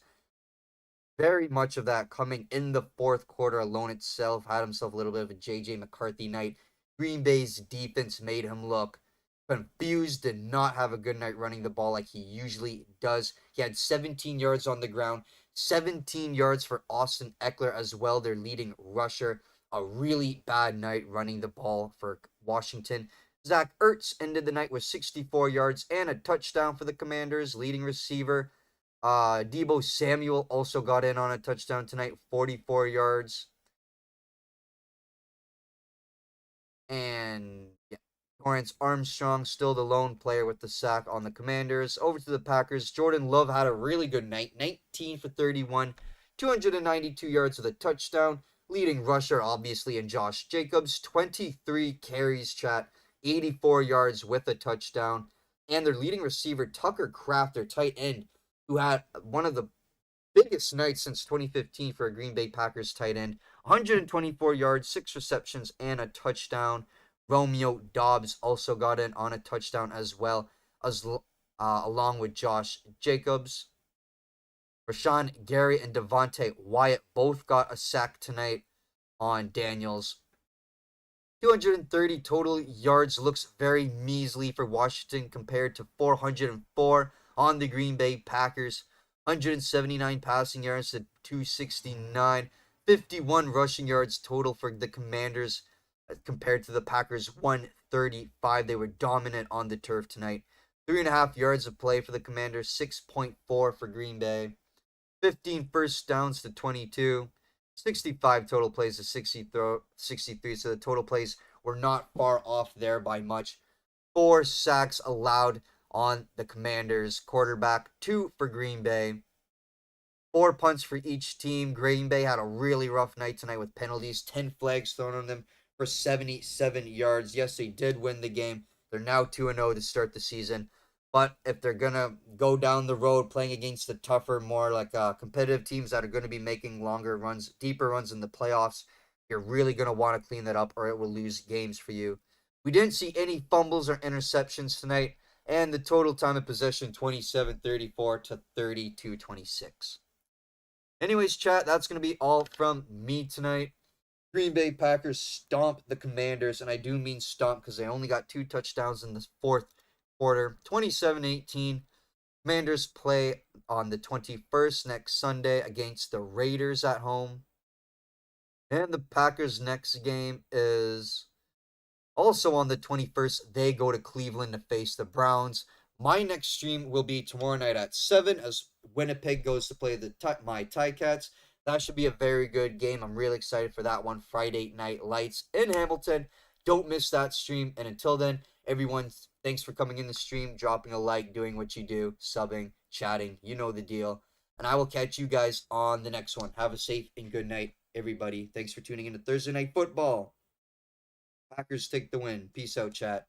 Speaker 1: Very much of that coming in the fourth quarter alone itself. Had himself a little bit of a J.J. McCarthy night. Green Bay's defense made him look confused, did not have a good night running the ball like he usually does. He had 17 yards on the ground, 17 yards for Austin Eckler as well, their leading rusher. A really bad night running the ball for Washington. Zach Ertz ended the night with 64 yards and a touchdown for the Commanders, leading receiver. Deebo Samuel also got in on a touchdown tonight, 44 yards. And yeah, Torrance Armstrong still the lone player with the sack on the Commanders. Over to the Packers. Jordan Love had a really good night, 19 for 31, 292 yards with a touchdown. Leading rusher, obviously, in Josh Jacobs, 23 carries, chat, 84 yards with a touchdown. And their leading receiver, Tucker Kraft, their tight end, who had one of the biggest nights since 2015 for a Green Bay Packers tight end. 124 yards, 6 receptions, and a touchdown. Romeo Dobbs also got in on a touchdown as well, as along with Josh Jacobs. Rashawn Gary and Devontae Wyatt both got a sack tonight on Daniels. 230 total yards looks very measly for Washington compared to 404 on the Green Bay Packers. 179 passing yards to 269. 51 rushing yards total for the Commanders compared to the Packers 135. They were dominant on the turf tonight. 3.5 yards of play for the Commanders, 6.4 for Green Bay. 15 first downs to 22. 65 total plays to 63, so the total plays were not far off there by much. 4 sacks allowed on the Commanders' quarterback, 2 for Green Bay. 4 punts for each team. Green Bay had a really rough night tonight with penalties, 10 flags thrown on them for 77 yards. Yes, they did win the game. They're now 2-0 to start the season. But if they're going to go down the road playing against the tougher, more like competitive teams that are going to be making longer runs, deeper runs in the playoffs, you're really going to want to clean that up or it will lose games for you. We didn't see any fumbles or interceptions tonight, and the total time of possession 27-34 to 32-26. Anyways, chat, that's going to be all from me tonight. Green Bay Packers stomp the Commanders, and I do mean stomp because they only got 2 touchdowns in the fourth quarter. 27-18. Commanders play on the 21st next Sunday against the Raiders at home. And the Packers' next game is also on the 21st. They go to Cleveland to face the Browns. My next stream will be tomorrow night at 7 as Winnipeg goes to play my Ticats. That should be a very good game. I'm really excited for that one. Friday Night Lights in Hamilton. Don't miss that stream. And until then, everyone, thanks for coming in the stream, dropping a like, doing what you do, subbing, chatting. You know the deal. And I will catch you guys on the next one. Have a safe and good night, everybody. Thanks for tuning in to Thursday Night Football. Packers take the win. Peace out, chat.